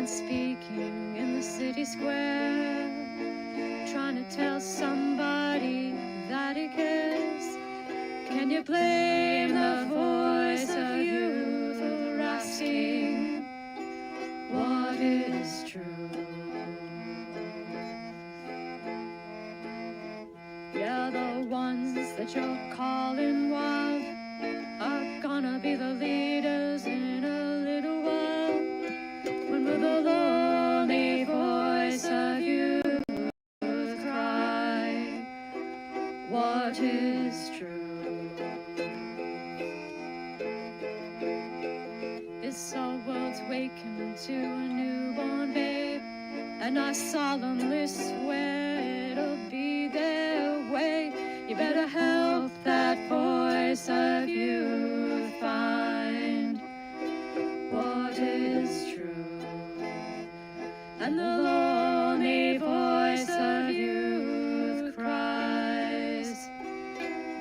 man speaking in the city square, trying to tell somebody that he cares. Can you blame the voice of youth for asking what is true? Yeah, the ones that you're calling wild are gonna be the leaders in a little while. When will the lonely voice of youth cry, what is true? This our world's waking to a newborn babe, and I solemnly swear it'll be their way. You better help that voice of youth find what is true. And the lonely voice of youth cries,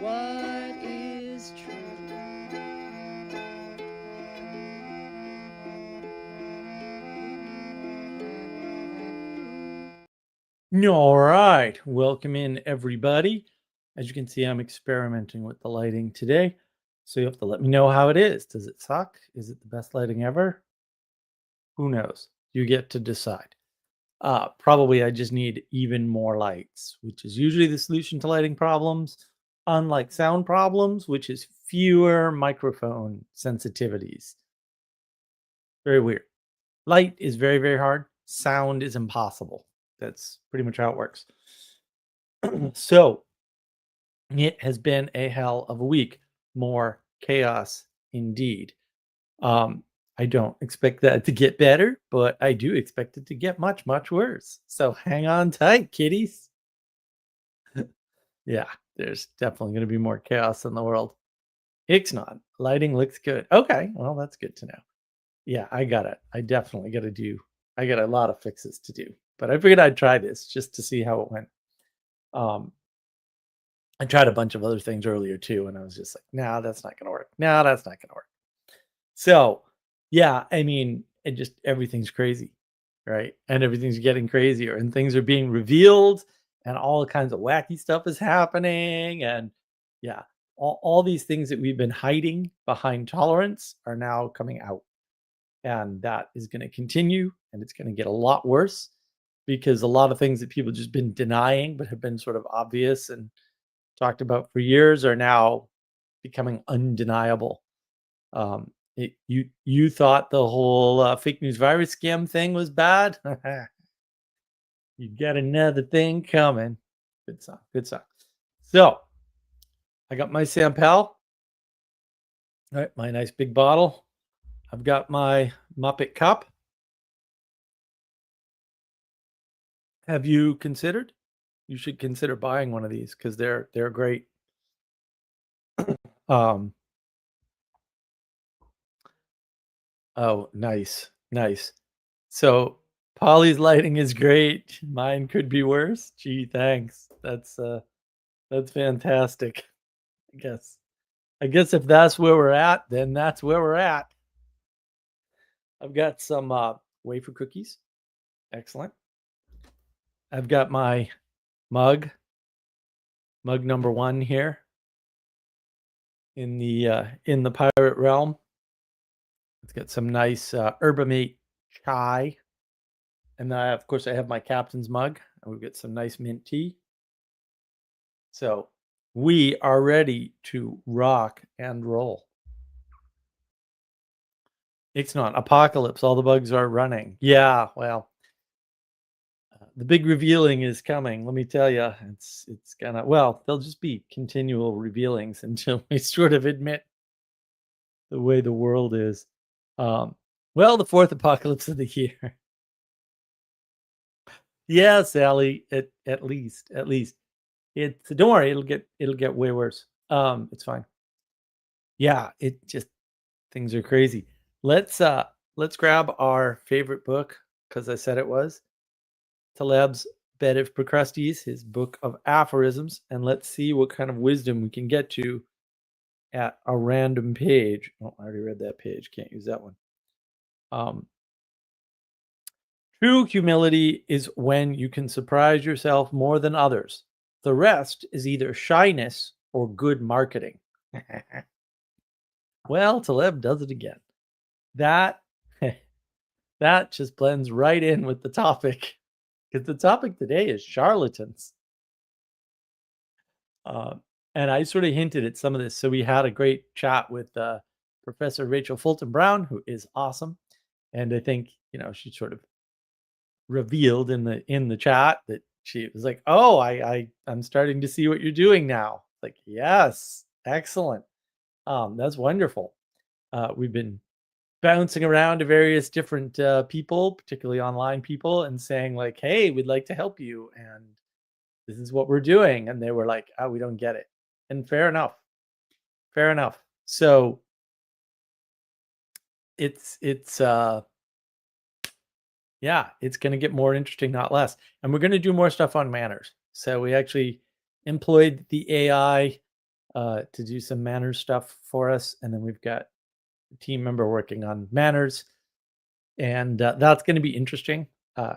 what is true? All right, welcome in everybody. As you can see, I'm experimenting with the lighting today, so you have to let me know how it is. Does it suck? Is it the best lighting ever? Who knows? You get to decide. Probably I just need even more lights, which is usually the solution to lighting problems, unlike sound problems, which is fewer microphone sensitivities. Very weird. Light is very, very hard. Sound is impossible. That's pretty much how it works. So it has been a hell of a week. More chaos indeed. I don't expect that to get better, but I do expect it to get much, much worse. So hang on tight, kiddies. Yeah, there's definitely going to be more chaos in the world. Ixnod, lighting looks good. Okay, well, that's good to know. Yeah, I got it. I definitely got to do. I got a lot of fixes to do, but I figured I'd try this just to see how it went. I tried a bunch of other things earlier too, and I was just like, "No, that's not gonna work. No, that's not gonna work." So, yeah, I mean, it just everything's crazy, right? And everything's getting crazier, and things are being revealed, and all kinds of wacky stuff is happening, and yeah, all these things that we've been hiding behind tolerance are now coming out, and that is going to continue, and it's going to get a lot worse because a lot of things that people just been denying but have been sort of obvious and talked about for years are now becoming undeniable. You thought the whole fake news virus scam thing was bad? You got another thing coming. Good song. Good song. So I got my Sampel. All right, my nice big bottle. I've got my Muppet cup. Have you considered? You should consider buying one of these because they're great. Um, oh, nice, nice. So Polly's lighting is great. Mine could be worse. Gee, thanks. That's fantastic. I guess. I guess if that's where we're at, then that's where we're at. I've got some wafer cookies. Excellent. I've got my mug number 1 here in the pirate realm. It's got some nice Herbamate chai. And then of course I have my captain's mug, and we've got some nice mint tea. So we are ready to rock and roll. It's not apocalypse. All the bugs are running. Yeah, well, the big revealing is coming. Let me tell you, it's gonna. Well, there'll just be continual revealings until we sort of admit the way the world is. Well, the 4th apocalypse of the year. Yeah, Sally. At least. It's don't worry. It'll get way worse. It's fine. Yeah, it just things are crazy. Let's grab our favorite book because I said it was Taleb's Bed of Procrustes, his book of aphorisms, and let's see what kind of wisdom we can get to at a random page. Oh, I already read that page. Can't use that one. True humility is when you can surprise yourself more than others. The rest is either shyness or good marketing. Well, Taleb does it again. That that just blends right in with the topic, because the topic today is charlatans. Uh, and I sort of hinted at some of this. So we had a great chat with Professor Rachel Fulton Brown, who is awesome, and I think she sort of revealed in the chat that she was like, "Oh, I'm starting to see what you're doing now." Like, yes, excellent. That's wonderful. We've been bouncing around to various different people, particularly online people, and saying like, "Hey, we'd like to help you, and this is what we're doing." And they were like, "Oh, we don't get it." And fair enough. Fair enough. So it's yeah, it's going to get more interesting, not less. And we're going to do more stuff on manners. So we actually employed the AI to do some manners stuff for us, and then we've got a team member working on manners, and that's going to be interesting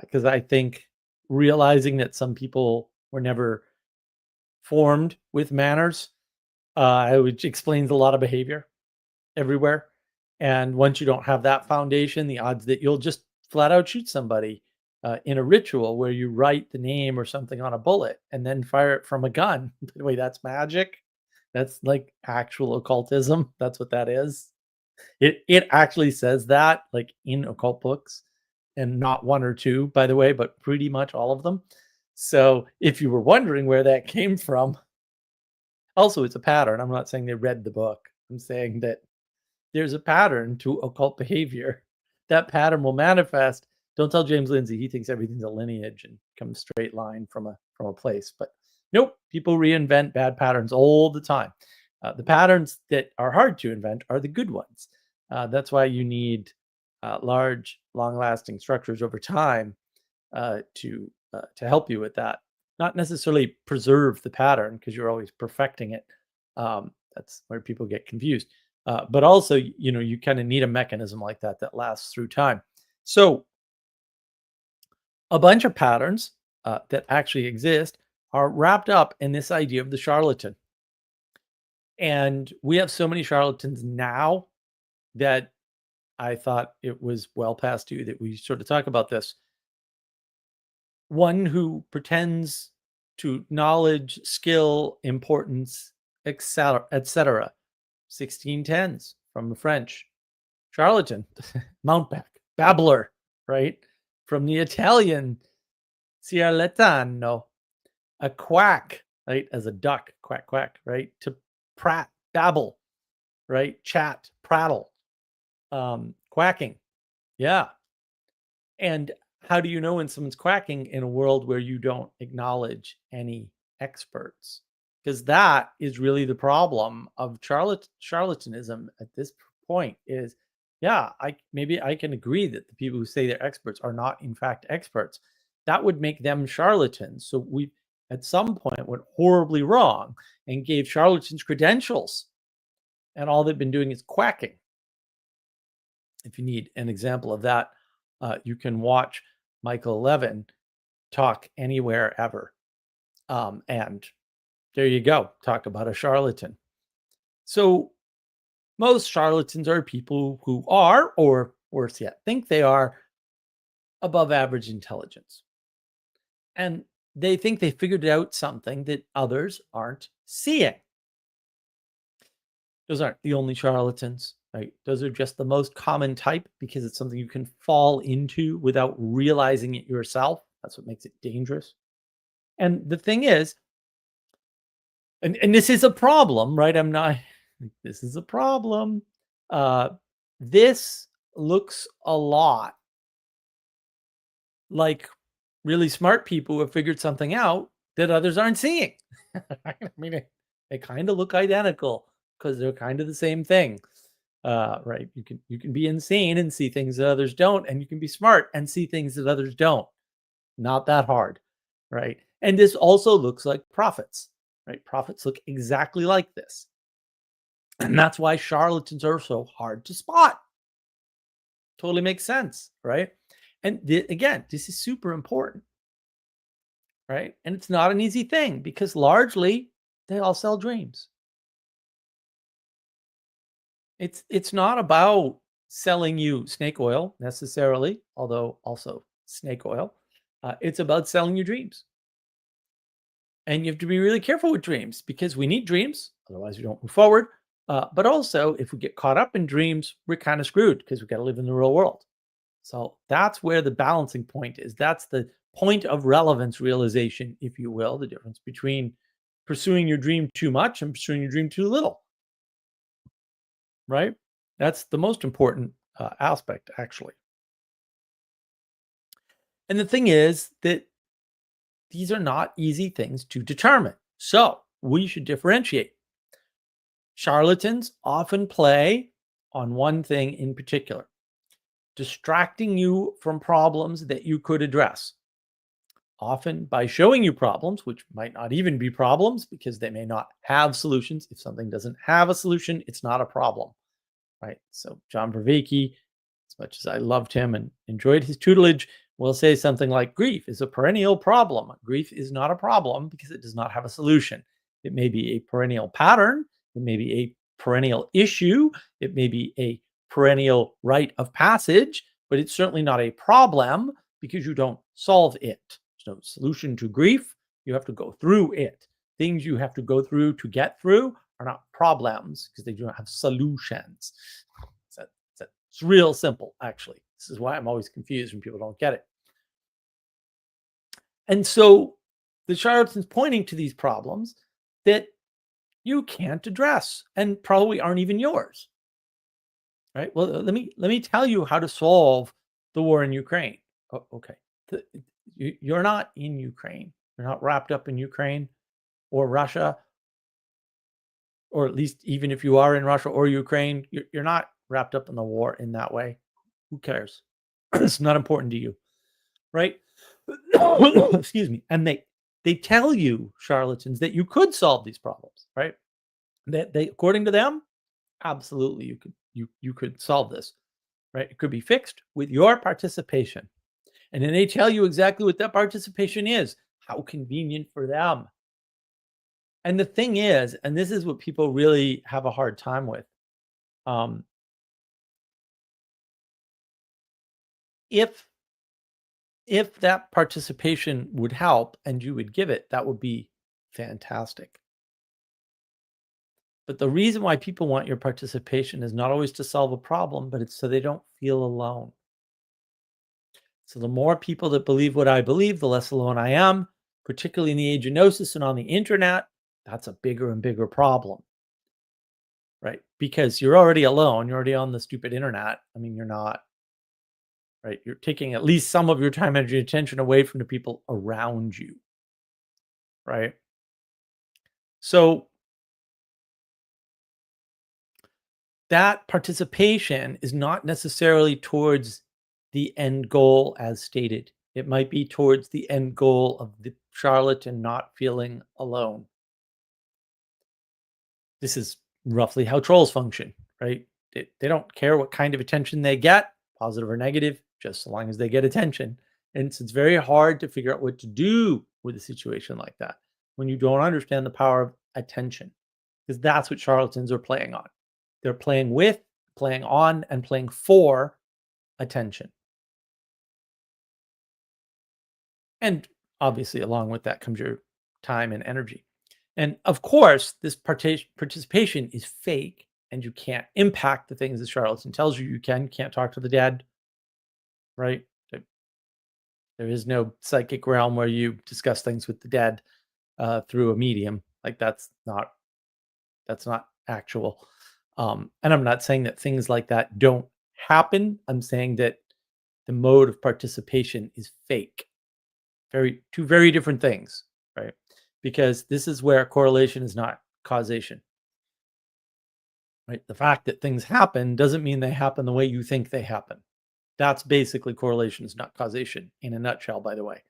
because I think realizing that some people were never formed with manners, which explains a lot of behavior everywhere. And once you don't have that foundation, the odds that you'll just flat out shoot somebody in a ritual where you write the name or something on a bullet and then fire it from a gun. By the way, that's magic. That's like actual occultism. That's what that is. It actually says that like in occult books, and not one or two, by the way, but pretty much all of them. So if you were wondering where that came from, also it's a pattern. I'm not saying they read the book. I'm saying that there's a pattern to occult behavior. That pattern will manifest. Don't tell James Lindsay. He thinks everything's a lineage and comes straight line from a place. But nope, people reinvent bad patterns all the time. The patterns that are hard to invent are the good ones. That's why you need large, long-lasting structures over time to help you with that. Not necessarily preserve the pattern because you're always perfecting it. That's where people get confused. But also, you kind of need a mechanism like that that lasts through time. So a bunch of patterns that actually exist are wrapped up in this idea of the charlatan. And we have so many charlatans now that I thought it was well past due that we sort of talk about this. One who pretends to knowledge, skill, importance, etc., etc. 1610s from the French. Charlatan, mountebank, babbler, right? From the Italian, charlatano, a quack, right? As a duck, quack, quack, right? To prat, babble, right? Chat, prattle, quacking. Yeah. And how do you know when someone's quacking in a world where you don't acknowledge any experts? Because that is really the problem of charlatanism at this point is, yeah, maybe I can agree that the people who say they're experts are not in fact experts. That would make them charlatans. So we at some point went horribly wrong and gave charlatans credentials, and all they've been doing is quacking. If you need an example of that, you can watch Michael Levin talk anywhere ever. And there you go. Talk about a charlatan. So most charlatans are people who are, or worse yet, think they are above average intelligence. And they think they figured out something that others aren't seeing. Those aren't the only charlatans, right? Those are just the most common type because it's something you can fall into without realizing it yourself. That's what makes it dangerous. And the thing is, and this is a problem, right? This is a problem. This looks a lot like really smart people who have figured something out that others aren't seeing. I mean, they kind of look identical because they're kind of the same thing. Right? You can be insane and see things that others don't, and you can be smart and see things that others don't. Not that hard, right? And this also looks like prophets, right? Prophets look exactly like this. And that's why charlatans are so hard to spot. Totally makes sense, right? And again, this is super important, right? And it's not an easy thing because largely they all sell dreams. It's not about selling you snake oil necessarily, although also snake oil. It's about selling you dreams. And you have to be really careful with dreams because we need dreams, otherwise we don't move forward. But also, if we get caught up in dreams, we're kind of screwed because we got to live in the real world. So that's where the balancing point is. That's the point of relevance realization, if you will, the difference between pursuing your dream too much and pursuing your dream too little, right? That's the most important aspect, actually. And the thing is that these are not easy things to determine. So we should differentiate. Charlatans often play on one thing in particular, distracting you from problems that you could address. Often by showing you problems, which might not even be problems because they may not have solutions. If something doesn't have a solution, it's not a problem, right? So John Vervaeke, as much as I loved him and enjoyed his tutelage, will say something like grief is a perennial problem. Grief is not a problem because it does not have a solution. It may be a perennial pattern. It may be a perennial issue. It may be a perennial rite of passage, but it's certainly not a problem because you don't solve it. There's no solution to grief. You have to go through it. Things you have to go through to get through are not problems because they do not have solutions. It's real simple, actually. This is why I'm always confused when people don't get it. And so the charlatan's pointing to these problems that you can't address and probably aren't even yours. Right? Well, let me tell you how to solve the war in Ukraine. Oh, okay. You're not in Ukraine. You're not wrapped up in Ukraine or Russia, or at least even if you are in Russia or Ukraine, you're not wrapped up in the war in that way. Who cares? It's not important to you, right? Excuse me. And they tell you, charlatans, that you could solve these problems, right? That they, according to them, absolutely you could solve this, right? It could be fixed with your participation. And then they tell you exactly what that participation is. How convenient for them. And the thing is, and this is what people really have a hard time with, if that participation would help and you would give it, that would be fantastic. But the reason why people want your participation is not always to solve a problem, but it's so they don't feel alone. So the more people that believe what I believe, the less alone I am, particularly in the age of gnosis and on the internet. That's a bigger and bigger problem, right? Because you're already alone. You're already on the stupid internet. I mean, you're not, right? You're taking at least some of your time, energy, attention away from the people around you, right? So that participation is not necessarily towards the end goal as stated. It might be towards the end goal of the charlatan not feeling alone. This is roughly how trolls function, right? They don't care what kind of attention they get, positive or negative, just so long as they get attention. And so it's very hard to figure out what to do with a situation like that when you don't understand the power of attention, because that's what charlatans are playing on. They're playing with, playing on, and playing for attention. And obviously, along with that comes your time and energy. And of course, this participation is fake, and you can't impact the things that charlatan tells you can. You can't talk to the dead, right? There is no psychic realm where you discuss things with the dead through a medium. Like that's not actual. And I'm not saying that things like that don't happen. I'm saying that the mode of participation is fake. Two very different things, right? Because this is where correlation is not causation. Right? The fact that things happen doesn't mean they happen the way you think they happen. That's basically correlation is not causation in a nutshell, by the way.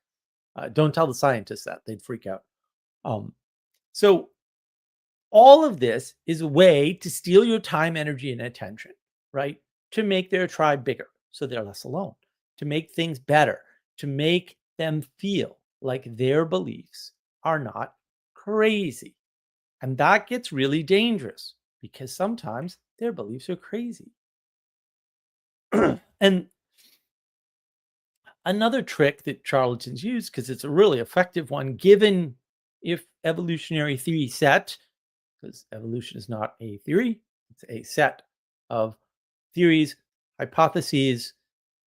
Don't tell the scientists that. They'd freak out. So all of this is a way to steal your time, energy, and attention, right? To make their tribe bigger so they're less alone. to make things better, to make them feel like their beliefs are not crazy. And that gets really dangerous because sometimes their beliefs are crazy. And another trick that charlatans use, because it's a really effective one, given if evolutionary theory set, because evolution is not a theory, it's a set of theories, hypotheses,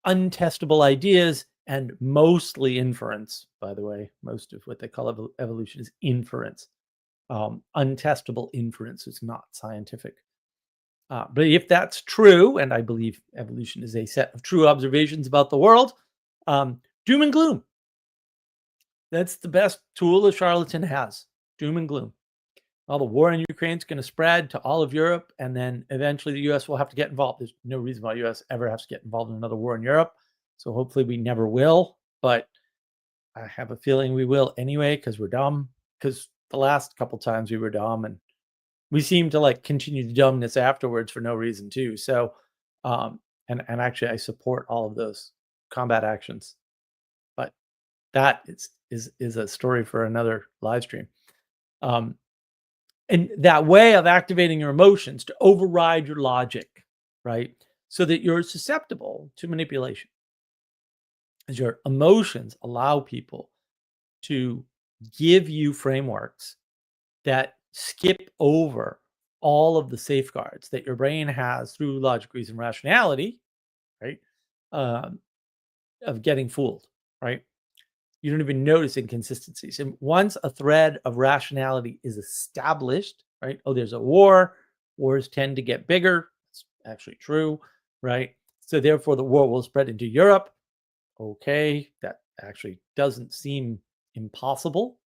untestable ideas, and mostly inference. By the way, most of what they call evolution is inference. Untestable inference is not scientific. But if that's true, and I believe evolution is a set of true observations about the world, doom and gloom. That's the best tool a charlatan has, doom and gloom. Well, the war in Ukraine is going to spread to all of Europe, and then eventually the U.S. will have to get involved. There's no reason why the U.S. ever has to get involved in another war in Europe, so hopefully we never will, but I have a feeling we will anyway because we're dumb, because the last couple times we were dumb, and we seem to like continue the dumbness afterwards for no reason too. So, and actually I support all of those combat actions, but that is a story for another live stream. And that way of activating your emotions to override your logic, right? So that you're susceptible to manipulation. As your emotions allow people to give you frameworks that skip over all of the safeguards that your brain has through logic, reason, rationality, right? Of getting fooled, right? You don't even notice inconsistencies. And once a thread of rationality is established, right? Oh, there's a war. Wars tend to get bigger. It's actually true, right? So therefore, the war will spread into Europe. Okay, that actually doesn't seem impossible,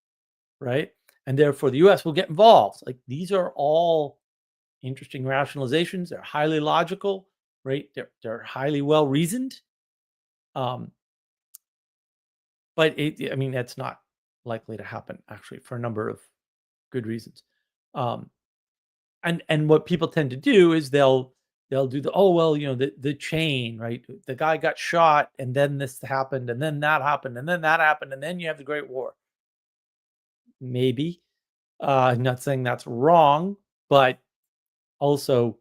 right? And therefore, the U.S. will get involved. Like these are all interesting rationalizations. They're highly logical, right? They're highly well reasoned. But I mean, that's not likely to happen actually for a number of good reasons. And what people tend to do is they'll do the chain, right? The guy got shot, and then this happened, and then that happened, and then that happened, and then you have the Great War. Maybe. I'm not saying that's wrong, but also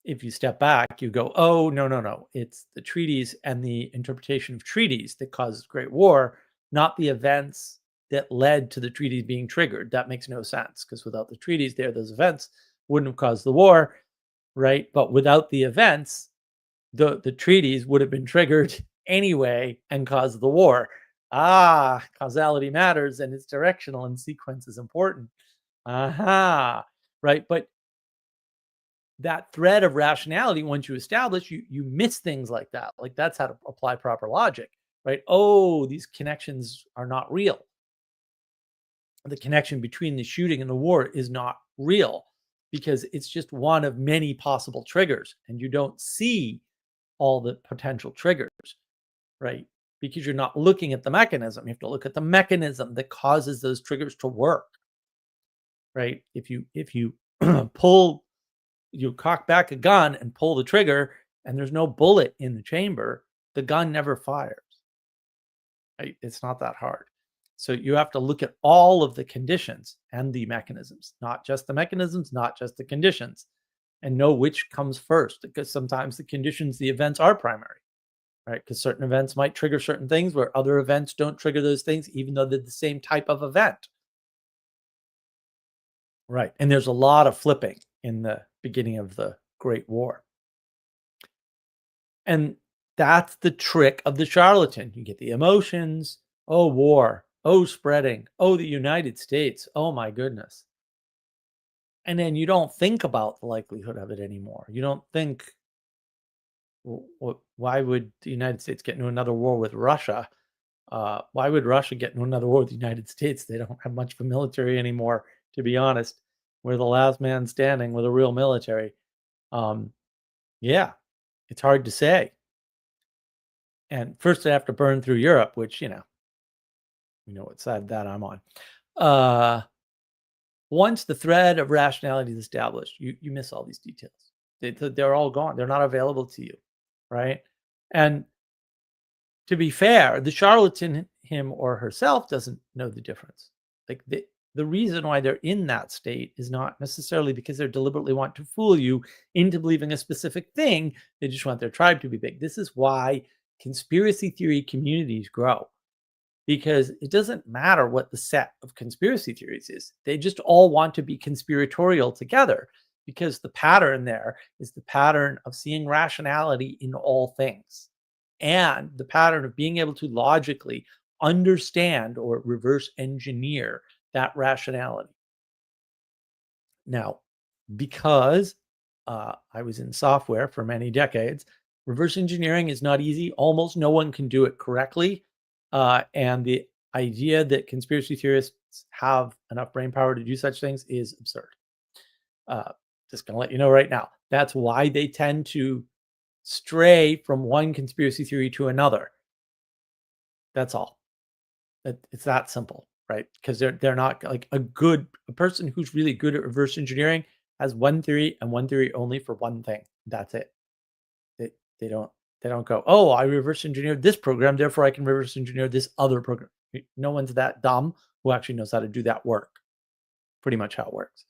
if you step back, you go, oh, no. It's the treaties and the interpretation of treaties that causes Great War, not the events that led to the treaties being triggered. That makes no sense because without the treaties there, those events wouldn't have caused the war, right? But without the events, the treaties would have been triggered anyway and caused the war. Causality matters and it's directional and sequence is important. Right? But that thread of rationality, once you establish, you miss things like that. Like that's how to apply proper logic, right? Oh, these connections are not real. The connection between the shooting and the war is not real because it's just one of many possible triggers and you don't see all the potential triggers, right? Because you're not looking at the mechanism. You have to look at the mechanism that causes those triggers to work, right? If you you cock back a gun and pull the trigger and there's no bullet in the chamber, the gun never fires. Right? It's not that hard. So you have to look at all of the conditions and the mechanisms, not just the mechanisms, not just the conditions, and know which comes first, because sometimes the conditions, the events are primary, right? Because certain events might trigger certain things where other events don't trigger those things, even though they're the same type of event. Right. And there's a lot of flipping in the beginning of the Great War. And that's the trick of the charlatan. You get the emotions. Oh, war. Oh, spreading. Oh, the United States. Oh, my goodness. And then you don't think about the likelihood of it anymore. You don't think, why would the United States get into another war with Russia? Why would Russia get into another war with the United States? They don't have much of a military anymore, to be honest. We're the last man standing with a real military. Yeah, it's hard to say. And first they have to burn through Europe, which, you know what side that I'm on. Once the thread of rationality is established, you miss all these details. They're all gone. They're not available to you, right? And to be fair, the charlatan, him or herself, doesn't know the difference. Like the reason why they're in that state is not necessarily because they deliberately want to fool you into believing a specific thing. They just want their tribe to be big. This is why conspiracy theory communities grow, because it doesn't matter what the set of conspiracy theories is. They just all want to be conspiratorial together, because the pattern there is the pattern of seeing rationality in all things, and the pattern of being able to logically understand or reverse engineer that rationality. Now, because I was in software for many decades, reverse engineering is not easy. Almost no one can do it correctly. And the idea that conspiracy theorists have enough brain power to do such things is absurd. Just going to let you know right now. That's why they tend to stray from one conspiracy theory to another. That's all. It's that simple, right? Because they're not like a person who's really good at reverse engineering has one theory and one theory only for one thing. That's it. They don't go, oh, I reverse engineered this program, therefore I can reverse engineer this other program. No one's that dumb who actually knows how to do that work. Pretty much how it works.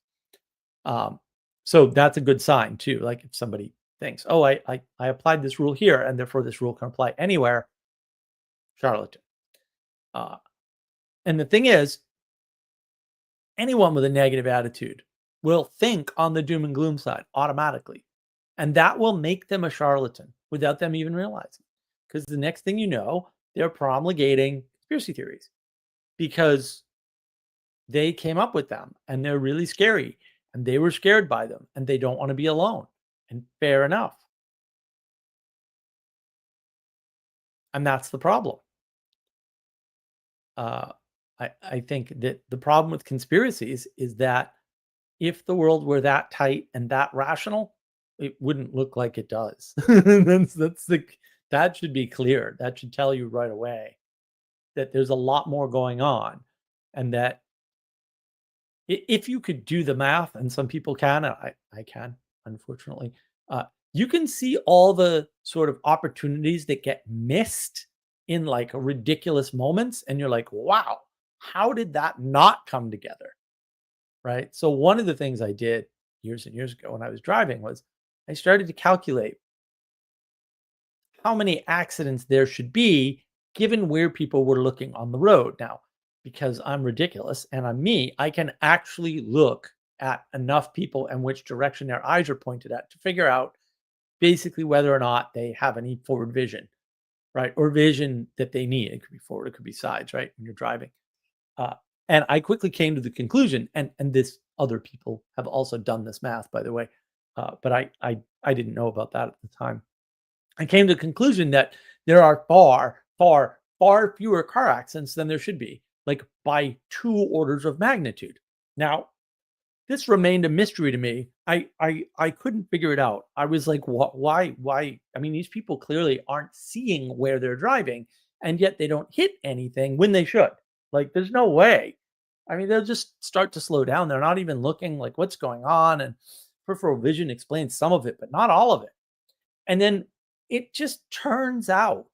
So that's a good sign too. Like if somebody thinks, oh, I applied this rule here and therefore this rule can apply anywhere, charlatan. And the thing is, anyone with a negative attitude will think on the doom and gloom side automatically. And that will make them a charlatan without them even realizing. Because the next thing you know, they're promulgating conspiracy theories because they came up with them and they're really scary and they were scared by them and they don't want to be alone. And fair enough. And that's the problem. I think that the problem with conspiracies is that if the world were that tight and that rational, it wouldn't look like it does. That should be clear. That should tell you right away that there's a lot more going on, and that if you could do the math, and some people can, and I can, unfortunately, you can see all the sort of opportunities that get missed in like ridiculous moments, and you're like, wow, how did that not come together? Right? So one of the things I did years and years ago when I was driving was I started to calculate how many accidents there should be given where people were looking on the road. Now, because I'm ridiculous and I'm me, I can actually look at enough people and which direction their eyes are pointed at to figure out basically whether or not they have any forward vision, right? Or vision that they need. It could be forward, it could be sides, right? When you're driving. And I quickly came to the conclusion, and this other people have also done this math, by the way, but I didn't know about that at the time. I came to the conclusion that there are far fewer car accidents than there should be, like by 2 orders of magnitude. Now, this remained a mystery to me. I couldn't figure it out. I was like, what? Why? I mean, these people clearly aren't seeing where they're driving, and yet they don't hit anything when they should. Like, there's no way. I mean, they'll just start to slow down. They're not even looking like what's going on. And peripheral vision explains some of it, but not all of it. And then it just turns out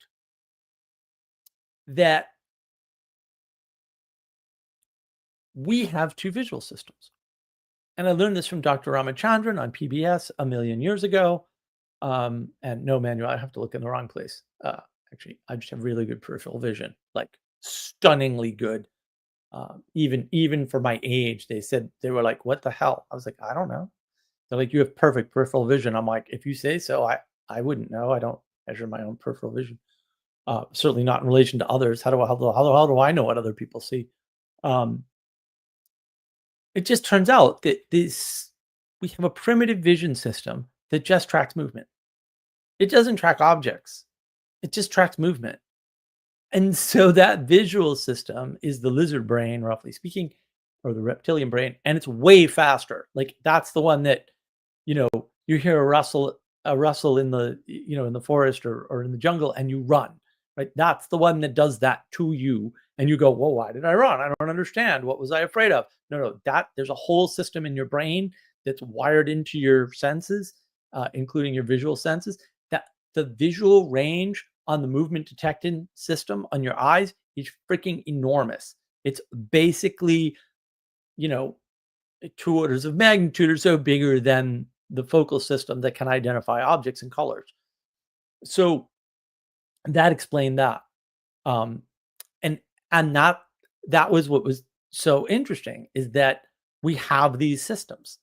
that we have 2 visual systems. And I learned this from Dr. Ramachandran on PBS a million years ago. And no, Manuel, I have to look in the wrong place. Actually, I just have really good peripheral vision, like stunningly good. Even for my age, they were like, what the hell? I was like, I don't know. They're like, you have perfect peripheral vision. I'm like, if you say so, I wouldn't know. I don't measure my own peripheral vision. Certainly not in relation to others. How do I know what other people see? It just turns out that we have a primitive vision system that just tracks movement. It doesn't track objects. It just tracks movement. And so that visual system is the lizard brain, roughly speaking, or the reptilian brain, and it's way faster. Like that's the one that, you hear a rustle in the, in the forest or in the jungle, and you run, right? That's the one that does that to you, and you go, well, why did I run? I don't understand. What was I afraid of? No, there's a whole system in your brain that's wired into your senses, including your visual senses, that the visual range on the movement detection system on your eyes is freaking enormous. It's basically, 2 orders of magnitude or so bigger than the focal system that can identify objects and colors. So that explained that. Um, and and that was what was so interesting, is that we have these systems.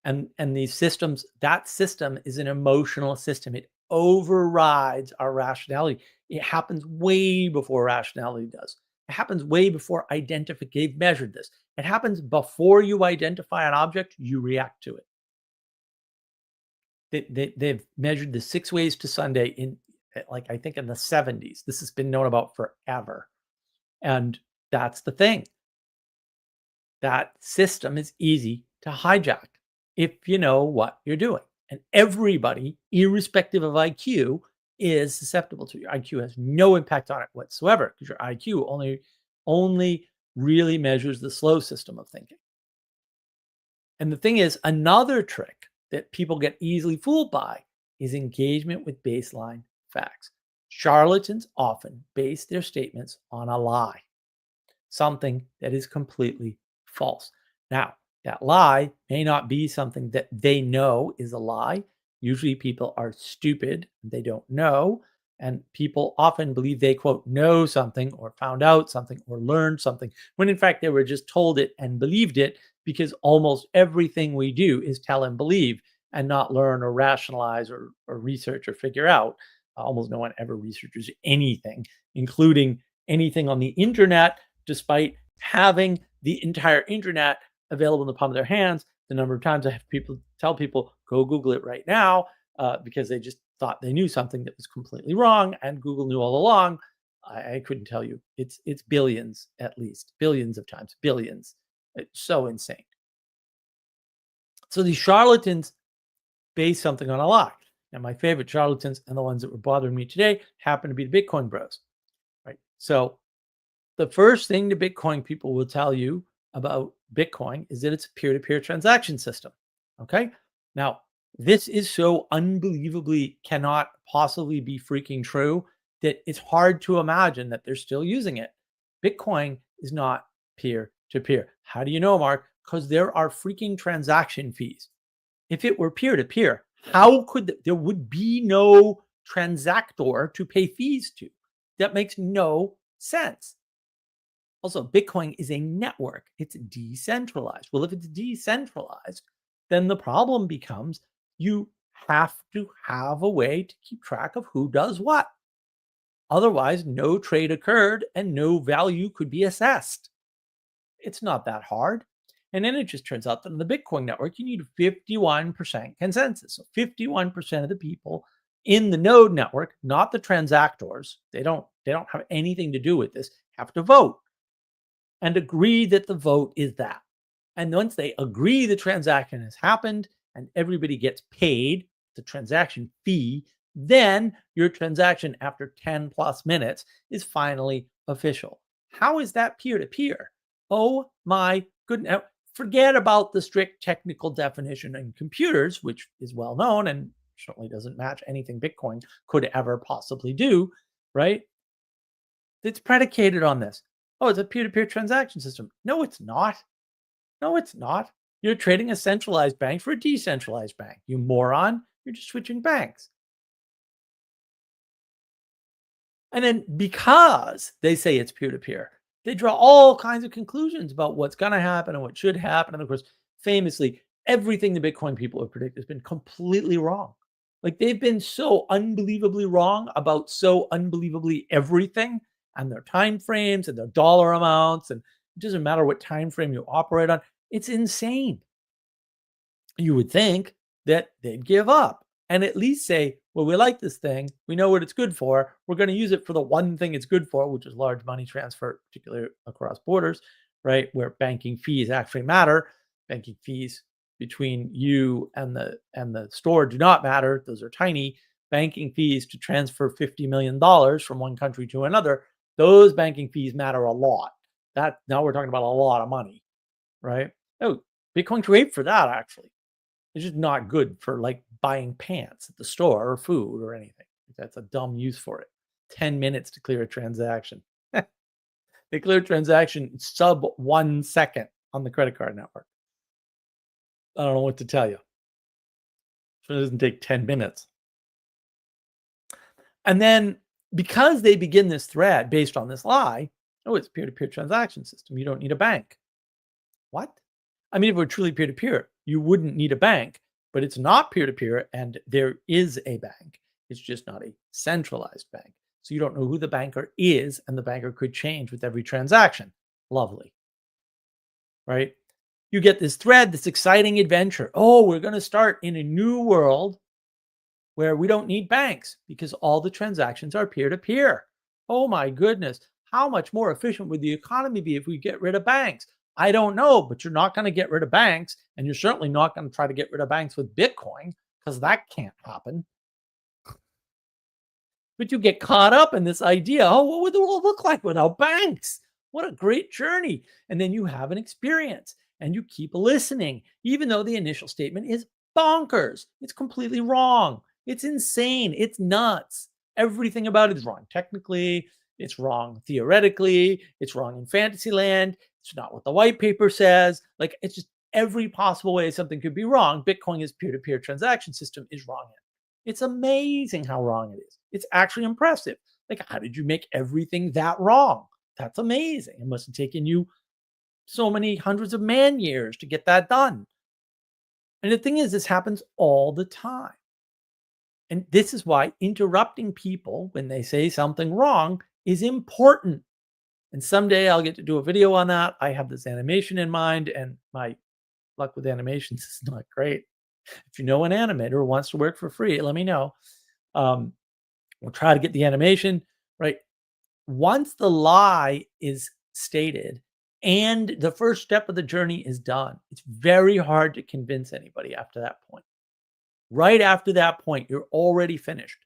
And these systems, that system is an emotional system. It overrides our rationality. It happens way before rationality does. It happens way before identification. They've measured this. It happens before you identify an object, you react to it. They've measured the 6 ways to Sunday in, like, I think in the 70s. This has been known about forever. And that's the thing. That system is easy to hijack if you know what you're doing. And everybody, irrespective of IQ, is susceptible to it. Your IQ has no impact on it whatsoever, because your IQ only really measures the slow system of thinking. And the thing is, another trick that people get easily fooled by is engagement with baseline facts. Charlatans often base their statements on a lie, something that is completely false. Now, that lie may not be something that they know is a lie. Usually people are stupid, they don't know, and people often believe they, quote, know something or found out something or learned something, when in fact they were just told it and believed it, because almost everything we do is tell and believe and not learn or rationalize or research or figure out. Almost no one ever researches anything, including anything on the internet, despite having the entire internet available in the palm of their hands. The number of times I have people tell people, go Google it right now, because they just thought they knew something that was completely wrong, and Google knew all along. I couldn't tell you. It's billions, at least billions of times, billions. It's so insane. So these charlatans base something on a lie. And my favorite charlatans, and the ones that were bothering me today, happen to be the Bitcoin bros, right? So the first thing the Bitcoin people will tell you about Bitcoin is that it's a peer-to-peer transaction system. Okay. Now, this is so unbelievably cannot possibly be freaking true that it's hard to imagine that they're still using it. Bitcoin is not peer-to-peer. How do you know, Mark? Because there are freaking transaction fees. If it were peer-to-peer, how could there would be no transactor to pay fees to? That makes no sense. Also, Bitcoin is a network. It's decentralized. Well, if it's decentralized, then the problem becomes you have to have a way to keep track of who does what. Otherwise, no trade occurred and no value could be assessed. It's not that hard. And then it just turns out that in the Bitcoin network, you need 51% consensus. So 51% of the people in the node network, not the transactors, they don't have anything to do with this, have to vote and agree that the vote is that. And once they agree the transaction has happened and everybody gets paid the transaction fee, then your transaction after 10 plus minutes is finally official. How is that peer-to-peer? Oh my goodness. Forget about the strict technical definition in computers, which is well known and certainly doesn't match anything Bitcoin could ever possibly do, right? It's predicated on this. Oh, it's a peer-to-peer transaction system. No, it's not. No, it's not. You're trading a centralized bank for a decentralized bank. You moron. You're just switching banks. And then because they say it's peer-to-peer, they draw all kinds of conclusions about what's going to happen and what should happen. And of course, famously, everything the Bitcoin people have predicted has been completely wrong. Like, they've been so unbelievably wrong about so unbelievably everything, and their time frames and their dollar amounts. And it doesn't matter what time frame you operate on. It's insane. You would think that they'd give up and at least say, well, we like this thing. We know what it's good for. We're going to use it for the one thing it's good for, which is large money transfer, particularly across borders, right? Where banking fees actually matter. Banking fees between you and the store do not matter. Those are tiny. Banking fees to transfer $50 million from one country to another, those banking fees matter a lot. That now we're talking about a lot of money, right? Oh, Bitcoin's great for that, actually. It's just not good for like buying pants at the store or food or anything. That's a dumb use for it. 10 minutes to clear a transaction. They clear a transaction sub 1 second on the credit card network. I don't know what to tell you. So it doesn't take 10 minutes. And then because they begin this thread based on this lie, oh, it's peer-to-peer transaction system. You don't need a bank. What? I mean, if it were truly peer-to-peer, you wouldn't need a bank, but it's not peer-to-peer and there is a bank. It's just not a centralized bank. So you don't know who the banker is and the banker could change with every transaction. Lovely. Right? You get this thread, this exciting adventure. Oh, we're going to start in a new world where we don't need banks because all the transactions are peer-to-peer. Oh my goodness. How much more efficient would the economy be if we get rid of banks? I don't know, but you're not going to get rid of banks, and you're certainly not going to try to get rid of banks with Bitcoin because that can't happen. But you get caught up in this idea, oh, what would the world look like without banks? What a great journey. And then you have an experience and you keep listening, even though the initial statement is bonkers. It's completely wrong. It's insane. It's nuts. Everything about it is wrong. Technically, it's wrong theoretically. It's wrong in fantasy land. It's not what the white paper says. Like, it's just every possible way something could be wrong. Bitcoin is peer-to-peer transaction system is wrong in. It's amazing how wrong it is. It's actually impressive. Like, how did you make everything that wrong? That's amazing. It must have taken you so many hundreds of man years to get that done. And the thing is, this happens all the time. And this is why interrupting people when they say something wrong is important. And someday I'll get to do a video on that. I have this animation in mind, and my luck with animations is not great. If you know an animator who wants to work for free, let me know. We'll try to get the animation right. Once the lie is stated and the first step of the journey is done, it's very hard to convince anybody after that point. Right after that point, you're already finished.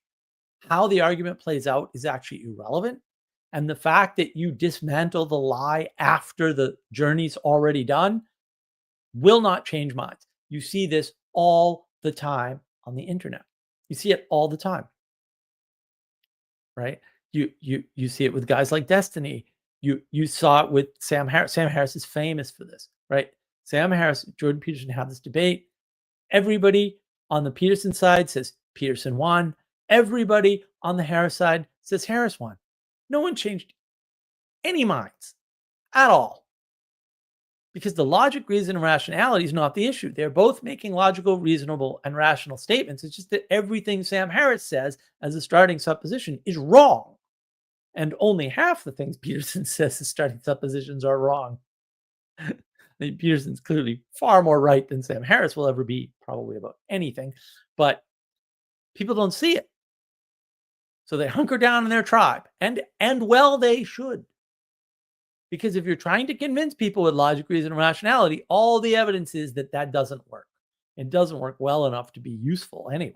How the argument plays out is actually irrelevant. And the fact that you dismantle the lie after the journey's already done will not change minds. You see this all the time on the internet. You see it all the time. Right? You see it with guys like Destiny. You saw it with Sam Harris. Sam Harris is famous for this, right? Sam Harris, Jordan Peterson had this debate. Everybody on the Peterson side says Peterson won. Everybody on the Harris side says Harris won. No one changed any minds at all. Because the logic, reason, and rationality is not the issue. They're both making logical, reasonable, and rational statements. It's just that everything Sam Harris says as a starting supposition is wrong. And only half the things Peterson says as starting suppositions are wrong. Peterson's clearly far more right than Sam Harris will ever be, probably about anything. But people don't see it. So they hunker down in their tribe. And well, they should. Because if you're trying to convince people with logic, reason, and rationality, all the evidence is that that doesn't work. It doesn't work well enough to be useful anyway.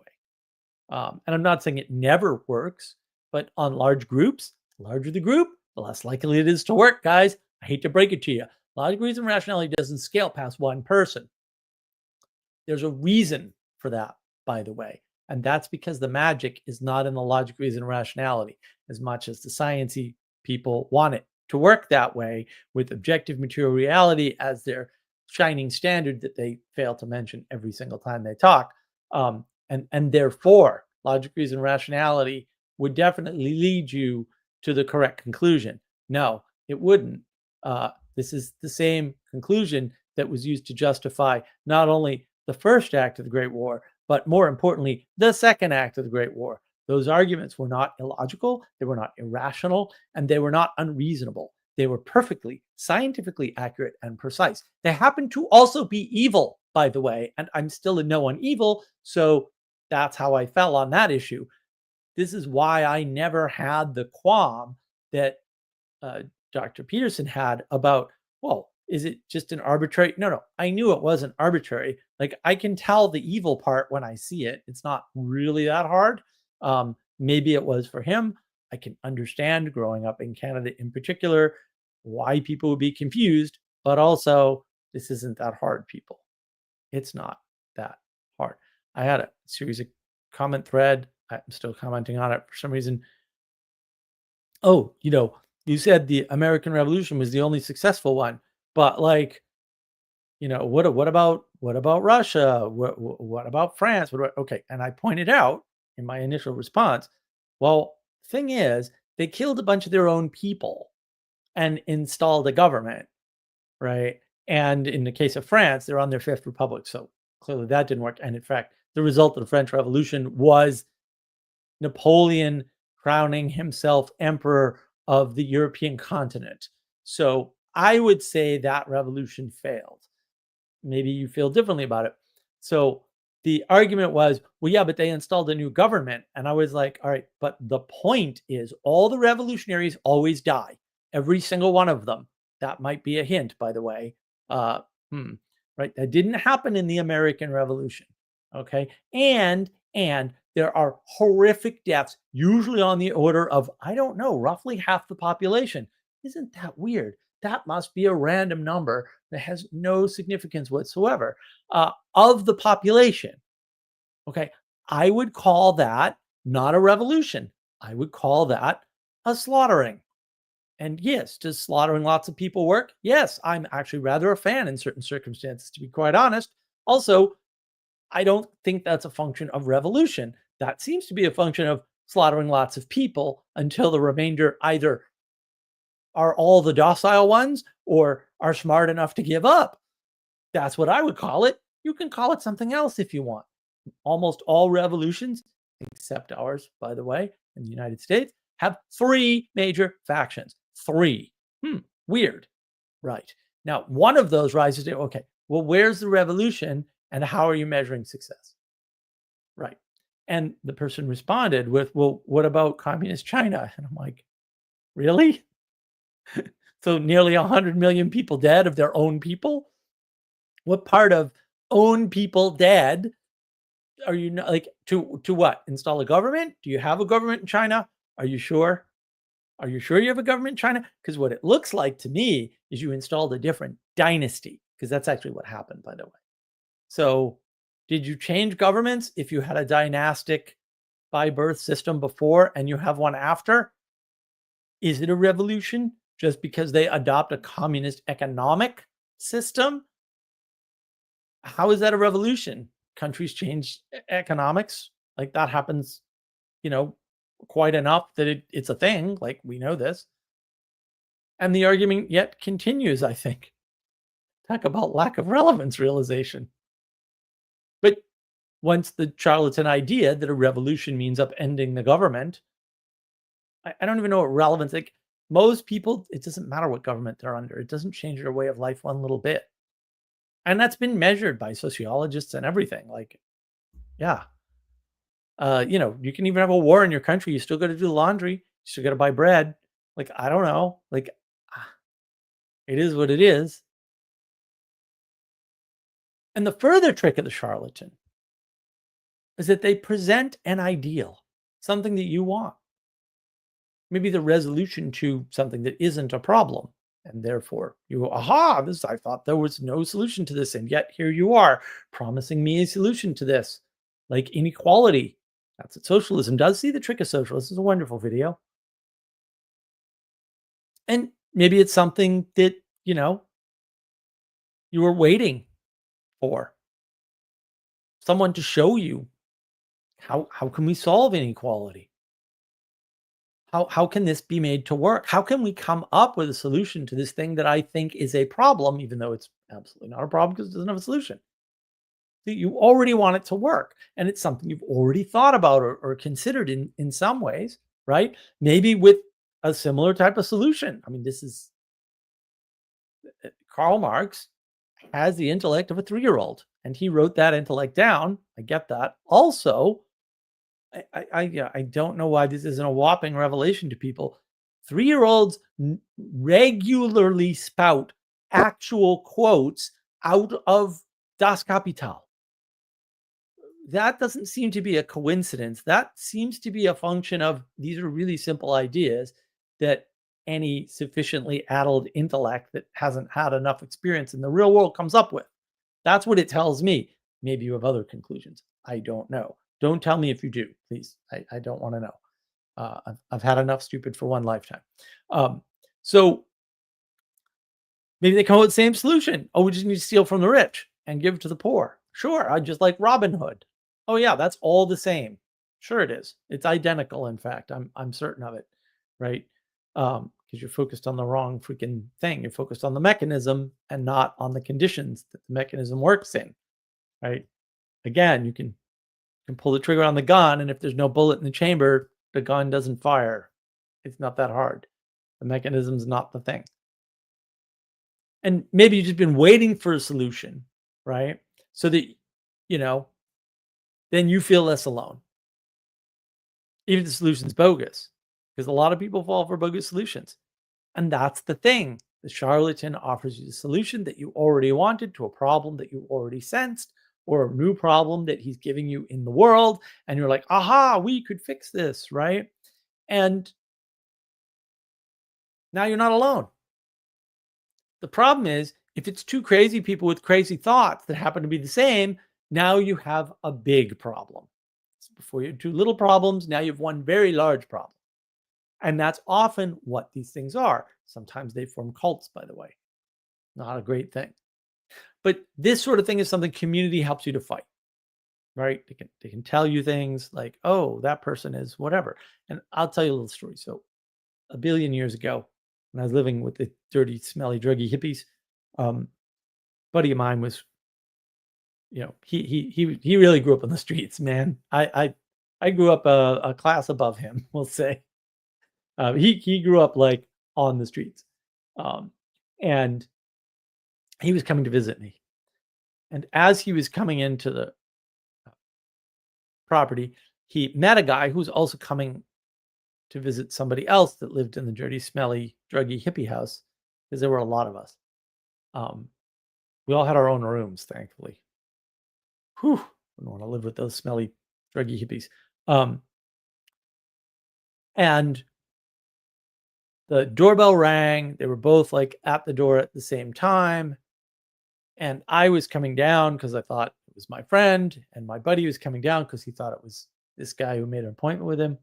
And I'm not saying it never works, but on large groups, the larger the group, the less likely it is to work, guys. I hate to break it to you. Logic, reason, and rationality doesn't scale past one person. There's a reason for that, by the way. And that's because the magic is not in the logic, reason, and rationality as much as the sciencey people want it to work that way, with objective material reality as their shining standard that they fail to mention every single time they talk. And therefore, logic, reason, rationality would definitely lead you to the correct conclusion. No, it wouldn't. This is the same conclusion that was used to justify not only the first act of the Great War, but more importantly, the second act of the Great War. Those arguments were not illogical, they were not irrational, and they were not unreasonable. They were perfectly scientifically accurate and precise. They happen to also be evil, by the way, and I'm still a no on evil, so that's how I fell on that issue. This is why I never had the qualm that Dr. Peterson had about, well, is it just an arbitrary? No, I knew it wasn't arbitrary. Like, I can tell the evil part when I see it. It's not really that hard. Maybe it was for him. I can understand, growing up in Canada in particular, why people would be confused, but also this isn't that hard, people. It's not that hard. I had a series of comment thread I'm still commenting on it for some reason. Oh, you said the American Revolution was the only successful one, but like, what about Russia? What about France? Okay, and I pointed out in my initial response, well, thing is, they killed a bunch of their own people and installed a government, right? And in the case of France, they're on their fifth republic, so clearly that didn't work. And in fact, the result of the French Revolution was Napoleon crowning himself emperor of the European continent. So I would say that revolution failed. Maybe you feel differently about it. So the argument was, well, yeah, but they installed a new government. And I was like, all right, but the point is all the revolutionaries always die, every single one of them. That might be a hint, by the way. Uh, right? That didn't happen in the American Revolution. Okay. And there are horrific deaths, usually on the order of, I don't know, roughly half the population. Isn't that weird? That must be a random number that has no significance whatsoever of the population. Okay. I would call that not a revolution. I would call that a slaughtering. And yes, does slaughtering lots of people work? Yes, I'm actually rather a fan in certain circumstances, to be quite honest. Also, I don't think that's a function of revolution. That seems to be a function of slaughtering lots of people until the remainder either are all the docile ones or are smart enough to give up. That's what I would call it. You can call it something else if you want. Almost all revolutions, except ours, by the way, in the United States, have three major factions. Three. Weird. Right. Now, one of those rises to, okay, well, where's the revolution and how are you measuring success? Right. And the person responded with, well, what about communist China? And I'm like, really? So nearly 100 million people dead of their own people? What part of own people dead are you not like to what? Install a government? Do you have a government in China? Are you sure? Are you sure you have a government in China? Because what it looks like to me is you installed a different dynasty, because that's actually what happened, by the way. So did you change governments if you had a dynastic by birth system before and you have one after? Is it a revolution just because they adopt a communist economic system? How is that a revolution? Countries change economics. Like that happens, quite enough that it's a thing. Like we know this. And the argument yet continues, I think. Talk about lack of relevance realization. But once the charlatan idea that a revolution means upending the government, I don't even know what relevance, like most people, it doesn't matter what government they're under. It doesn't change their way of life one little bit. And that's been measured by sociologists and everything. Like, yeah. You can even have a war in your country. You still got to do laundry. You still got to buy bread. Like, I don't know. Like, it is what it is. And the further trick of the charlatan is that they present an ideal, something that you want. Maybe the resolution to something that isn't a problem. And therefore you go, aha, I thought there was no solution to this. And yet here you are promising me a solution to this, like inequality. That's what socialism does. See the trick of socialism. This is a wonderful video. And maybe it's something that, you were waiting for. Someone to show you how can we solve inequality? How can this be made to work? How can we come up with a solution to this thing that I think is a problem, even though it's absolutely not a problem because it doesn't have a solution? You already want it to work, and it's something you've already thought about or considered in some ways, right? Maybe with a similar type of solution. I mean, this is Karl Marx has the intellect of a 3-year-old, and he wrote that intellect down. I get that. Also, I don't know why this isn't a whopping revelation to people. 3-year-olds regularly spout actual quotes out of Das Kapital. That doesn't seem to be a coincidence. That seems to be a function of these are really simple ideas that any sufficiently addled intellect that hasn't had enough experience in the real world comes up with. That's what it tells me. Maybe you have other conclusions. I don't know. Don't tell me if you do, please. I don't want to know. I've had enough stupid for one lifetime. So maybe they come up with the same solution. Oh, we just need to steal from the rich and give to the poor. Sure, I just like Robin Hood. Oh yeah, that's all the same. Sure it is. It's identical, in fact. I'm certain of it, right? Because you're focused on the wrong freaking thing. You're focused on the mechanism and not on the conditions that the mechanism works in, right? Again, you can pull the trigger on the gun, and if there's no bullet in the chamber, the gun doesn't fire. It's not that hard. The mechanism's not the thing. And maybe you've just been waiting for a solution, right? So that, then you feel less alone. Even if the solution's bogus, because a lot of people fall for bogus solutions. And that's the thing. The charlatan offers you the solution that you already wanted to a problem that you already sensed, or a new problem that he's giving you in the world. And you're like, aha, we could fix this, right? And now you're not alone. The problem is, if it's two crazy people with crazy thoughts that happen to be the same, now you have a big problem. So before you had two little problems, now you have one very large problem. And that's often what these things are. Sometimes they form cults, by the way. Not a great thing. But this sort of thing is something community helps you to fight, right? They can tell you things like, oh, that person is whatever. And I'll tell you a little story. So a billion years ago, when I was living with the dirty, smelly, druggy hippies, buddy of mine was, he really grew up on the streets, man. I grew up a class above him, we'll say. He grew up like on the streets, and he was coming to visit me. And as he was coming into the property, he met a guy who was also coming to visit somebody else that lived in the dirty, smelly, druggy hippie house, because there were a lot of us. We all had our own rooms, thankfully. Whew, I don't want to live with those smelly, druggy hippies. And the doorbell rang. They were both like at the door at the same time. And I was coming down because I thought it was my friend, and my buddy was coming down because he thought it was this guy who made an appointment with him.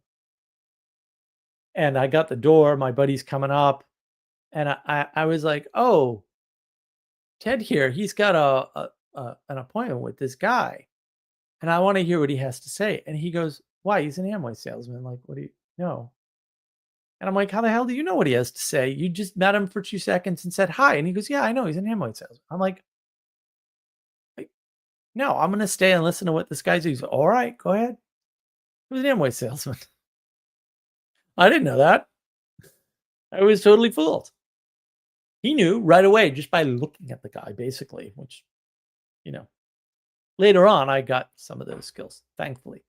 And I got the door, my buddy's coming up, and I was like, oh, Ted here, he's got an appointment with this guy, and I want to hear what he has to say. And he goes, why? He's an Amway salesman. Like, what do you know? And I'm like, how the hell do you know what he has to say? You just met him for 2 seconds and said hi. And he goes, yeah, I know. He's an Amway salesman. I'm like, no, I'm going to stay and listen to what this guy says. All right, go ahead. He was an Amway salesman. I didn't know that. I was totally fooled. He knew right away just by looking at the guy, basically, which, later on, I got some of those skills, thankfully.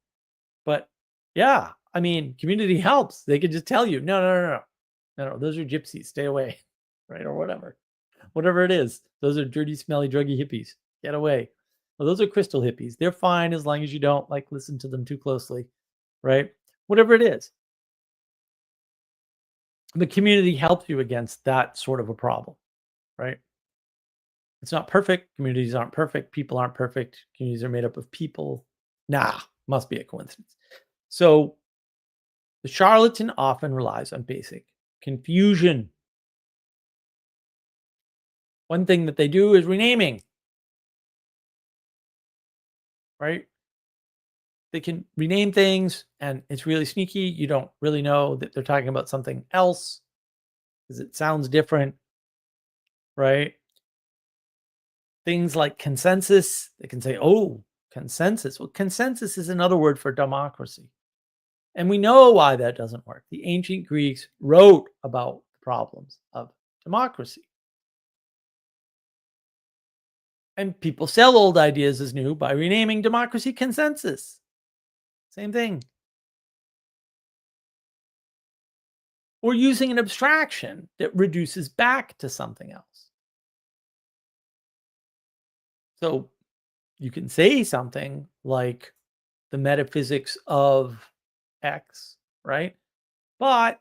But yeah, I mean, community helps. They could just tell you, no, those are gypsies, stay away, right? Or whatever it is. Those are dirty, smelly, druggy hippies. Get away. Well, those are crystal hippies. They're fine as long as you don't listen to them too closely, right? Whatever it is. The community helps you against that sort of a problem, right? It's not perfect. Communities aren't perfect. People aren't perfect. Communities are made up of people. Nah, must be a coincidence. So the charlatan often relies on basic confusion. One thing that they do is renaming, right? They can rename things, and it's really sneaky. You don't really know that they're talking about something else because it sounds different, right? Things like consensus, they can say, oh, consensus. Well, consensus is another word for democracy. And we know why that doesn't work. The ancient Greeks wrote about the problems of democracy. And people sell old ideas as new by renaming democracy consensus. Same thing. Or using an abstraction that reduces back to something else. So you can say something like the metaphysics of X, right? But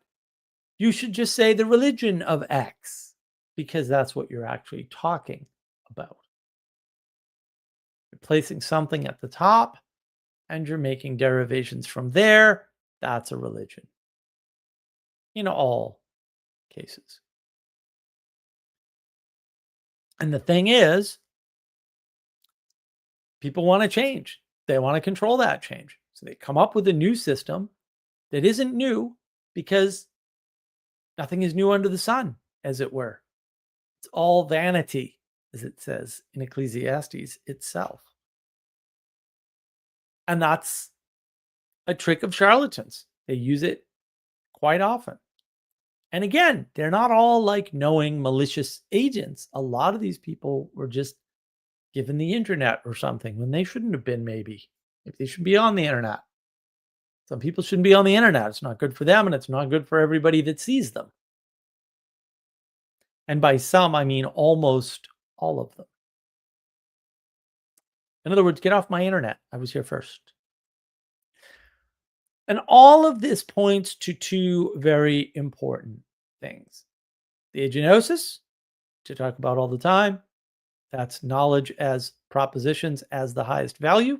you should just say the religion of X, because that's what you're actually talking about. You're placing something at the top and you're making derivations from there, that's a religion in all cases. And the thing is, people want to change. They want to control that change. So they come up with a new system that isn't new because nothing is new under the sun, as it were. It's all vanity, as it says in Ecclesiastes itself. And that's a trick of charlatans. They use it quite often. And again, they're not all like knowing malicious agents. A lot of these people were just given the internet or something when they shouldn't have been, maybe. If they should be on the internet. Some people shouldn't be on the internet. It's not good for them, and it's not good for everybody that sees them. And by some, I mean almost all of them. In other words, get off my internet. I was here first. And all of this points to two very important things. The agenosis, to talk about all the time, that's knowledge as propositions as the highest value,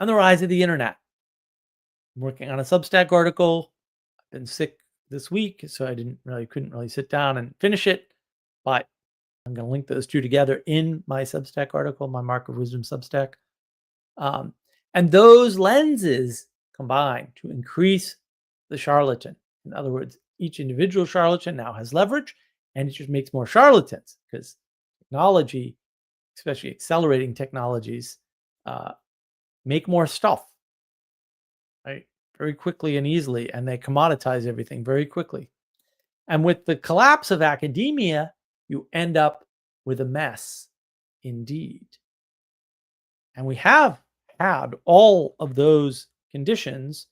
and the rise of the internet. I'm working on a Substack article. I've been sick this week, so I couldn't really sit down and finish it, but I'm going to link those two together in my Substack article, my Mark of Wisdom Substack. And those lenses combine to increase the charlatan. In other words, each individual charlatan now has leverage, and it just makes more charlatans because technology, especially accelerating technologies, make more stuff, right? Very quickly and easily, and they commoditize everything very quickly. And with the collapse of academia, you end up with a mess indeed. And we have had all of those conditions,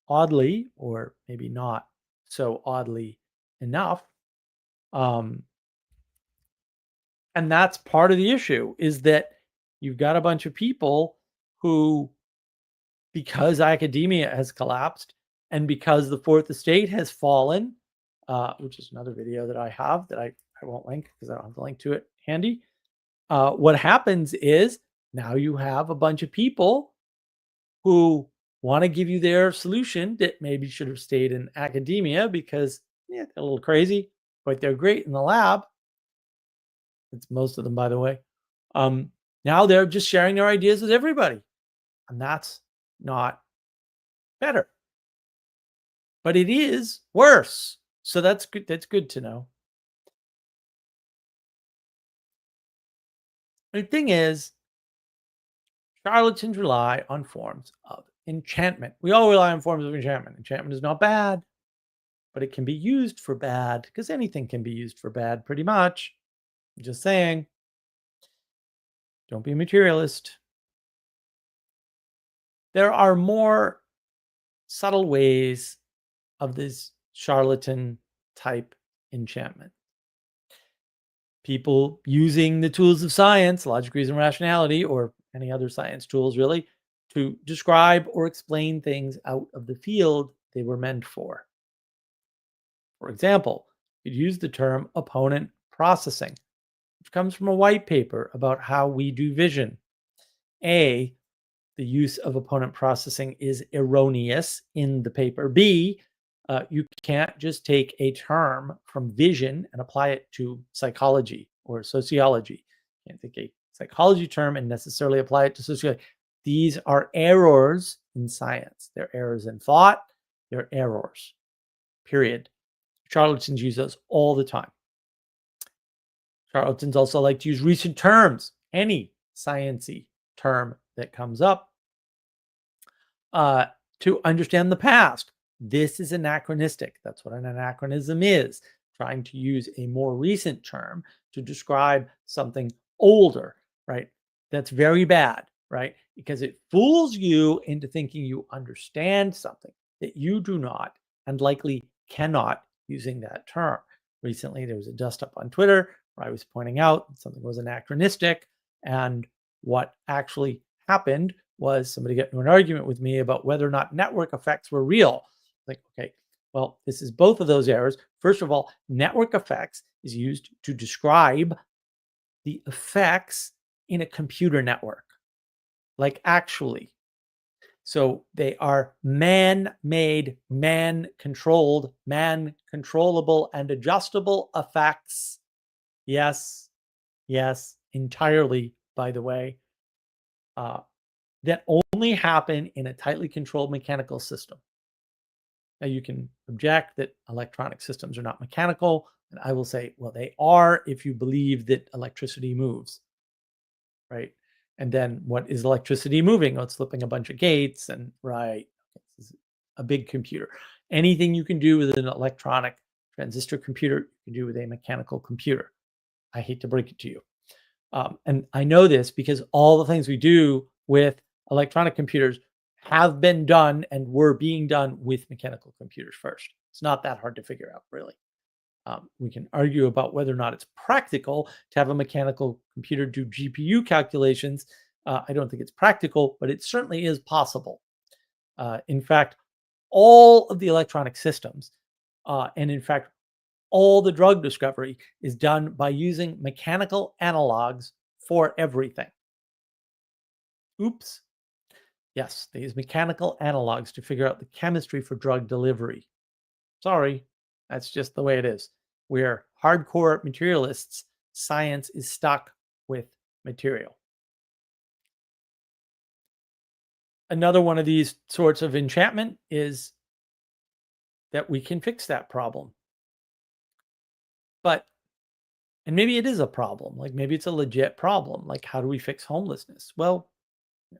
oddly, or maybe not so oddly enough. And that's part of the issue, is that you've got a bunch of people who, because academia has collapsed and because the fourth estate has fallen, which is another video that I have that I won't link because I don't have the link to it handy. What happens is now you have a bunch of people who want to give you their solution that maybe should have stayed in academia because they're a little crazy, but they're great in the lab. It's most of them, by the way. Now they're just sharing their ideas with everybody, and that's not better. But it is worse. So that's good. That's good to know. The thing is, charlatans rely on forms of enchantment. We all rely on forms of enchantment. Enchantment is not bad, but it can be used for bad because anything can be used for bad pretty much. I'm just saying, don't be a materialist. There are more subtle ways of this charlatan type enchantment. People using the tools of science, logic, reason, rationality, or any other science tools really, to describe or explain things out of the field they were meant for. For example, you'd use the term opponent processing, which comes from a white paper about how we do vision. A, the use of opponent processing is erroneous in the paper. B, you can't just take a term from vision and apply it to psychology or sociology. You can't take a psychology term and necessarily apply it to sociology. These are errors in science. They're errors in thought. They're errors, period. Charlatans use those all the time. Charlatans also like to use recent terms, any sciencey term that comes up, to understand the past. This is anachronistic. That's what an anachronism is, trying to use a more recent term to describe something older, right? That's very bad, right? Because it fools you into thinking you understand something that you do not and likely cannot using that term. Recently, there was a dust up on Twitter where I was pointing out something was anachronistic, and what actually happened was somebody got into an argument with me about whether or not network effects were real. Like, okay, well, this is both of those errors. First of all, network effects is used to describe the effects in a computer network. like actually. So they are man-made, man-controlled, man-controllable, and adjustable effects. Yes, yes, entirely, by the way, that only happen in a tightly controlled mechanical system. Now, you can object that electronic systems are not mechanical, and I will say, well, they are if you believe that electricity moves, right? And then what is electricity moving? Oh, it's flipping a bunch of gates, and right, this is a big computer. Anything you can do with an electronic transistor computer, you can do with a mechanical computer. I hate to break it to you. And I know this because all the things we do with electronic computers have been done and were being done with mechanical computers first. It's not that hard to figure out, really. We can argue about whether or not it's practical to have a mechanical computer do GPU calculations. I don't think it's practical, but it certainly is possible. In fact, all of the electronic systems, and in fact, all the drug discovery is done by using mechanical analogs for everything. Oops. Yes, they use mechanical analogs to figure out the chemistry for drug delivery. Sorry, that's just the way it is. We're hardcore materialists. Science is stuck with material. Another one of these sorts of enchantment is that we can fix that problem. But, and maybe it is a problem, like maybe it's a legit problem. Like, how do we fix homelessness? Well,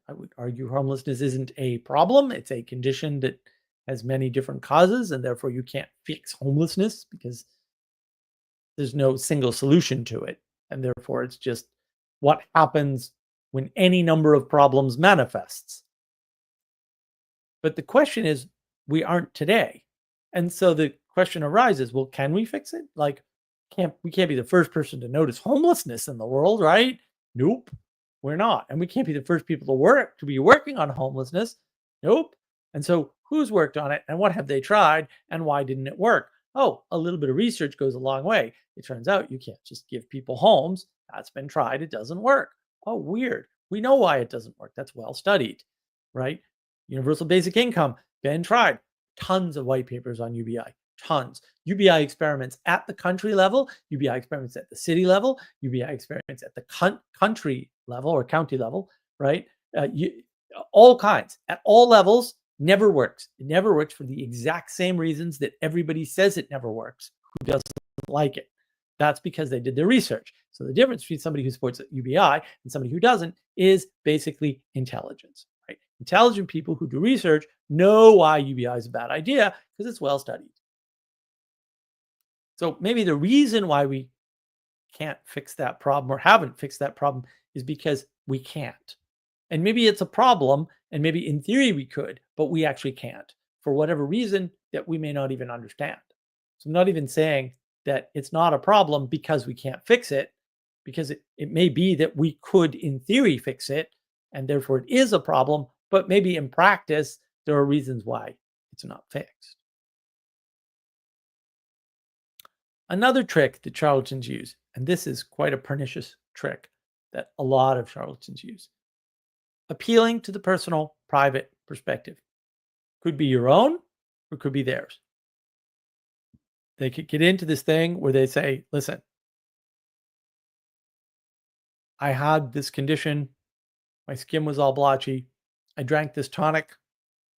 I would argue homelessness isn't a problem. It's a condition that has many different causes, and therefore you can't fix homelessness because there's no single solution to it. And therefore it's just what happens when any number of problems manifests. But the question is, we aren't today. And so the question arises, well, can we fix it? Like, we can't be the first person to notice homelessness in the world, right? Nope, we're not. And we can't be the first people to be working on homelessness. Nope. And so who's worked on it and what have they tried and why didn't it work? Oh, a little bit of research goes a long way. It turns out you can't just give people homes. That's been tried. It doesn't work. Oh, weird. We know why it doesn't work. That's well studied, right? Universal basic income, been tried. Tons of white papers on UBI, tons. UBI experiments at the country level, UBI experiments at the city level, UBI experiments at the country level or county level, right? All kinds, at all levels, never works. It never works for the exact same reasons that everybody says it never works, who doesn't like it. That's because they did their research. So the difference between somebody who supports UBI and somebody who doesn't is basically intelligence, right? Intelligent people who do research know why UBI is a bad idea because it's well studied. So maybe the reason why we can't fix that problem or haven't fixed that problem is because we can't. And maybe it's a problem, and maybe in theory we could, but we actually can't for whatever reason that we may not even understand. So I'm not even saying that it's not a problem because we can't fix it, because it may be that we could in theory fix it, and therefore it is a problem, but maybe in practice there are reasons why it's not fixed. Another trick that charlatans use, and this is quite a pernicious trick that a lot of charlatans use, appealing to the personal, private perspective. Could be your own or could be theirs. They could get into this thing where they say, listen, I had this condition. My skin was all blotchy. I drank this tonic.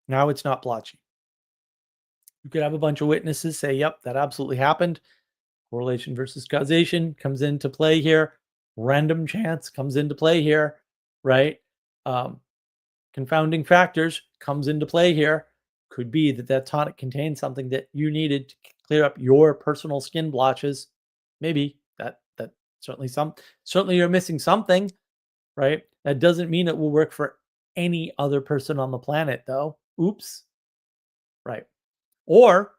Now it's not blotchy. You could have a bunch of witnesses say, yep, that absolutely happened. Correlation versus causation comes into play here. Random chance comes into play here, right? Confounding factors comes into play here. Could be that that tonic contained something that you needed to clear up your personal skin blotches. Maybe that certainly you're missing something, right? That doesn't mean it will work for any other person on the planet, though. Oops, right? Or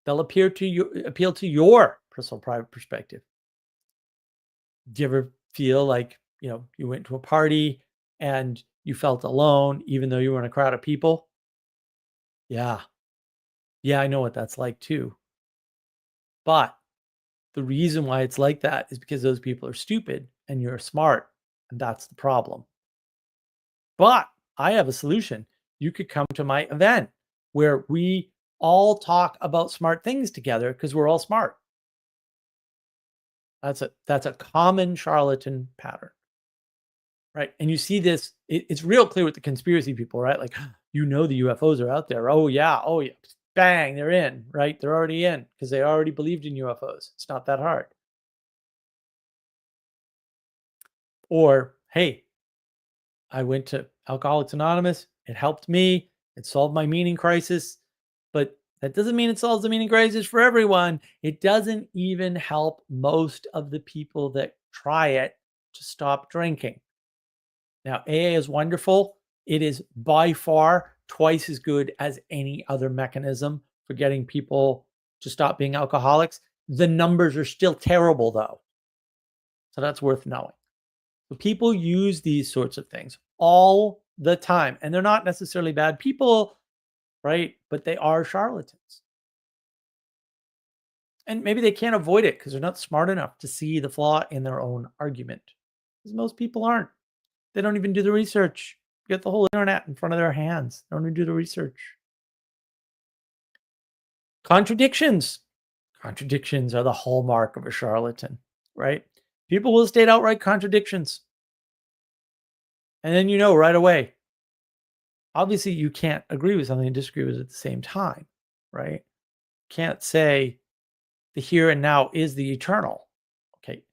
they'll appeal to your personal private perspective. Do you ever feel like, you went to a party and you felt alone even though you were in a crowd of people? Yeah. Yeah, I know what that's like too. But the reason why it's like that is because those people are stupid and you're smart, and that's the problem. But I have a solution. You could come to my event where we all talk about smart things together because we're all smart. That's a common charlatan pattern, right? And you see this, it's real clear with the conspiracy people, right? Like, the UFOs are out there. Oh yeah, bang, they're in, right? They're already in because they already believed in UFOs. It's not that hard. Or, hey, I went to Alcoholics Anonymous. It helped me. It solved my meaning crisis. But that doesn't mean it solves the meaning crisis for everyone. It doesn't even help most of the people that try it to stop drinking. Now, AA is wonderful. It is by far twice as good as any other mechanism for getting people to stop being alcoholics. The numbers are still terrible, though. So that's worth knowing. So people use these sorts of things all the time, and they're not necessarily bad people, right? But they are charlatans. And maybe they can't avoid it because they're not smart enough to see the flaw in their own argument. Because most people aren't. They don't even do the research. Get the whole internet in front of their hands. They don't even do the research. Contradictions. Contradictions are the hallmark of a charlatan, right? People will state outright contradictions. And then right away. Obviously, you can't agree with something and disagree with it at the same time, right? Can't say the here and now is the eternal. Okay.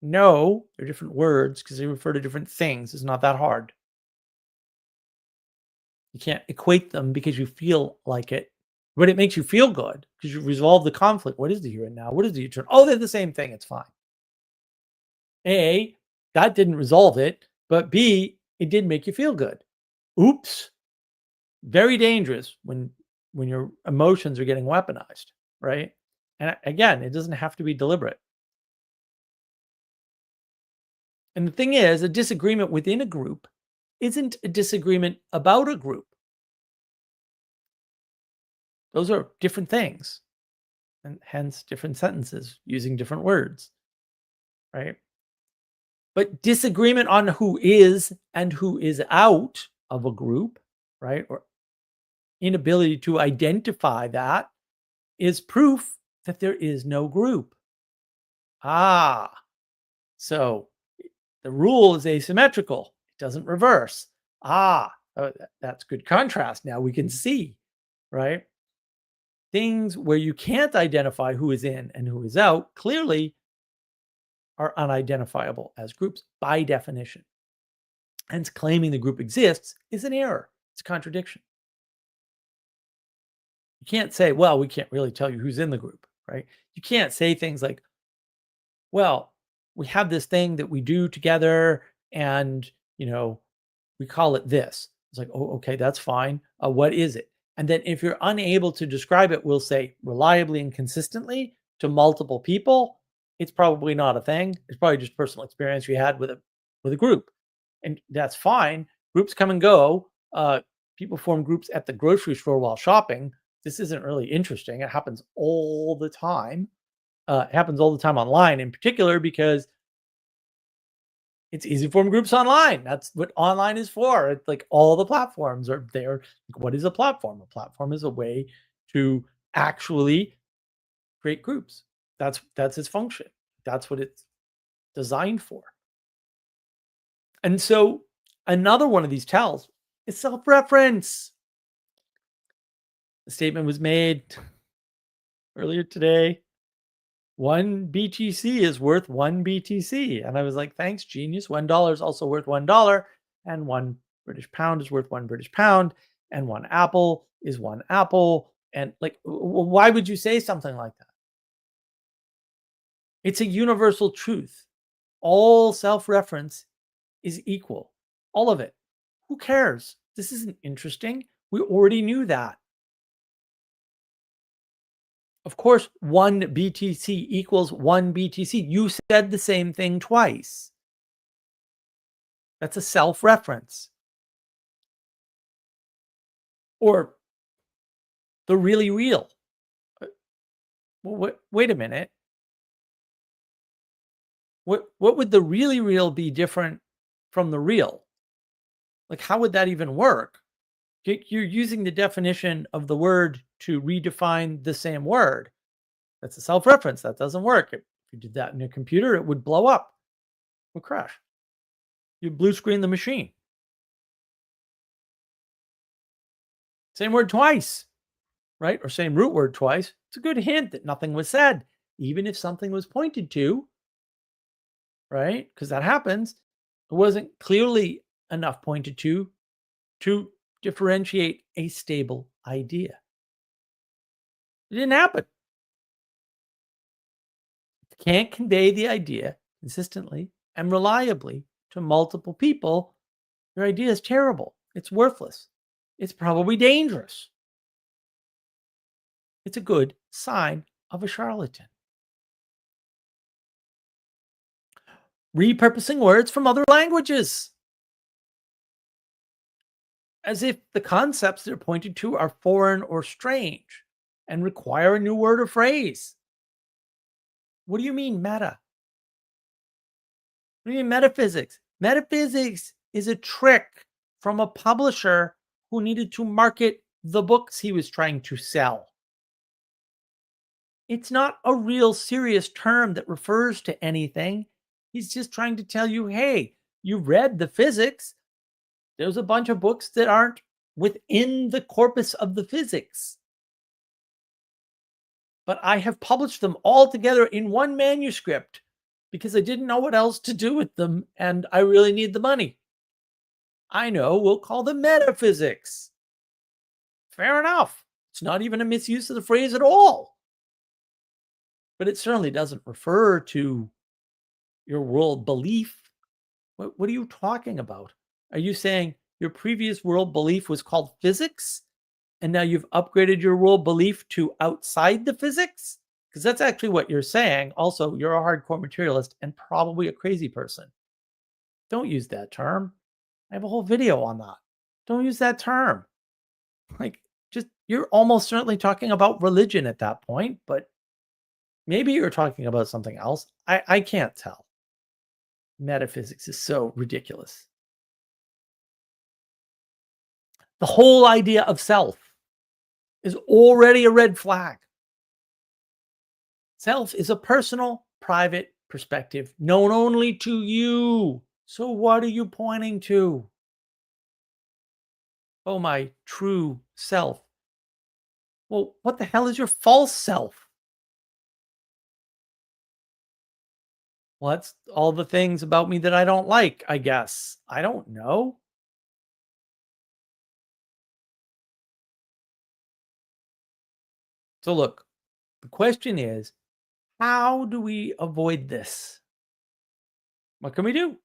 No, they're different words because they refer to different things. It's not that hard. You can't equate them because you feel like it, but it makes you feel good because you resolve the conflict. What is the here and now? What is the eternal? Oh, they're the same thing. It's fine. A, that didn't resolve it, but B, it did make you feel good. Oops. Very dangerous when your emotions are getting weaponized, right? And again, it doesn't have to be deliberate. And the thing is, a disagreement within a group isn't a disagreement about a group. Those are different things, and hence different sentences using different words, right? But disagreement on who is and who is out of a group, right? Or inability to identify that is proof that there is no group. So the rule is asymmetrical. It doesn't reverse. That's good contrast. Now we can see, right? Things where you can't identify who is in and who is out clearly are unidentifiable as groups by definition. Hence, claiming the group exists is an error. It's a contradiction. You can't say, well, we can't really tell you who's in the group, right? You can't say things like, well, we have this thing that we do together and, we call it this. It's like, oh, okay, that's fine. What is it? And then if you're unable to describe it, we'll say reliably and consistently to multiple people. It's probably not a thing. It's probably just personal experience you had with a group. And that's fine. Groups come and go. People form groups at the grocery store while shopping. This isn't really interesting. It happens all the time. It happens all the time online in particular because it's easy to form groups online. That's what online is for. It's like all the platforms are there. Like, what is a platform? A platform is a way to actually create groups. That's its function. That's what it's designed for. And so another one of these tells is self-reference. The statement was made earlier today. 1 BTC is worth 1 BTC. And I was like, thanks, genius. $1 is also worth $1. And 1 British pound is worth 1 British pound. And 1 apple is 1 apple. And like, why would you say something like that? It's a universal truth. All self-reference is equal. All of it. Who cares? This isn't interesting. We already knew that. Of course, 1 BTC equals 1 BTC. You said the same thing twice. That's a self-reference. Or the really real. Wait a minute. What would the really real be different from the real? Like, how would that even work? You're using the definition of the word to redefine the same word. That's a self-reference. That doesn't work. If you did that in a computer, it would blow up. It would crash. You'd blue screen the machine. Same word twice, right? Or same root word twice. It's a good hint that nothing was said, even if something was pointed to, right? Because that happens. It wasn't clearly enough pointed to differentiate a stable idea. It didn't happen. If you can't convey the idea consistently and reliably to multiple people, your idea is terrible. It's worthless. It's probably dangerous. It's a good sign of a charlatan. Repurposing words from other languages, as if the concepts they're pointed to are foreign or strange and require a new word or phrase. What do you mean meta? What do you mean metaphysics? Metaphysics is a trick from a publisher who needed to market the books he was trying to sell. It's not a real serious term that refers to anything. He's just trying to tell you, hey, you read the physics. There's a bunch of books that aren't within the corpus of the physics. But I have published them all together in one manuscript because I didn't know what else to do with them and I really need the money. I know, we'll call them metaphysics. Fair enough. It's not even a misuse of the phrase at all. But it certainly doesn't refer to your world belief. What are you talking about? Are you saying your previous world belief was called physics and now you've upgraded your world belief to outside the physics? Because that's actually what you're saying. Also, you're a hardcore materialist and probably a crazy person. Don't use that term. I have a whole video on that. Don't use that term. Like, just, you're almost certainly talking about religion at that point, but maybe you're talking about something else. I can't tell. Metaphysics is so ridiculous. The whole idea of self is already a red flag. Self is a personal, private perspective known only to you. So what are you pointing to? Oh, my true self. Well, what the hell is your false self? Well, that's all the things about me that I don't like, I guess. I don't know. So look, the question is, how do we avoid this? What can we do?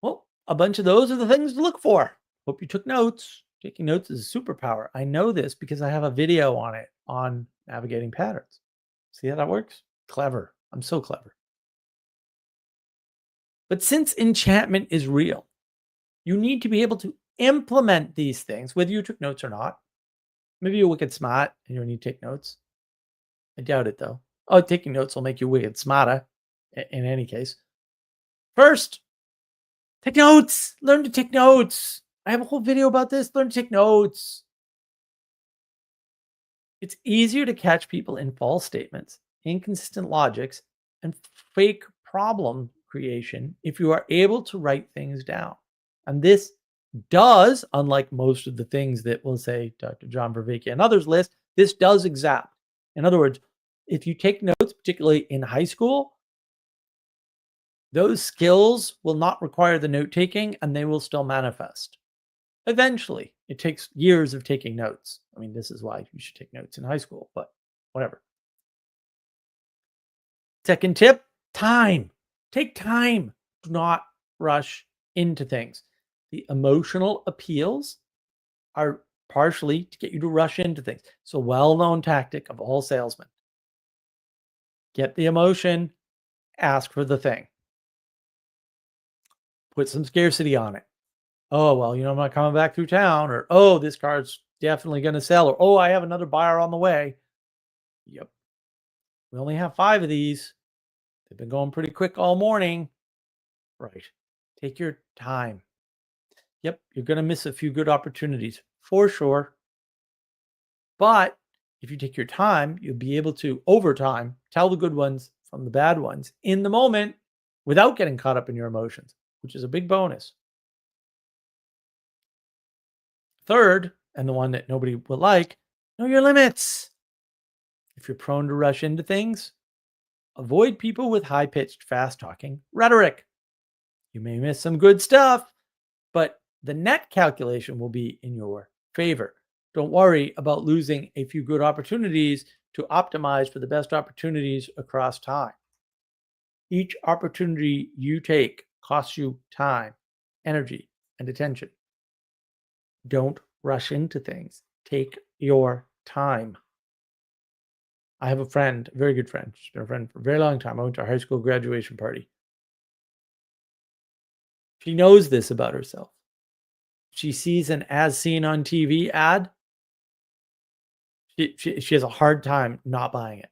Well, a bunch of those are the things to look for. Hope you took notes. Taking notes is a superpower. I know this because I have a video on it on navigating patterns. See how that works? Clever. I'm so clever. But since enchantment is real, you need to be able to implement these things, whether you took notes or not. Maybe you're wicked smart and you don't need to take notes. I doubt it though. Oh, taking notes will make you wicked smarter in any case. First, take notes. Learn to take notes. I have a whole video about this. Learn to take notes. It's easier to catch people in false statements, inconsistent logics, and fake problem creation if you are able to write things down. And this does, unlike most of the things that we'll say Dr. John Vervaeke and others list, this does exact. In other words, if you take notes, particularly in high school, those skills will not require the note taking and they will still manifest. Eventually, it takes years of taking notes. I mean, this is why you should take notes in high school, but whatever. Second tip, time. Take time. Do not rush into things. The emotional appeals are partially to get you to rush into things. It's a well-known tactic of all salesmen. Get the emotion, ask for the thing. Put some scarcity on it. Oh, well, I'm not coming back through town, or, oh, this car's definitely going to sell, or, oh, I have another buyer on the way. Yep. We only have 5 of these. They've been going pretty quick all morning. Right. Take your time. Yep, you're going to miss a few good opportunities for sure. But if you take your time, you'll be able to, over time, tell the good ones from the bad ones in the moment without getting caught up in your emotions, which is a big bonus. Third, and the one that nobody will like, know your limits. If you're prone to rush into things, avoid people with high pitched, fast talking rhetoric. You may miss some good stuff, but the net calculation will be in your favor. Don't worry about losing a few good opportunities to optimize for the best opportunities across time. Each opportunity you take costs you time, energy, and attention. Don't rush into things. Take your time. I have a friend, a very good friend. She's been a friend for a very long time. I went to a high school graduation party. She knows this about herself. She sees an as seen on TV ad. She has a hard time not buying it.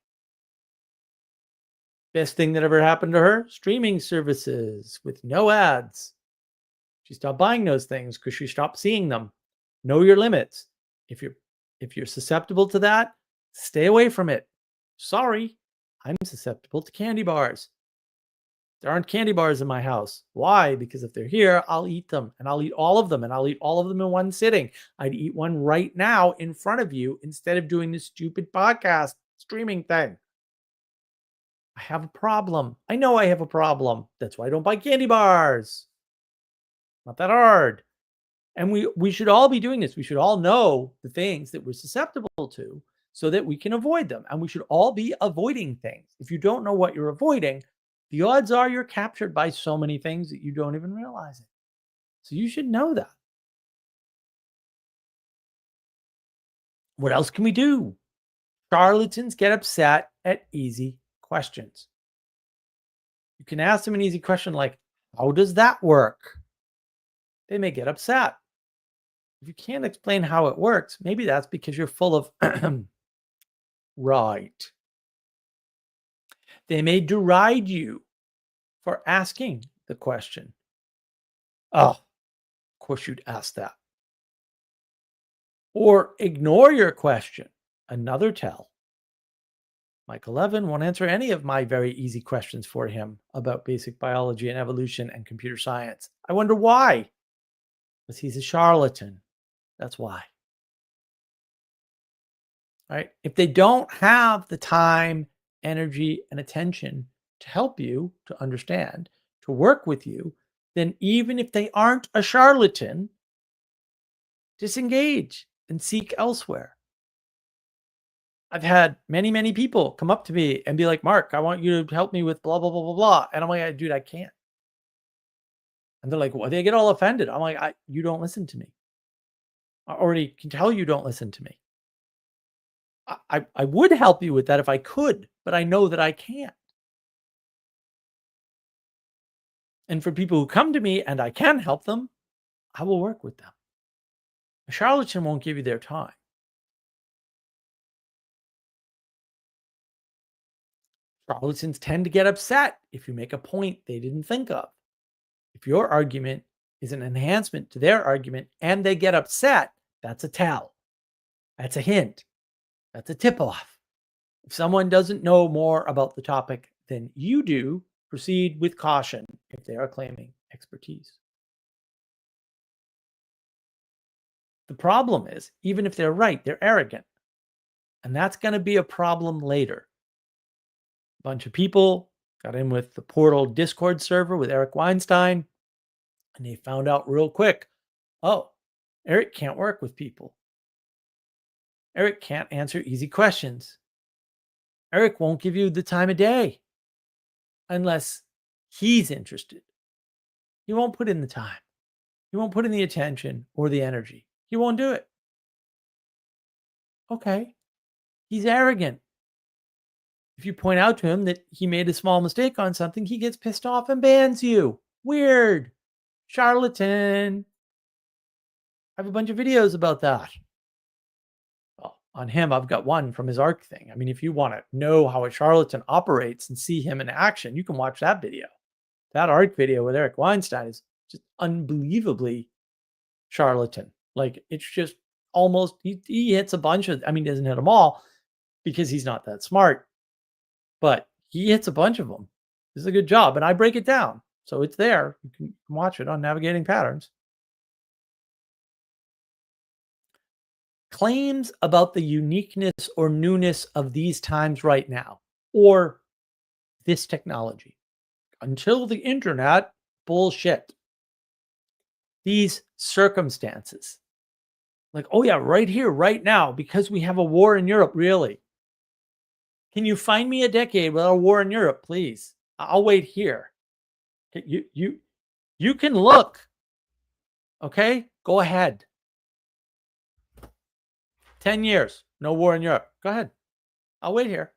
Best thing that ever happened to her, streaming services with no ads. She stopped buying those things because she stopped seeing them. Know your limits. If you're susceptible to that, stay away from it. Sorry, I'm susceptible to candy bars. There aren't candy bars in my house. Why? Because if they're here, I'll eat them, and I'll eat all of them, and I'll eat all of them in one sitting. I'd eat one right now in front of you instead of doing this stupid podcast streaming thing. I have a problem. I know I have a problem. That's why I don't buy candy bars. Not that hard. And we should all be doing this. We should all know the things that we're susceptible to so that we can avoid them. And we should all be avoiding things. If you don't know what you're avoiding, the odds are you're captured by so many things that you don't even realize it. So you should know that. What else can we do? Charlatans get upset at easy questions. You can ask them an easy question like, how does that work? They may get upset. If you can't explain how it works, maybe that's because you're full of right. They may deride you for asking the question. Oh, of course you'd ask that. Or ignore your question. Another tell. Michael Levin won't answer any of my very easy questions for him about basic biology and evolution and computer science. I wonder why. Because he's a charlatan. That's why. Right? If they don't have the time, energy, and attention to help you to understand, to work with you, then even if they aren't a charlatan, disengage and seek elsewhere. I've had many, many people come up to me and be like, Mark, I want you to help me with blah, blah, blah, blah, blah. And I'm like, dude, I can't. And they're like, well, they get all offended. I'm like, you don't listen to me. I already can tell you don't listen to me. I would help you with that if I could, but I know that I can't. And for people who come to me and I can help them, I will work with them. A charlatan won't give you their time. Charlatans tend to get upset if you make a point they didn't think of. If your argument is an enhancement to their argument and they get upset, that's a tell. That's a hint. That's a tip-off. If someone doesn't know more about the topic than you do, proceed with caution if they are claiming expertise. The problem is, even if they're right, they're arrogant. And that's going to be a problem later. A bunch of people got in with the Portal Discord server with Eric Weinstein, and they found out real quick, oh, Eric can't work with people. Eric can't answer easy questions. Eric won't give you the time of day unless he's interested. He won't put in the time. He won't put in the attention or the energy. He won't do it. Okay. He's arrogant. If you point out to him that he made a small mistake on something, he gets pissed off and bans you. Weird. Charlatan. I have a bunch of videos about that. Well, on him, I've got one from his ARC thing. I mean, if you want to know how a charlatan operates and see him in action, you can watch that video. That ARC video with Eric Weinstein is just unbelievably charlatan. Like it's just almost he hits a bunch of. I mean, he doesn't hit them all because he's not that smart, but he hits a bunch of them. This is a good job, and I break it down, so it's there. You can watch it on Navigating Patterns. Claims about the uniqueness or newness of these times right now, or this technology. Until the internet, bullshit. These circumstances. Like, oh yeah, right here, right now, because we have a war in Europe, really. Can you find me a decade without a war in Europe, please? I'll wait here. You can look. Okay? Go ahead. 10 years, no war in Europe. Go ahead. I'll wait here.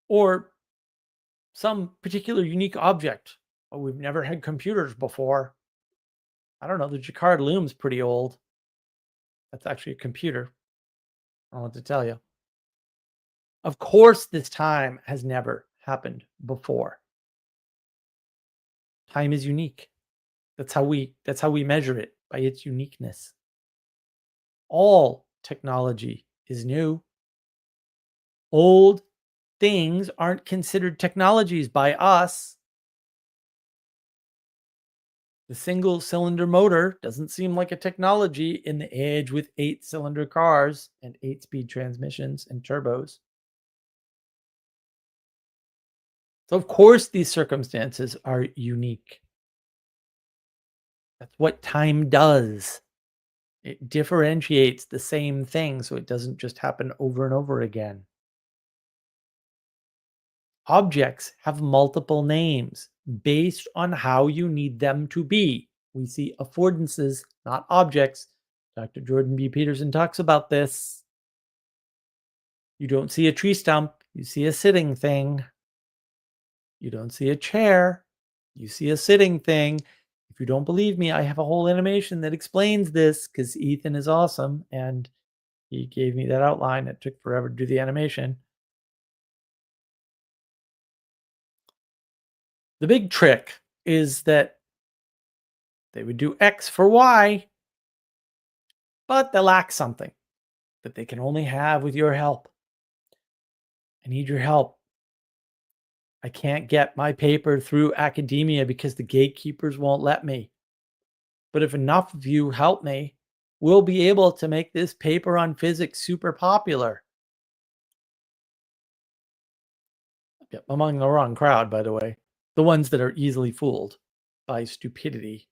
Or some particular unique object. Oh, we've never had computers before. I don't know. The Jacquard loom's pretty old. That's actually a computer. I don't know what to tell you. Of course, this time has never happened before. Time is unique. That's how we measure it, by its uniqueness. All technology is new. Old things aren't considered technologies by us. The single cylinder motor doesn't seem like a technology in the age with 8-cylinder cars and 8-speed transmissions and turbos. So of course these circumstances are unique. That's what time does. It differentiates the same thing so it doesn't just happen over and over again. Objects have multiple names based on how you need them to be. We see affordances, not objects. Dr. Jordan B. Peterson talks about this. You don't see a tree stump, you see a sitting thing. You don't see a chair, you see a sitting thing. If you don't believe me, I have a whole animation that explains this because Ethan is awesome and he gave me that outline. It took forever to do the animation. The big trick is that they would do X for Y, but they lack something that they can only have with your help. I need your help. I can't get my paper through academia because the gatekeepers won't let me. But if enough of you help me, we'll be able to make this paper on physics super popular. Yep, among the wrong crowd, by the way. The ones that are easily fooled by stupidity.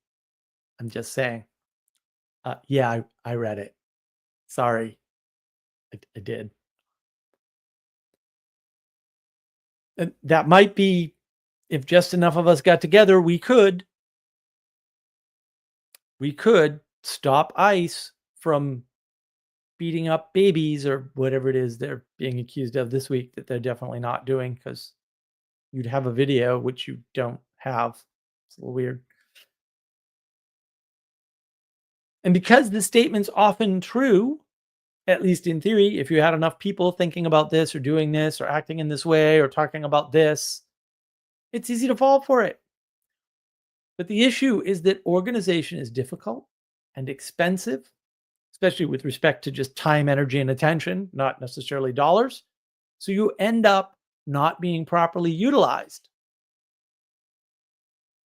I'm just saying. Yeah, I read it. Sorry. I did. And that might be, if just enough of us got together, we could stop ICE from beating up babies or whatever it is they're being accused of this week that they're definitely not doing, because you'd have a video, which you don't have. It's a little weird. And because this statement's often true, at least in theory, if you had enough people thinking about this or doing this or acting in this way or talking about this, it's easy to fall for it. But the issue is that organization is difficult and expensive, especially with respect to just time, energy, and attention, not necessarily dollars. So you end up not being properly utilized.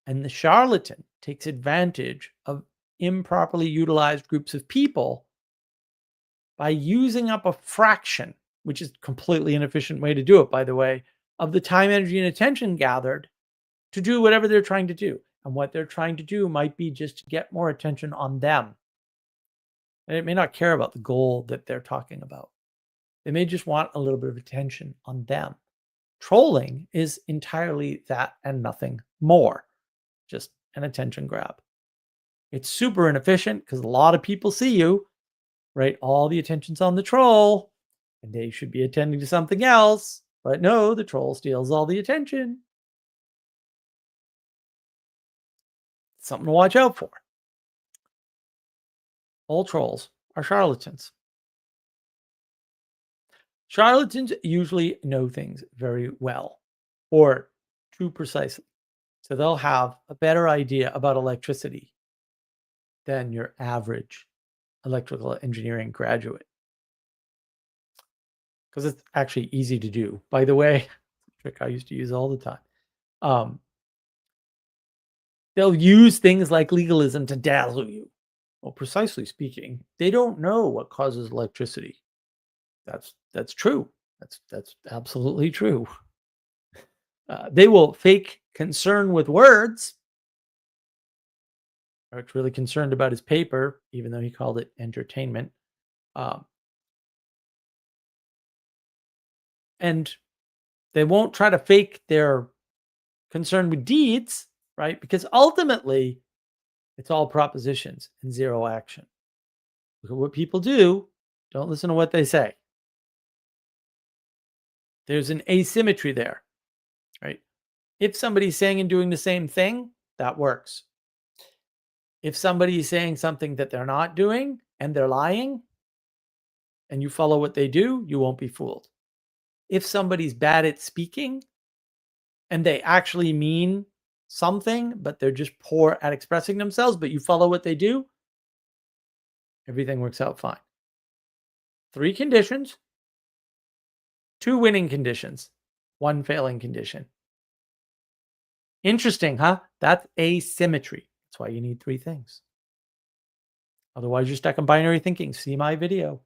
And the charlatan takes advantage of improperly utilized groups of people by using up a fraction, which is a completely inefficient way to do it, by the way, of the time, energy, and attention gathered to do whatever they're trying to do. And what they're trying to do might be just to get more attention on them. And it may not care about the goal that they're talking about. They may just want a little bit of attention on them. Trolling is entirely that and nothing more. Just an attention grab. It's super inefficient because a lot of people see you, right? All the attention's on the troll and they should be attending to something else. But no, the troll steals all the attention. Something to watch out for. All trolls are charlatans. Charlatans usually know things very well, or too precisely. So they'll have a better idea about electricity than your average electrical engineering graduate. Because it's actually easy to do. By the way, trick I used to use all the time. They'll use things like legalism to dazzle you. Well, precisely speaking, they don't know what causes electricity. That's true. That's absolutely true. They will fake concern with words. Art's really concerned about his paper, even though he called it entertainment. And they won't try to fake their concern with deeds, right? Because ultimately, it's all propositions and zero action. Look at what people do. Don't listen to what they say. There's an asymmetry there, right? If somebody's saying and doing the same thing, that works. If somebody's saying something that they're not doing and they're lying, and you follow what they do, you won't be fooled. If somebody's bad at speaking and they actually mean something, but they're just poor at expressing themselves, but you follow what they do, everything works out fine. 3 conditions, 2 winning conditions, 1 failing condition. Interesting, huh? That's asymmetry. That's why you need 3 things. Otherwise, you're stuck in binary thinking. See my video.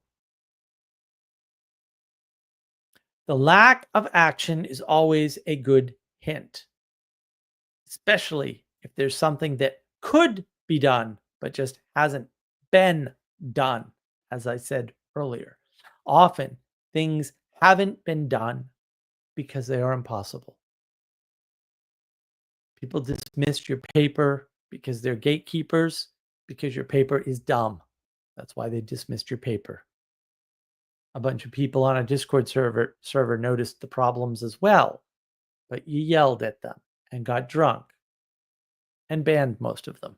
The lack of action is always a good hint, especially if there's something that could be done, but just hasn't been done, as I said earlier. Often, things haven't been done because they are impossible. People dismiss your paper because they're gatekeepers, because your paper is dumb. That's why they dismissed your paper. A bunch of people on a Discord server noticed the problems as well, but you yelled at them and got drunk and banned most of them.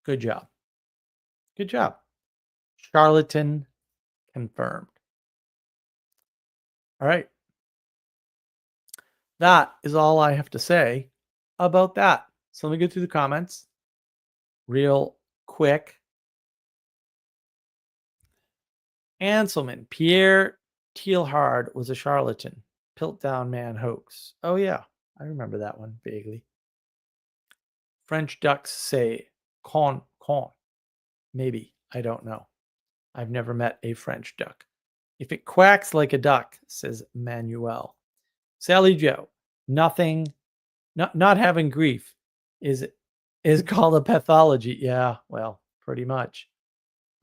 Good job. Good job. Charlatan confirmed. All right. That is all I have to say about that. So let me go through the comments real quick. Anselman, Pierre Teilhard was a charlatan. Piltdown man hoax. Oh, yeah. I remember that one vaguely. French ducks say con. Maybe. I don't know. I've never met a French duck. If it quacks like a duck, says Manuel. Sally Joe, nothing, not having grief is called a pathology. Yeah, well, pretty much.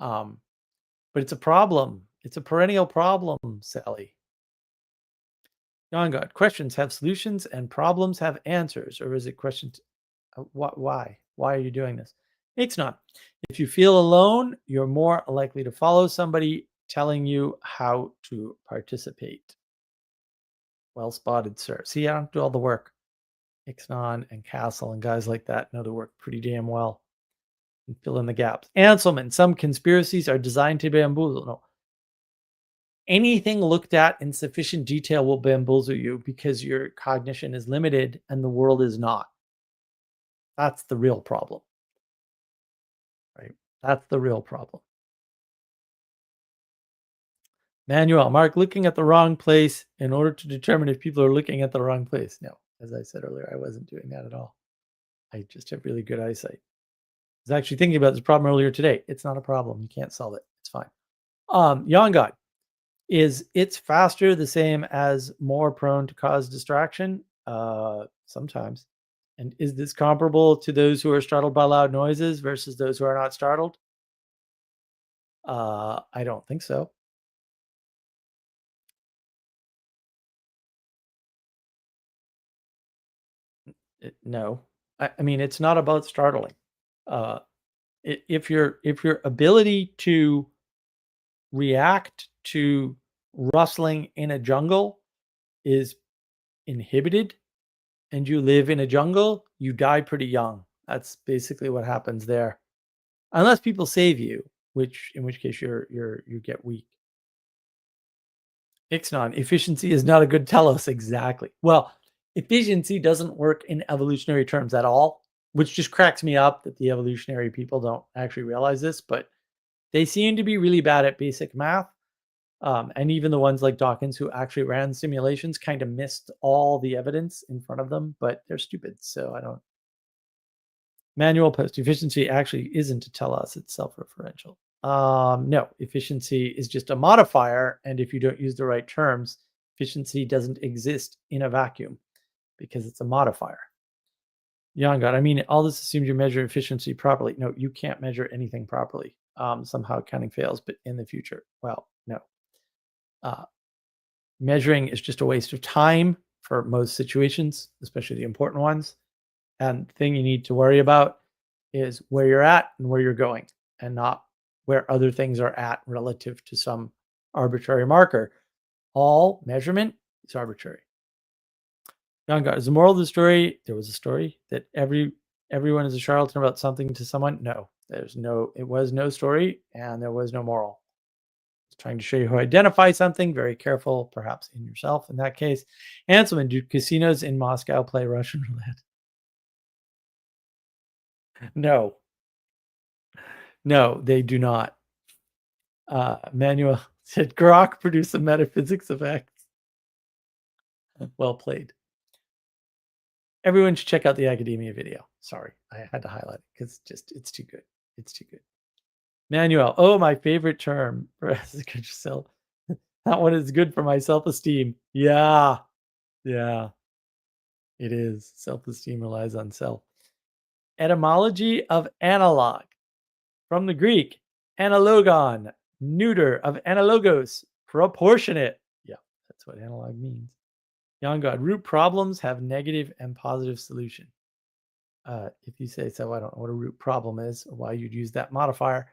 But it's a problem. It's a perennial problem, Sally. Young God, questions have solutions and problems have answers. Or is it questions? Why? Why are you doing this? It's not. If you feel alone, you're more likely to follow somebody telling you how to participate. Well spotted, sir. See, I don't do all the work. Ixnon and Castle and guys like that know the work pretty damn well. And fill in the gaps. Anselman, some conspiracies are designed to bamboozle. No. Anything looked at in sufficient detail will bamboozle you because your cognition is limited and the world is not. That's the real problem. Right? That's the real problem. Manuel, Mark, looking at the wrong place in order to determine if people are looking at the wrong place. No, as I said earlier, I wasn't doing that at all. I just have really good eyesight. I was actually thinking about this problem earlier today. It's not a problem. You can't solve it. It's fine. Yongod, is it's faster the same as more prone to cause distraction? Sometimes. And is this comparable to those who are startled by loud noises versus those who are not startled? I don't think so. No. I mean, it's not about startling. If your ability to react to rustling in a jungle is inhibited and you live in a jungle, you die pretty young. That's basically what happens there. Unless people save you, in which case you get weak. Ixnon, efficiency is not a good telos. Exactly. Well, Efficiency doesn't work in evolutionary terms at all, which just cracks me up that the evolutionary people don't actually realize this, but they seem to be really bad at basic math. And even the ones like Dawkins who actually ran simulations kind of missed all the evidence in front of them, but they're stupid. So I don't. Manual post efficiency actually isn't to tell us it's self-referential. No, efficiency is just a modifier. And if you don't use the right terms, efficiency doesn't exist in a vacuum because it's a modifier. Young God, I mean, all this assumes you measure efficiency properly. No, you can't measure anything properly. Somehow counting fails, but in the future, well, no. Measuring is just a waste of time for most situations, especially the important ones. And the thing you need to worry about is where you're at and where you're going, and not where other things are at relative to some arbitrary marker. All measurement is arbitrary. Young God, is the moral of the story? There was a story that everyone is a charlatan about something to someone. No, it was no story, and there was no moral. It's trying to show you how to identify something. Very careful, perhaps in yourself in that case. Hanselman, do casinos in Moscow play Russian roulette? No. No, they do not. Manuel said Grok produced the metaphysics of X. Well played. Everyone should check out the academia video. Sorry, I had to highlight it because it's too good. It's too good. Manuel, oh, my favorite term for yourself. That one is good for my self-esteem. Yeah. Yeah. It is. Self-esteem relies on self. Etymology of analog. From the Greek, analogon, neuter of analogos, proportionate. Yeah, that's what analog means. Young God, root problems have negative and positive solution. If you say so, I don't know what a root problem is or why you'd use that modifier.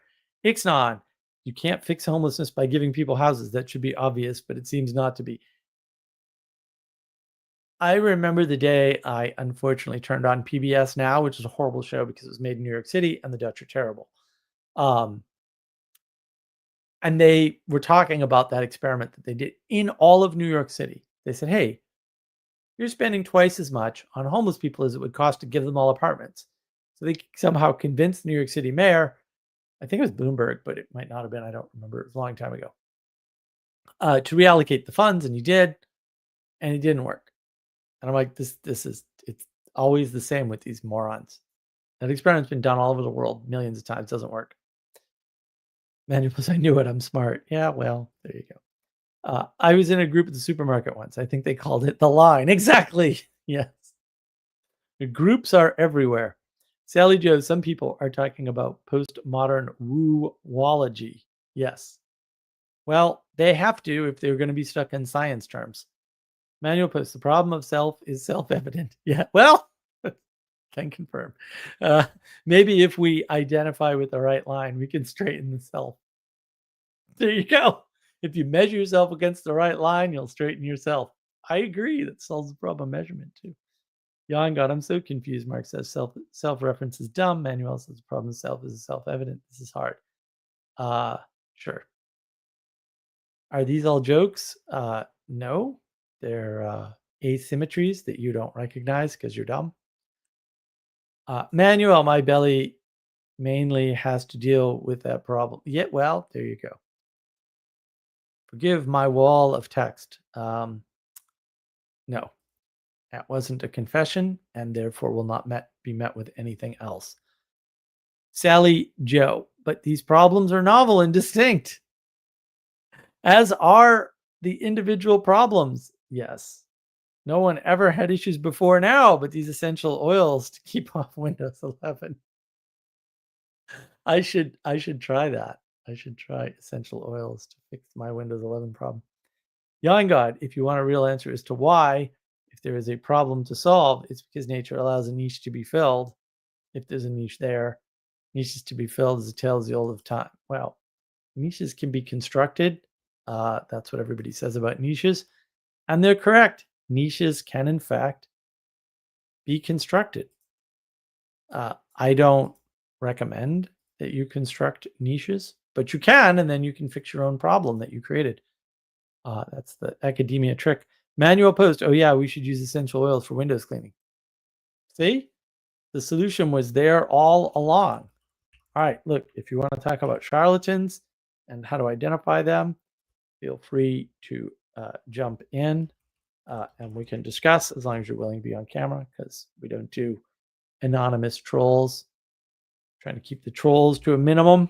Ixnon, you can't fix homelessness by giving people houses. That should be obvious, but it seems not to be. I remember the day I unfortunately turned on PBS Now, which is a horrible show because it was made in New York City and the Dutch are terrible. And they were talking about that experiment that they did in all of New York City. They said, hey, you're spending twice as much on homeless people as it would cost to give them all apartments. So they somehow convinced the New York City mayor, I think it was Bloomberg, but it might not have been. I don't remember. It was a long time ago. To reallocate the funds, and he did, and it didn't work. And I'm like, it's always the same with these morons. That experiment's been done all over the world millions of times. Doesn't work. Manuel says, I knew it. I'm smart. Yeah, well, there you go. I was in a group at the supermarket once. I think they called it the line. Exactly. Yes. The groups are everywhere. Sally Joe, some people are talking about postmodern woo-wology. Yes. Well, they have to if they're going to be stuck in science terms. Manuel posts, the problem of self is self-evident. Yeah, well, can confirm. Maybe if we identify with the right line, we can straighten the self. There you go. If you measure yourself against the right line, you'll straighten yourself. I agree. That solves the problem of measurement too. Jan God, I'm so confused. Mark says self-reference is dumb. Manuel says the problem of self is self-evident. This is hard. Sure. Are these all jokes? No. They're asymmetries that you don't recognize because you're dumb. Manuel, my belly mainly has to deal with that problem. Yeah, well, there you go. Forgive my wall of text. No, that wasn't a confession and therefore will not be met with anything else. Sally Joe, but these problems are novel and distinct, as are the individual problems. Yes. No one ever had issues before now, but these essential oils to keep off Windows 11. I should try that. I should try essential oils to fix my Windows 11 problem. Young God, if you want a real answer as to why, if there is a problem to solve, it's because nature allows a niche to be filled. If there's a niche there, niches to be filled as a tale as the old of time. Well, niches can be constructed. That's what everybody says about niches. And they're correct. Niches can, in fact, be constructed. I don't recommend that you construct niches, but you can, and then you can fix your own problem that you created. That's the academia trick. Manuel post. Oh yeah, we should use essential oils for windows cleaning. See, the solution was there all along. All right, look, if you want to talk about charlatans and how to identify them, feel free to jump in and we can discuss, as long as you're willing to be on camera, because we don't do anonymous trolls. Trying to keep the trolls to a minimum.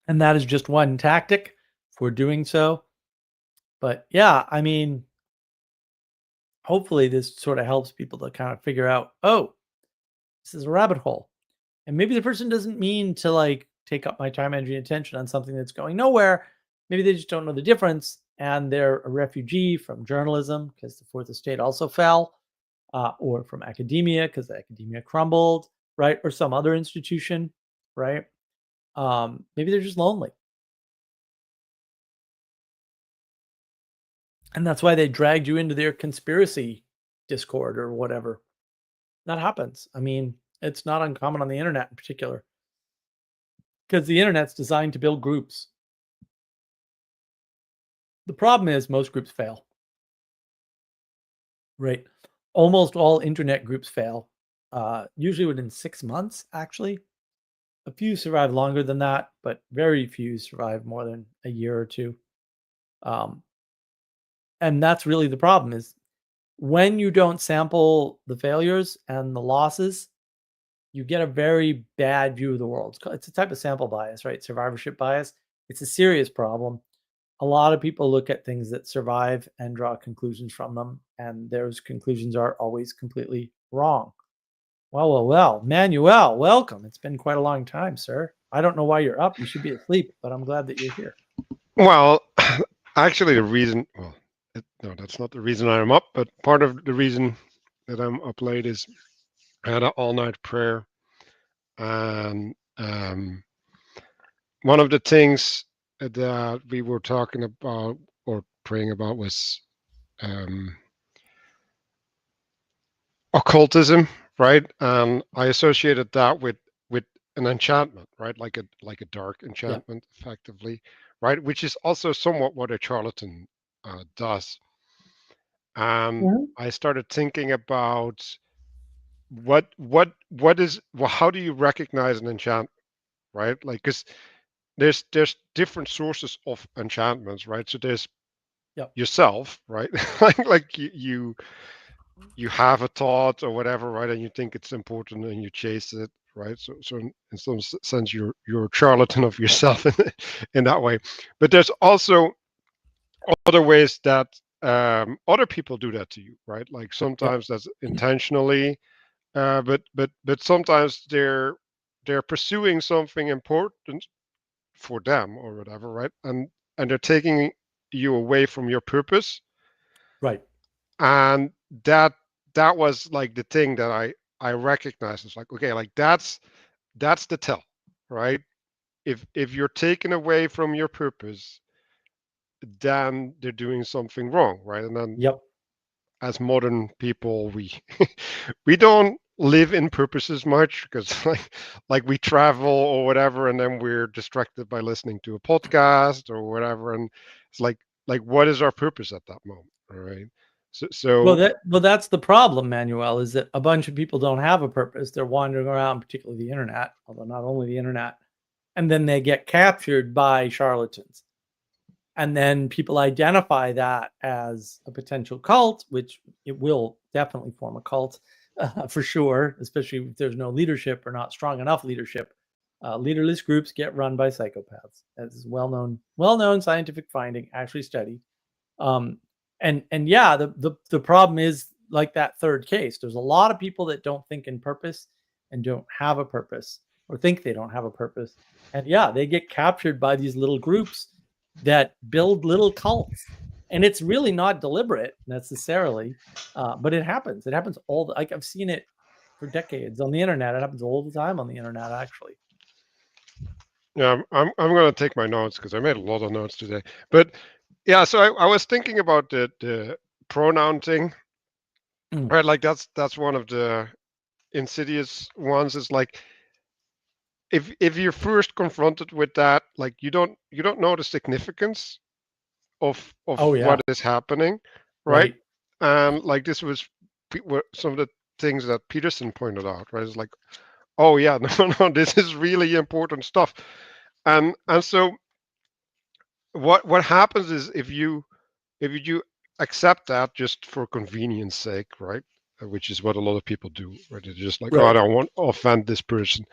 And that is just one tactic for doing so. But yeah, I mean, hopefully this sort of helps people to kind of figure out, oh, this is a rabbit hole. And maybe the person doesn't mean to like take up my time, energy, and attention on something that's going nowhere. Maybe they just don't know the difference and they're a refugee from journalism because the fourth estate also fell, or from academia because the academia crumbled, right? Or some other institution, right? Maybe they're just lonely. And that's why they dragged you into their conspiracy Discord or whatever. That happens. I mean, it's not uncommon on the internet in particular because the internet's designed to build groups. The problem is most groups fail, right? Almost all internet groups fail, usually within 6 months, actually. A few survive longer than that, but very few survive more than a year or two. And that's really the problem is when you don't sample the failures and the losses, you get a very bad view of the world. It's a type of sample bias, right? Survivorship bias. It's a serious problem. A lot of people look at things that survive and draw conclusions from them, and those conclusions are always completely wrong. Well. Manuel, welcome. It's been quite a long time, sir. I don't know why you're up. You should be asleep, but I'm glad that you're here. Well, actually, the reason, no, that's not the reason I'm up, but part of the reason that I'm up late is I had an all-night prayer, and one of the things that we were talking about or praying about was occultism, right? And I associated that with an enchantment, right? Like a dark enchantment, effectively, right? Which is also somewhat what a charlatan does. And I started thinking about what is, well, how do you recognize an enchantment, right? Like, because there's different sources of enchantments, right? So there's yourself, right? like you have a thought or whatever, right? And you think it's important and you chase it, right? So in some sense, you're a charlatan of yourself in that way. But there's also other ways that other people do that to you, right? Like sometimes that's intentionally, but sometimes they're pursuing something important for them or whatever, right? And they're taking you away from your purpose, right? And that was like the thing that I recognized. It's like, okay, like that's the tell, right? If you're taken away from your purpose, then they're doing something wrong, right? And then as modern people, we we don't live in purposes much because like we travel or whatever, and then we're distracted by listening to a podcast or whatever, and it's like what is our purpose at that moment, all right? So Well, that's the problem, Manuel, is that a bunch of people don't have a purpose. They're wandering around, particularly the internet, although not only the internet, and then they get captured by charlatans. And then people identify that as a potential cult, which it will definitely form a cult for sure, especially if there's no leadership or not strong enough leadership. Leaderless groups get run by psychopaths, as is well-known scientific finding, actually studied. And yeah, the problem is like that third case. There's a lot of people that don't think in purpose and don't have a purpose or think they don't have a purpose. And yeah, they get captured by these little groups that build little cults. And it's really not deliberate necessarily, but it happens. It happens like I've seen it for decades on the internet. It happens all the time on the internet, actually. Yeah, I'm going to take my notes because I made a lot of notes today. But yeah, so I was thinking about the pronoun thing, right? Like that's one of the insidious ones. Is like if you're first confronted with that, like you don't know the significance, of Oh yeah. what is happening, right? And like this was some of the things that Peterson pointed out, right? It's like, oh yeah, no, this is really important stuff. And so what happens is if you accept that just for convenience sake, right? Which is what a lot of people do, right? They're just like, oh, I Right. don't want to offend this person.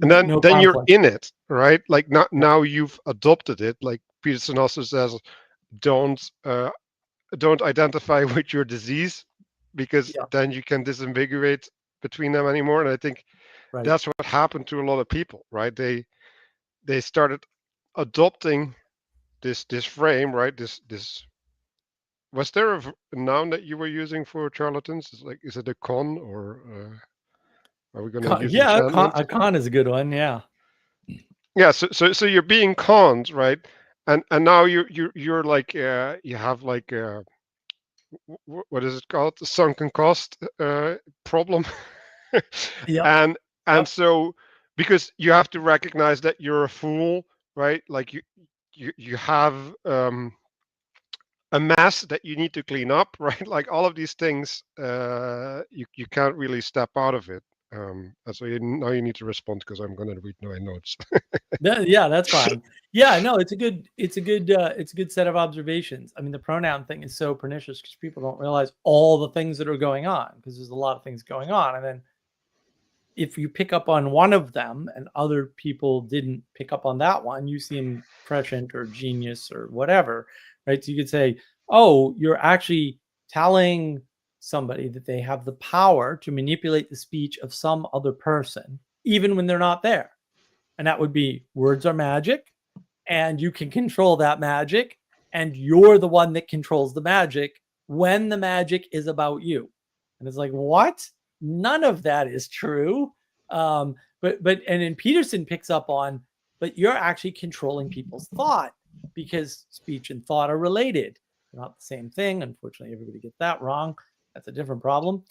And No, no then you're conflict. in it, right? Like Yep. now you've adopted it. Like Peterson also says, don't identify with your disease, because Yeah. then you can disambiguate between them anymore. And I think Right. that's what happened to a lot of people, right? They started adopting this frame, right? This was there a noun that you were using for charlatans? Is like, is it a con, or are we going to use Yeah, enchantment? a con is a good one. Yeah. Yeah. So you're being conned, right? And now you're like you have like what is it called? The sunken cost problem. Yep. and Yep. so because you have to recognize that you're a fool, right? Like you have a mess that you need to clean up, right? Like all of these things, you can't really step out of it. And so now you need to respond, because I'm going to read my notes. Yeah, that's fine. Yeah, no, it's a good set of observations. I mean, the pronoun thing is so pernicious because people don't realize all the things that are going on, because there's a lot of things going on. And then if you pick up on one of them and other people didn't pick up on that one, you seem prescient or genius or whatever, right? So you could say, oh, you're actually telling somebody that they have the power to manipulate the speech of some other person, even when they're not there. And that would be, words are magic, and you can control that magic, and you're the one that controls the magic when the magic is about you. And it's like, what? None of that is true. But and then Peterson picks up on, but you're actually controlling people's thought, because speech and thought are related. They're not the same thing. Unfortunately, everybody gets that wrong. That's a different problem.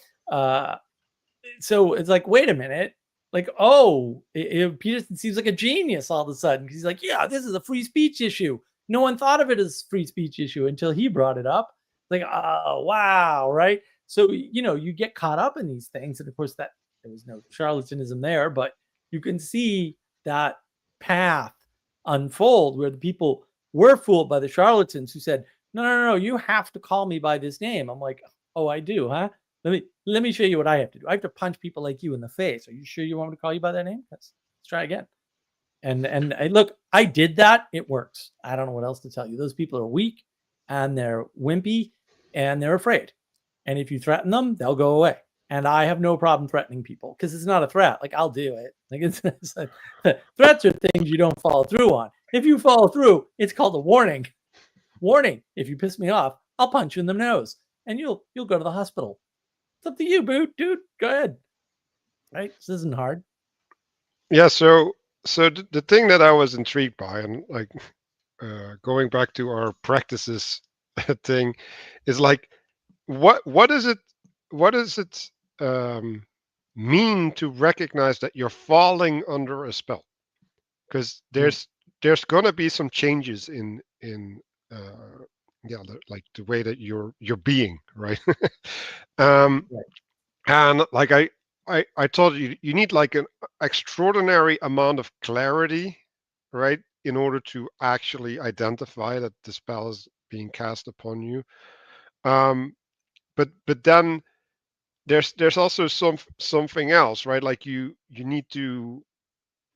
So it's like, wait a minute. Like, oh, Peterson seems like a genius all of a sudden. He's like, yeah, this is a free speech issue. No one thought of it as free speech issue until he brought it up. Like, oh, wow, right? So, you get caught up in these things. And of course, that there was no charlatanism there, but you can see that path unfold where the people were fooled by the charlatans who said, no, you have to call me by this name. I'm like, oh, I do, huh? Let me show you what I have to do. I have to punch people like you in the face. Are you sure you want me to call you by that name? Let's try again. And look, I did that. It works. I don't know what else to tell you. Those people are weak, and they're wimpy, and they're afraid. And if you threaten them, they'll go away. And I have no problem threatening people, because it's not a threat. Like, I'll do it. Like, it's like, threats are things you don't follow through on. If you follow through, it's called a warning. Warning. If you piss me off, I'll punch you in the nose, and you'll go to the hospital. It's up to you, dude. Go ahead. Right? This isn't hard. Yeah. So the thing that I was intrigued by, and like going back to our practices thing, is like, what does it mean to recognize that you're falling under a spell? Because there's going to be some changes in like the way that you're being, right? Right. And like I told you, you need like an extraordinary amount of clarity, right, in order to actually identify that the spell is being cast upon you. But then there's also something else, right? Like you need to,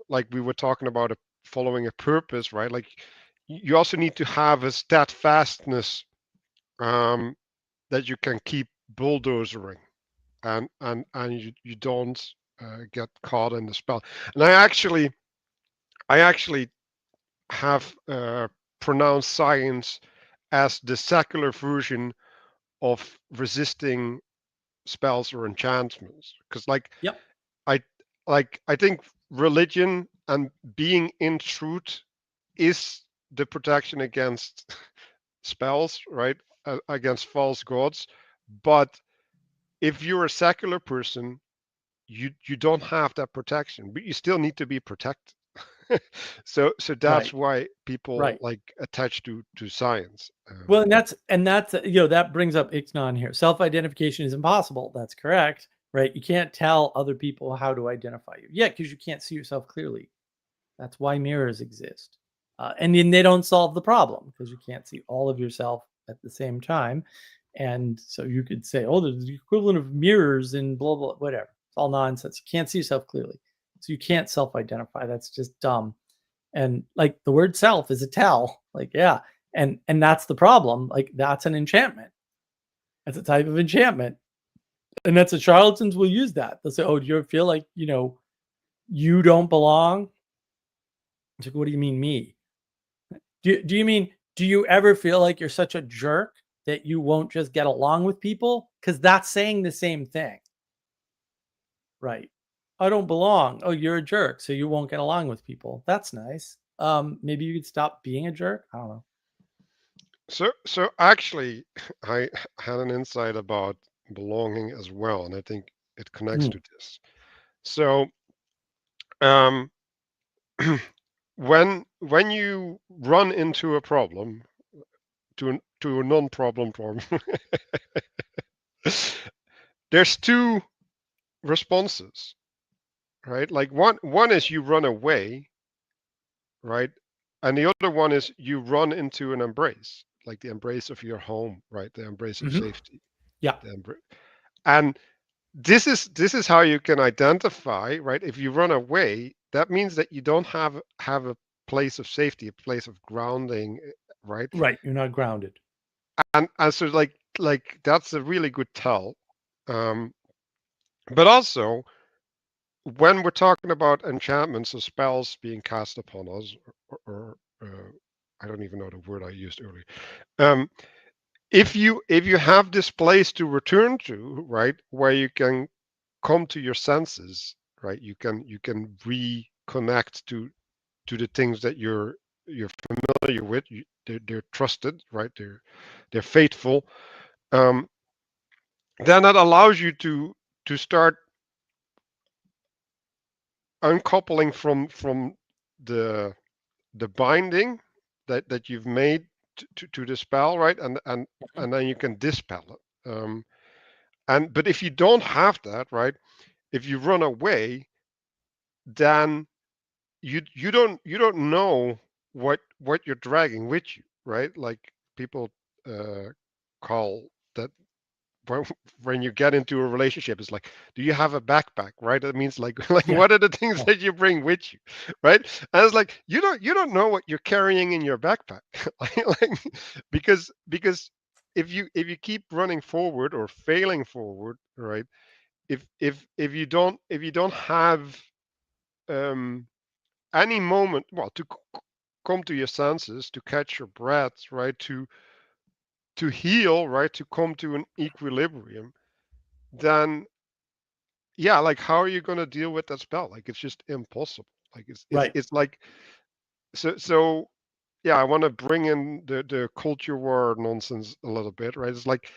like we were talking about, following a purpose, right? Like you also need to have a steadfastness that you can keep bulldozering, and you don't get caught in the spell. And I actually have pronounced science as the secular version of resisting spells or enchantments, because Yep. I think religion and being in truth is the protection against spells, right? Against false gods. But if you're a secular person, you don't have that protection, but you still need to be protected. So that's Right. why people Right. like attach to science. Well, and that's that brings up Ixnon here. Self-identification is impossible. That's correct, right? You can't tell other people how to identify you. Yeah, because you can't see yourself clearly. That's why mirrors exist. And then they don't solve the problem because you can't see all of yourself at the same time. And so you could say, oh, there's the equivalent of mirrors and blah, blah, whatever. It's all nonsense. You can't see yourself clearly. So you can't self-identify. That's just dumb. And like the word self is a tell. Like, yeah. And that's the problem. Like that's an enchantment. That's a type of enchantment. And that's the charlatans will use that. They'll say, oh, do you feel like, you don't belong? It's like, what do you mean me? Do you mean, do you ever feel like you're such a jerk that you won't just get along with people? Because that's saying the same thing. Right. I don't belong. Oh, you're a jerk, so you won't get along with people. That's nice. Maybe you could stop being a jerk. I don't know. So actually, I had an insight about belonging as well, and I think it connects to this. So, um, when you run into a problem, to a non-problem problem, there's two responses, right? Like one is you run away, right? And the other one is you run into an embrace, like the embrace of your home, right? The embrace of safety. Yeah. And this is how you can identify, right? If you run away, that means that you don't have a place of safety, a place of grounding, right? Right. You're not grounded. And so like that's a really good tell. But also when we're talking about enchantments or spells being cast upon us, or I don't even know the word I used earlier. If you have this place to return to, right, where you can come to your senses, right, you can reconnect to the things that you're familiar with. They're trusted, right? They're faithful. Then that allows you to start uncoupling from the binding that you've made to the spell, right? And then you can dispel it. But if you don't have that, right? If you run away, then you don't know what you're dragging with you, right? Like people call that when you get into a relationship, it's like, do you have a backpack, right? That means like Yeah. what are the things that you bring with you, right? And it's like you don't know what you're carrying in your backpack, like because if you keep running forward or failing forward, right? If you don't have any moment, well, to come to your senses, to catch your breath, right? To heal, right? To come to an equilibrium, then yeah, like how are you going to deal with that spell? Like it's just impossible. Like Right. it's like so yeah, I want to bring in the culture war nonsense a little bit, right? It's like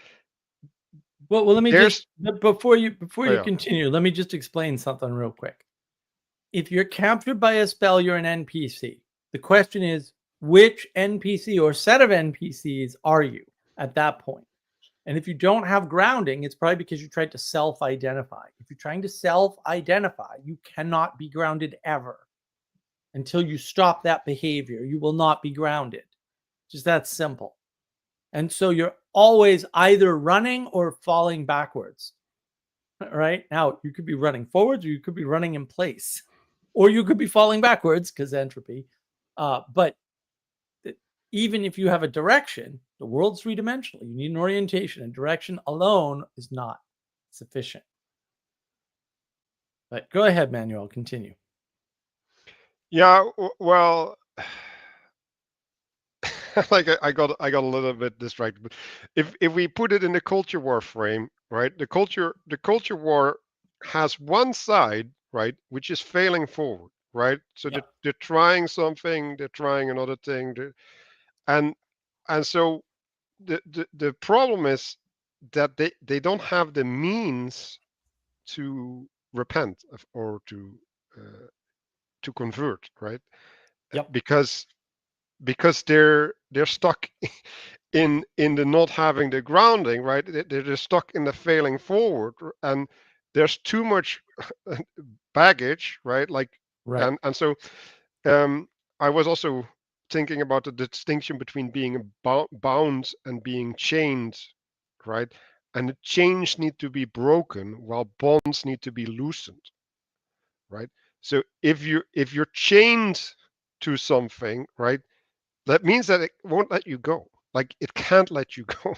Well, let me just there's before you oh yeah, continue, let me just explain something real quick. If you're captured by a spell, you're an NPC. The question is, which NPC or set of NPCs are you at that point? And if you don't have grounding, it's probably because you tried to self-identify. If you're trying to self-identify, you cannot be grounded ever. Until you stop that behavior, you will not be grounded. Just that simple. And so you're always either running or falling backwards. Right? Now, you could be running forwards or you could be running in place. Or you could be falling backwards because entropy. But even if you have a direction, the world's three-dimensional. You need an orientation, and direction alone is not sufficient. But go ahead, Manuel, continue. yeah. Well, like I got a little bit distracted. But if we put it in the culture war frame, right? The culture war has one side, right, which is failing forward, right? So Yeah. they're trying something, they're trying another thing, and so the problem is that they don't have the means to repent or to convert, right? Yep. Because they're stuck in the not having the grounding, right? They're stuck in the failing forward, and there's too much baggage, right? Like, Right. and so I was also thinking about the distinction between being bound and being chained, right? And the chains need to be broken while bonds need to be loosened, right? So if you're chained to something, right, that means that it won't let you go. Like it can't let you go.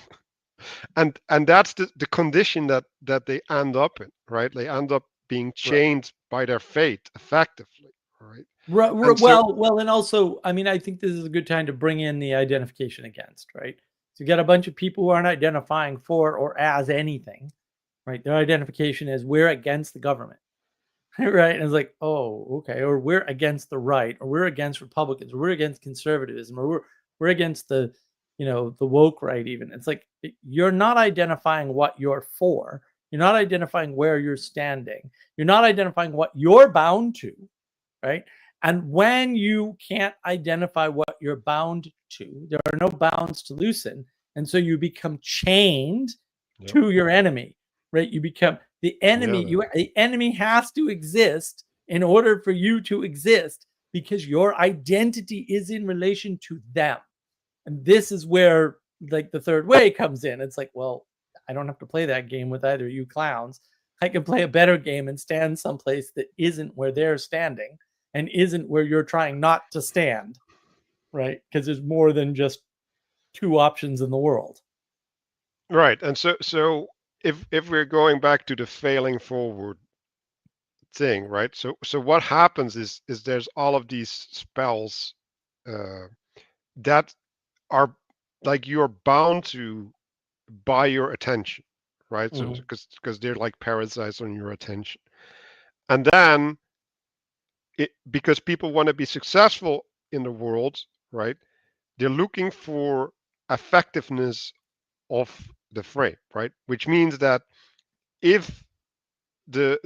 And that's the condition that they end up in, right? They end up being Right. chained by their fate effectively, right? Right, And so well, and also, I mean, I think this is a good time to bring in the identification against, right? So you got a bunch of people who aren't identifying for or as anything, right? Their identification is we're against the government, right? And it's like, oh, okay, or we're against the right, or we're against Republicans, or we're against conservatism, or we're against the, the woke right. Even it's like you're not identifying what you're for. You're not identifying where you're standing. You're not identifying what you're bound to, right? And when you can't identify what you're bound to, there are no bounds to loosen. And so you become chained to your enemy, right? You become the enemy. The enemy has to exist in order for you to exist because your identity is in relation to them. And this is where like the third way comes in. It's like, well, I don't have to play that game with either you clowns. I can play a better game and stand someplace that isn't where they're standing and isn't where you're trying not to stand, right? Because there's more than just two options in the world. right. And so if we're going back to the failing forward thing, right? So what happens is there's all of these spells that are like you're bound to by your attention, right? So Mhm. because they're like parasites on your attention. And then because people want to be successful in the world, right? They're looking for effectiveness of the frame, right? Which means that if the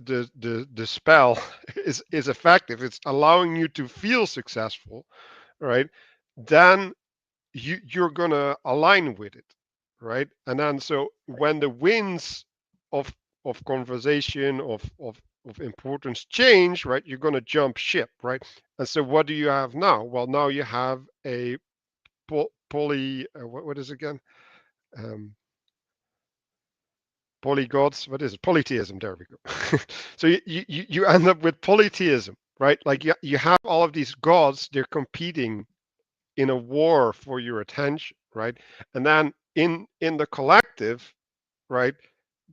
spell is effective, it's allowing you to feel successful, right? Then you're gonna align with it, right? And then so when the winds of conversation of importance change, right, you're gonna jump ship, right? And so what do you have now? Well, now you have a poly what is it again? Um, Polygods, what is it? Polytheism. There we go. So you end up with polytheism, right? Like you have all of these gods, they're competing in a war for your attention, right? And then in the collective, right,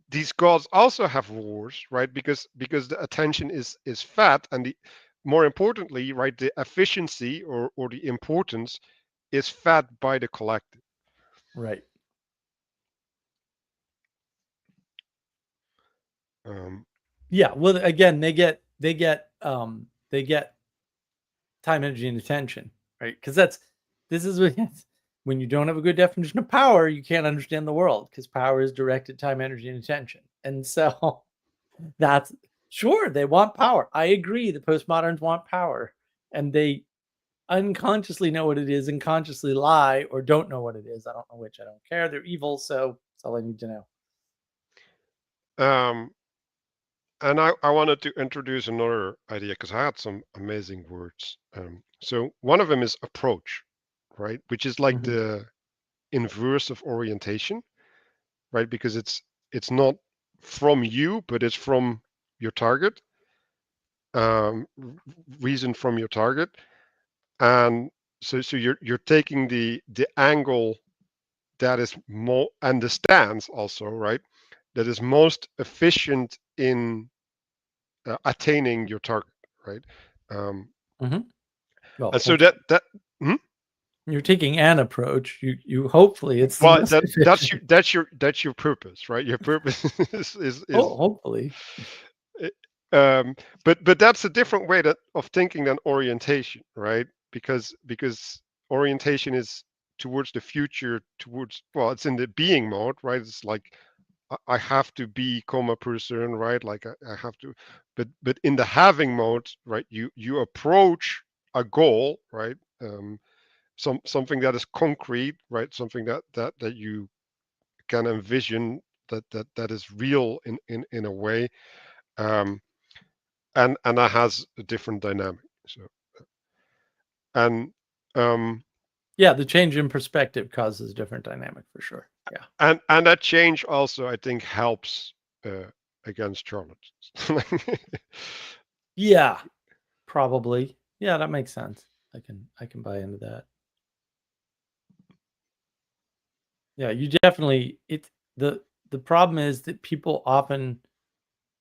these gods also have wars, right? Because the attention is fat, and the more importantly, right, the efficiency or the importance is fat by the collective. Right. Um, Yeah. Well, again, they get time, energy, and attention, right? Because this is what when you don't have a good definition of power, you can't understand the world because power is directed time, energy, and attention. And so that's sure they want power. I agree. The postmoderns want power, and they unconsciously know what it is and consciously lie or don't know what it is. I don't know which. I don't care. They're evil, so that's all I need to know. um, and I wanted to introduce another idea because I had some amazing words. So one of them is approach, right? Which is like Mhm. the inverse of orientation, right? Because it's not from you, but it's from your target, reason from your target, and so you're taking the angle that is more and the stance also, right? That is most efficient in attaining your target, right? Um, Well, and so hopefully hmm? you're taking an approach. You hopefully it's the Well, most efficient. that's your purpose, right? Your purpose Oh, is hopefully. eh, um, but that's a different way of thinking than orientation, right? Because orientation is towards the future, towards, well, it's in the being mode, right? It's like I have to become a person, right? Like I have to, but in the having mode, right? You approach a goal, right? Something that is concrete, right? Something that you can envision, that is real in a way, and that has a different dynamic. So and Yeah, the change in perspective causes a different dynamic for sure. Yeah. and that change also, I think, helps against charlatans. Yeah, probably. Yeah, that makes sense. I can buy into that. Yeah, you definitely the problem is that people often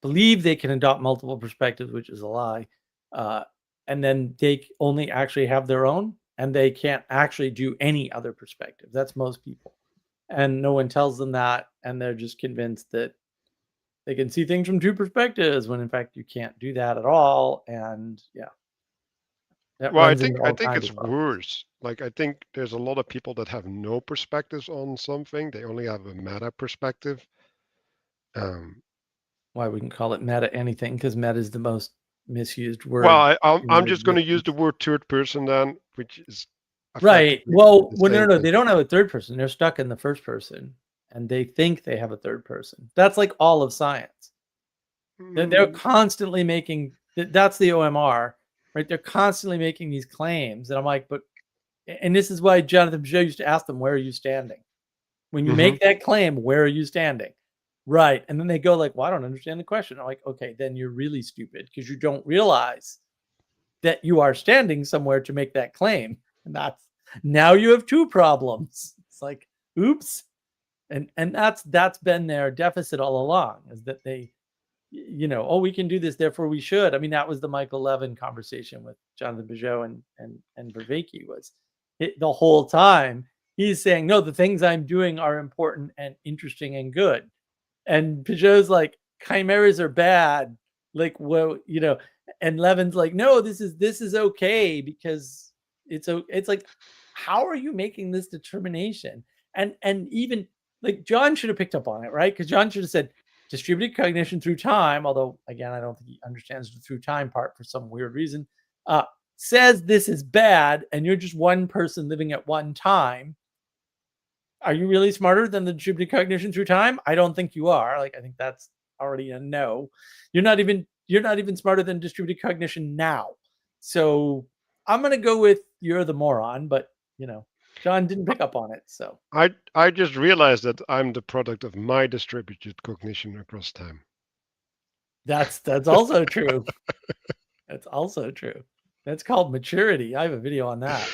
believe they can adopt multiple perspectives, which is a lie. And then they only actually have their own, and they can't actually do any other perspective. That's most people. And no one tells them that, and they're just convinced that they can see things from two perspectives when in fact you can't do that at all. And yeah, that Well, runs into I all think kinds it's of problems. worse. Like I think there's a lot of people that have no perspectives on something. They only have a meta perspective. Um, Why we can call it meta anything, because meta is the most misused well, word I'm in just going to use the existence. word third person then, which is Right. effectively Well, the no, same no, thing. they don't have a third person. They're stuck in the first person, and they think they have a third person. That's like all of science. They're Mm, constantly making that's the OMR, right? They're constantly making these claims, and I'm like, but and this is why Jonathan Peugeot used to ask them, "Where are you standing?" When you mhm. make that claim, where are you standing? Right. And then they go like, well, I don't understand the question. I'm like, okay, then you're really stupid because you don't realize that you are standing somewhere to make that claim. And that's now you have two problems. It's like, oops. And that's been their deficit all along, is that they, oh, we can do this, therefore we should. I mean, that was the Michael Levin conversation with Jonathan Peugeot and Vervaeke was the whole time he's saying, no, the things I'm doing are important and interesting and good. And Peugeot's like, chimeras are bad. Like, well, and Levin's like, no, this is okay because it's like, how are you making this determination? And even like John should have picked up on it, right? Because John should have said distributed cognition through time, although again, I don't think he understands the through time part for some weird reason. Says this is bad, and you're just one person living at one time. Are you really smarter than the distributed cognition through time? I don't think you are. Like, I think that's already a no. You're not even smarter than distributed cognition now. So I'm gonna go with you're the moron, but John didn't pick up on it. So I just realized that I'm the product of my distributed cognition across time. that's also true. That's also true. That's called maturity. I have a video on that.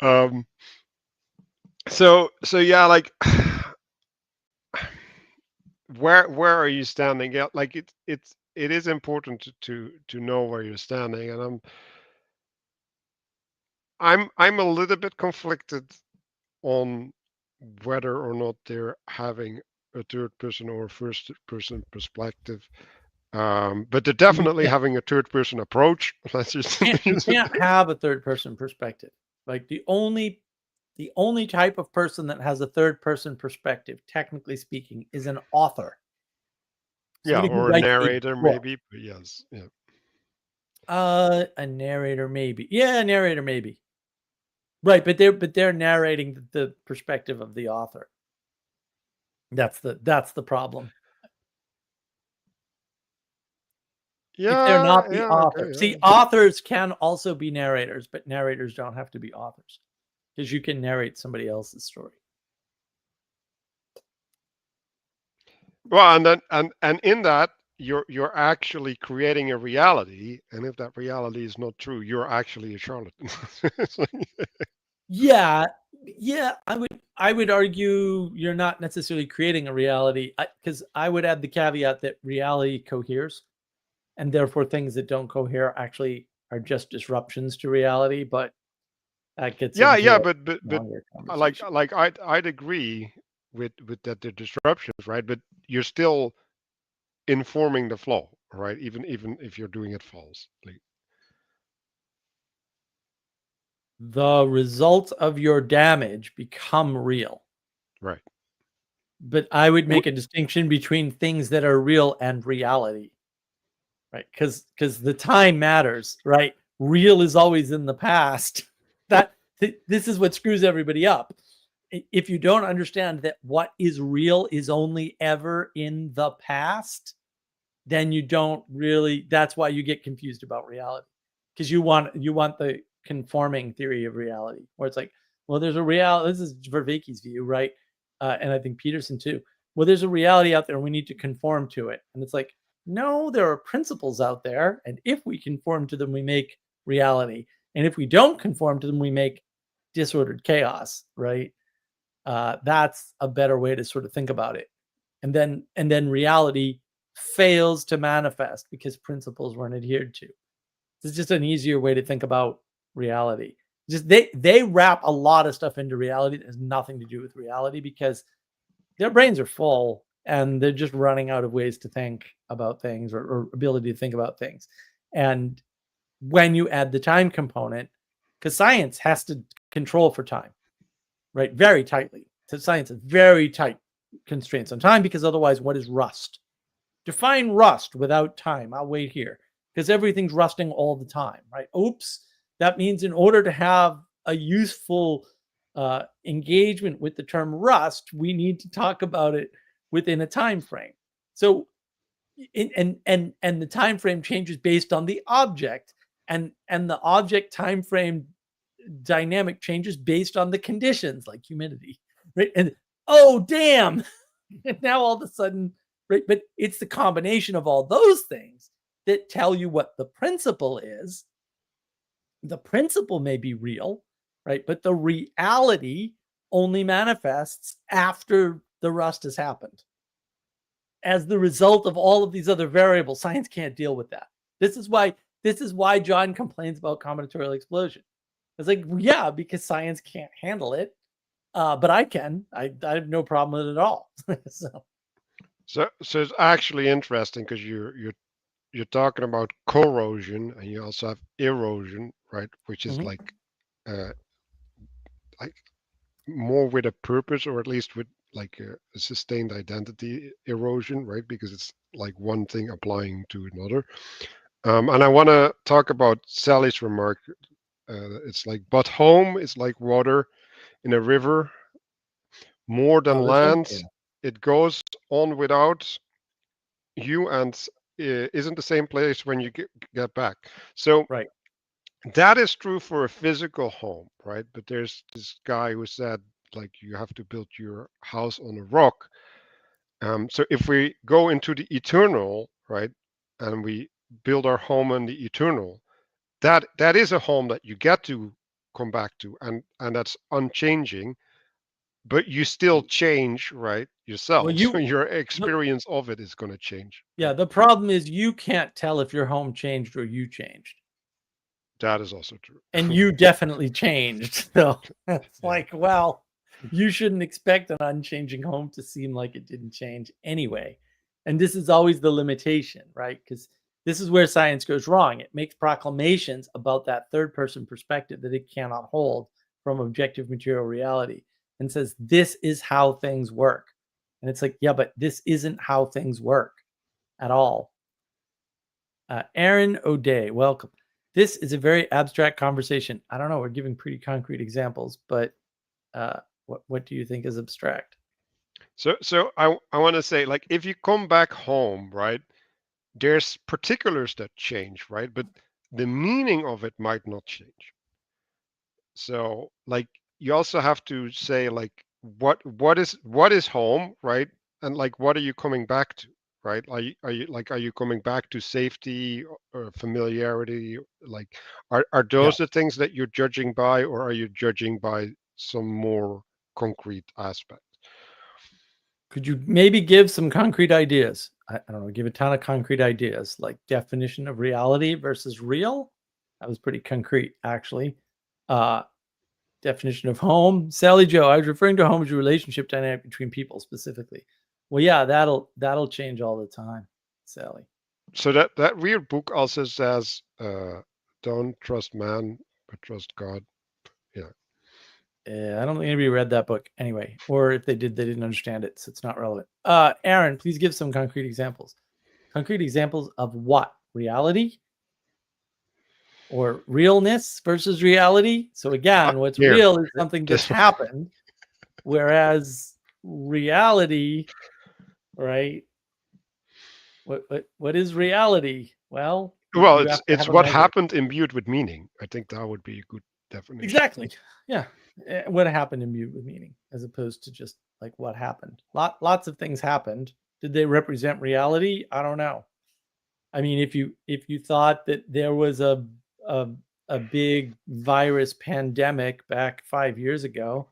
Um, so yeah, like where are you standing? Yeah, like it is important to know where you're standing, and I'm a little bit conflicted on whether or not they're having a third person or a first person perspective. But they're You definitely can't, having a third person approach. Let's just you can't have a third person perspective. Like the only type of person that has a third person perspective, technically speaking, is an author. yeah, Somebody who or a writes a narrator book. maybe, but yes, yeah. A narrator maybe. Yeah, a narrator maybe. Right, but they're narrating the perspective of the author. That's the problem. If they're not the author. Okay, See, yeah. authors can also be narrators, but narrators don't have to be authors because you can narrate somebody else's story. Well, and then and in that you're actually creating a reality, and if that reality is not true, you're actually a charlatan. It's like- Yeah, yeah, I would argue you're not necessarily creating a reality, because I would add the caveat that reality coheres, and therefore things that don't cohere actually are just disruptions to reality. But that gets yeah, into yeah, a but longer like conversation. I'd agree with that the disruptions, right? But you're still informing the flow, right? Even if you're doing it false. Like, The results of your damage become real. Right. But I would make a distinction between things that are real and reality, right? Because the time matters, right? Real is always in the past. This is what screws everybody up. If you don't understand that what is real is only ever in the past, then you don't really. That's why you get confused about reality, because you want the conforming theory of reality, where it's like, well, there's a reality. This is Vervaeke's view, right? And I think Peterson too. Well, there's a reality out there, and we need to conform to it. And it's like, no, there are principles out there, and if we conform to them, we make reality. And if we don't conform to them, we make disordered chaos, right? That's a better way to sort of think about it. And then reality fails to manifest because principles weren't adhered to. It's just an easier way to think about reality. Just they wrap a lot of stuff into reality that has nothing to do with reality because their brains are full and they're just running out of ways to think about things or ability to think about things. And when you add the time component, because science has to control for time, right? Very tightly. So science has very tight constraints on time because otherwise, what is rust? Define rust without time. I'll wait here because everything's rusting all the time, right? Oops. That means in order to have a useful engagement with the term rust, we need to talk about it within a time frame. So, and the time frame changes based on the object, and the object time frame dynamic changes based on the conditions like humidity, right? And oh damn, and now all of a sudden, right? But it's the combination of all those things that tell you what the principle is. The principle may be real, right? But the reality only manifests after the rust has happened. As the result of all of these other variables, science can't deal with that. This is why John complains about combinatorial explosion. It's like, yeah, because science can't handle it, but I can. I have no problem with it at all. So it's actually interesting because you're talking about corrosion and you also have erosion, right? Which is like more with a purpose, or at least with like a sustained identity erosion, right? Because it's like one thing applying to another. And I want to talk about Sally's remark. It's like, but home is like water in a river, more than land. Yeah. It goes on without you and isn't the same place when you get back. So right. that is true for a physical home, right? But there's this guy who said like you have to build your house on a rock. So if we go into the eternal, right, and we build our home in the eternal, that is a home that you get to come back to, and that's unchanging. But you still change, right, yourself. Well, So your experience of it is going to change. Yeah, the problem is you can't tell if your home changed or you changed. That is also true. And you definitely changed. So it's Yeah. like, well, you shouldn't expect an unchanging home to seem like it didn't change anyway. And this is always the limitation, right? Because this is where science goes wrong. It makes proclamations about that third person perspective that it cannot hold from objective material reality and says, this is how things work. And it's like, yeah, but this isn't how things work at all. Aaron O'Day, welcome. This is a very abstract conversation. I don't know. We're giving pretty concrete examples, but what do you think is abstract? So I want to say, like, if you come back home, right, there's particulars that change, right, but the meaning of it might not change. So like you also have to say like what is home, right, and like what are you coming back to, right? Are you coming back to safety or familiarity? Like are those the things that you're judging by, or are you judging by some more concrete aspect? Could you maybe give some concrete ideas? I don't know, give a ton of concrete ideas, like definition of reality versus real. That was pretty concrete, actually. Definition of home. Sally Joe, I was referring to home as a relationship dynamic between people specifically. Well, yeah, that'll change all the time, Sally. So that weird book also says don't trust man but trust God. Yeah. I don't think anybody read that book anyway, or if they did, they didn't understand it, so it's not relevant. Aaron, please give some concrete examples. Concrete examples of what? Reality or realness versus reality? So again, what's Here, real is something that's this one. happened, whereas reality, right? What is reality? Well, Well, you have to it's have a what measure. happened imbued with meaning. I think that would be a good definition. Exactly. Yeah. What happened imbued with meaning, as opposed to just like what happened. Lots of things happened. Did they represent reality? I don't know. I mean, if you thought that there was a, a big virus pandemic back 5 years ago,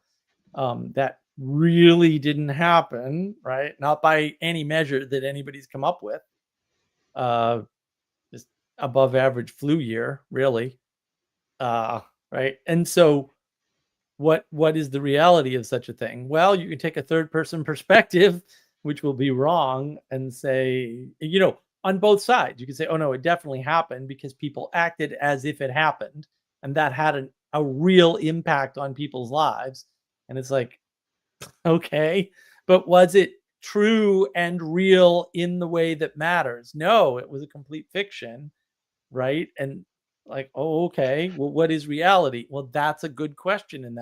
that really didn't happen, right? Not by any measure that anybody's come up with. Just above average flu year, really. Right. And so what is the reality of such a thing? Well, you can take a third person perspective, which will be wrong, and say, on both sides, you can say, oh no, it definitely happened because people acted as if it happened, and that had a real impact on people's lives. And it's like, okay, but was it true and real in the way that matters? No, it was a complete fiction, right? And like, oh, okay, well, what is reality? Well, that's a good question in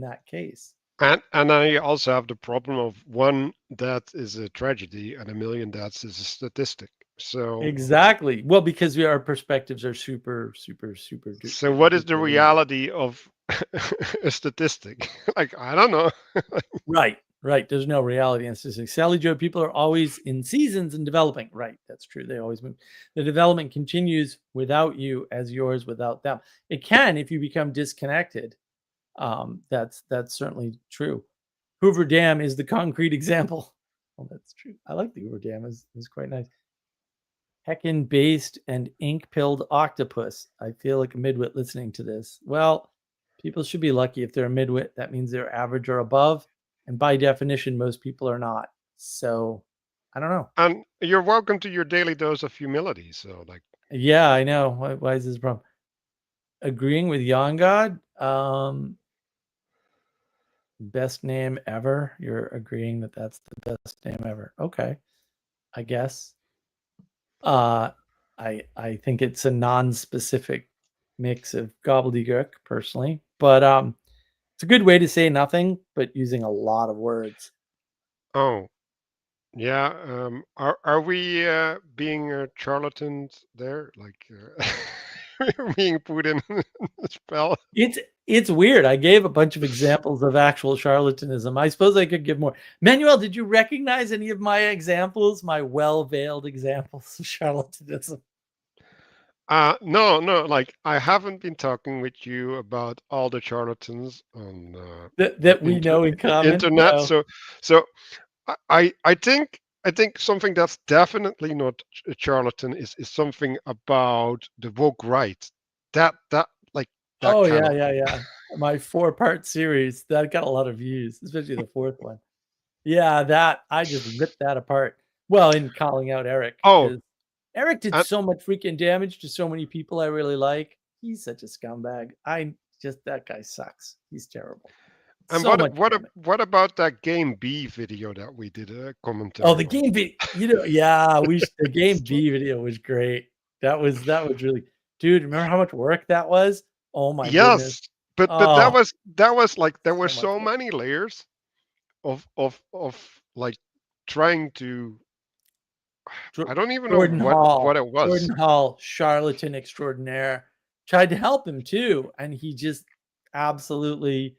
that case. And I also have the problem of one death is a tragedy and a million deaths is a statistic. So Exactly. Well, because our perspectives are super, super, super so what is the duper limited. reality of a statistic? Like, I don't know. Right. Right. There's no reality in statistics. Sally Joe, people are always in seasons and developing. Right. That's true. They always move. The development continues without you as yours without them. It can if you become disconnected. That's certainly true. Hoover Dam is the concrete example. Well, that's true. I like the Hoover Dam. Is quite nice. Heckin based and ink-pilled octopus. I feel like a midwit listening to this. Well, people should be lucky if they're a midwit. That means they're average or above. And by definition, most people are not. So I don't know. And you're welcome to your daily dose of humility. So like, Yeah, I know. Why is this a problem? Agreeing with Yon God. Best name ever. You're agreeing that that's the best name ever. Okay. I guess. I think it's a non-specific mix of gobbledygook personally, but it's a good way to say nothing, but using a lot of words. oh yeah, are we being charlatans there? Like we're being put in a spell? It's weird. I gave a bunch of examples of actual charlatanism. I suppose I could give more. Manuel, did you recognize any of my examples, my well-veiled examples of charlatanism? No, like I haven't been talking with you about all the charlatans on That we know in common? internet. No. So I think something that's definitely not a charlatan is something about the woke right. That like that Oh kind yeah, of yeah, yeah. My 4-part series that got a lot of views, especially the fourth one. Yeah, that I just ripped that apart. Well, in calling out Eric, oh, because Eric did and, so much freaking damage to so many people I really like. He's such a scumbag. That guy sucks. He's terrible. and So much damage. what about that game B video that we did a Oh, the commentary on? game B, yeah, the game B video was great. That was really, dude. Remember how much work that was? Oh my goodness. Yes, but Oh, that was like there were so much so work. many layers of like trying to I don't even know what it was. Jordan Hall, charlatan extraordinaire, tried to help him too, and he just absolutely,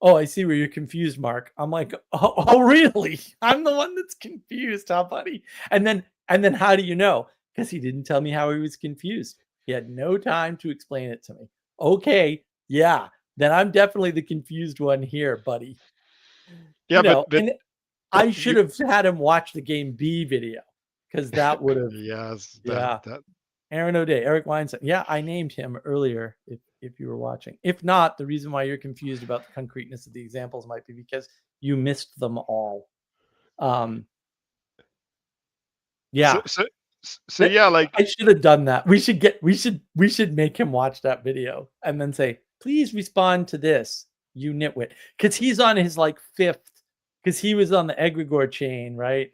oh, I see where you're confused, Mark. I'm like, oh, really? I'm the one that's confused, huh, buddy? And then how do you know? Because he didn't tell me how he was confused. He had no time to explain it to me. Okay, yeah, then I'm definitely the confused one here, buddy. Yeah, And but I should you have had him watch the game B video because that would have, yes, yeah. that Aaron O'Day, Eric Weinstein. Yeah, I named him earlier if you were watching. If not, the reason why you're confused about the concreteness of the examples might be because you missed them all. so Yeah. so so yeah, like I should have done that. We should make him watch that video and then say, please respond to this. you nitwit. Because he's on his like 5th, because he was on the egregore chain, right?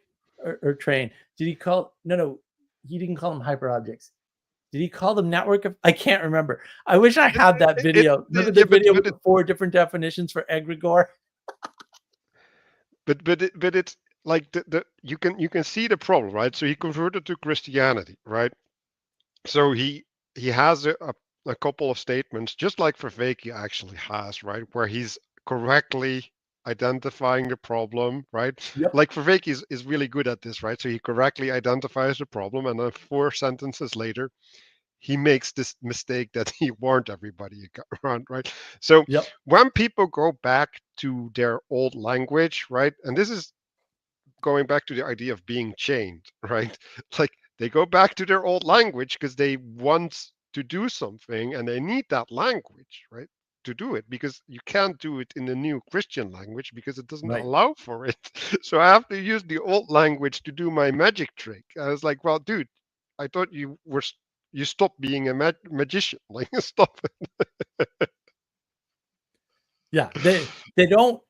Or train. Did he call? No, he didn't call them hyperobjects. Did he call them network of? I can't remember. I wish I had that video. Remember the video with the 4 different definitions for egregore? But it's like you can see the problem, right? So he converted to Christianity, right? So he has a couple of statements, just like Vervaeke actually has, right, where he's correctly identifying the problem, right? Yep. Like Vervaeke is really good at this, right? So he correctly identifies the problem, and then 4 sentences later, he makes this mistake that he warned everybody around, right? So Yep. when people go back to their old language, right, and this is going back to the idea of being chained, right? Like they go back to their old language because they want to do something and they need that language, right? To do it, because you can't do it in the new Christian language because it doesn't Right. allow for it. So I have to use the old language to do my magic trick. I was like, well, dude, I thought you stopped being a magician. Like, stop it. Yeah, they don't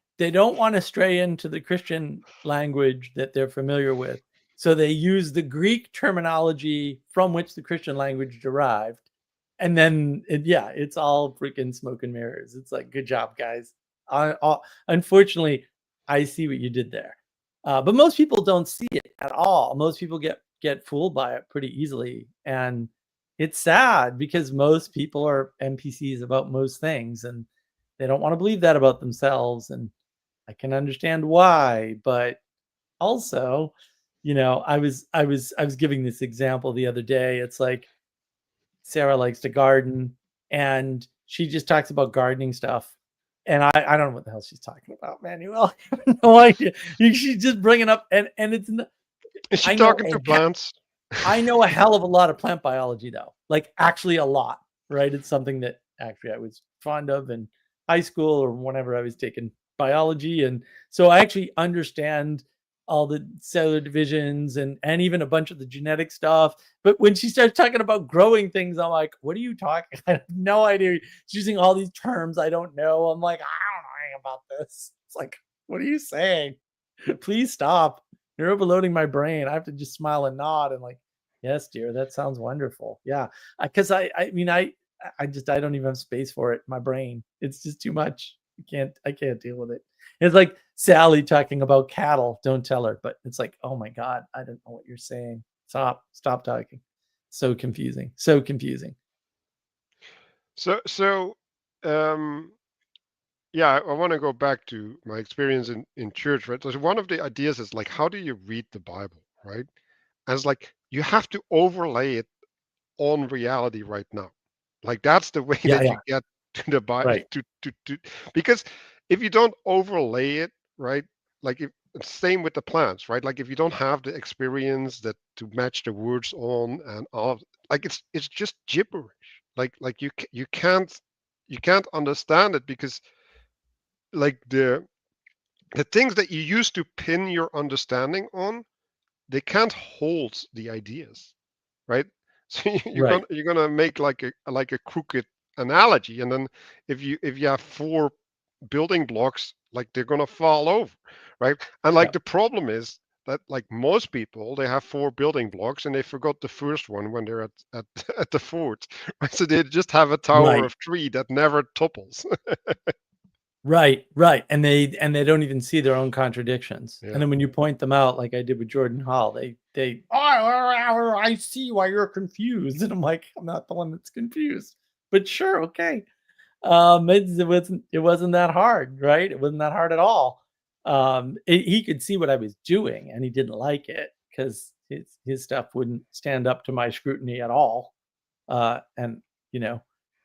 want to stray into the Christian language that they're familiar with. So they use the Greek terminology from which the Christian language derived. And then, it's all freaking smoke and mirrors. It's like, good job, guys. Unfortunately, I see what you did there. But most people don't see it at all. Most people get fooled by it pretty easily. And it's sad because most people are NPCs about most things. And they don't want to believe that about themselves. And I can understand why. But also, I was giving this example the other day. It's like, Sarah likes to garden and she just talks about gardening stuff. And I don't know what the hell she's talking about, Manuel. I have no idea. She's just bringing up, and it's. Is she talking to plants? I know a hell of a lot of plant biology, though. Like, actually a lot, right? It's something that actually I was fond of in high school or whenever I was taking biology. And so I actually understand all the cellular divisions and even a bunch of the genetic stuff. But when she starts talking about growing things, I'm like, what are you talking? I have no idea. She's using all these terms I don't know. I'm like, I don't know anything about this. It's like, what are you saying? Please stop. You're overloading my brain. I have to just smile and nod and like, yes, dear, that sounds wonderful. Yeah. Because I don't even have space for it. My brain, it's just too much. I can't deal with it. It's like Sally talking about cattle. Don't tell her. But it's like, oh my God, I don't know what you're saying. Stop talking. So confusing. Yeah, I want to go back to my experience in church, right? So one of the ideas is like, how do you read the Bible, right? And it's like, you have to overlay it on reality right now. Like, that's the way that you get to the Bible, right. to because if you don't overlay it, right? Like, same with the plants, right? Like, if you don't have the experience that to match the words on and all, like, it's just gibberish. Like you can't understand it because like the things that you used to pin your understanding on, they can't hold the ideas, right? So you're gonna make like a crooked analogy, and then if you have 4 building blocks, like they're gonna fall over, right? And like the problem is that like most people, they have 4 building blocks and they forgot the first one when they're at at the fort, right? So they just have a tower of 3 that never topples. Right. And they don't even see their own contradictions. Yeah. And then when you point them out, like I did with Jordan Hall, I see why you're confused. And I'm like, I'm not the one that's confused. But sure, okay. It wasn't that hard, right? It wasn't that hard at all. He could see what I was doing and he didn't like it because his stuff wouldn't stand up to my scrutiny at all. And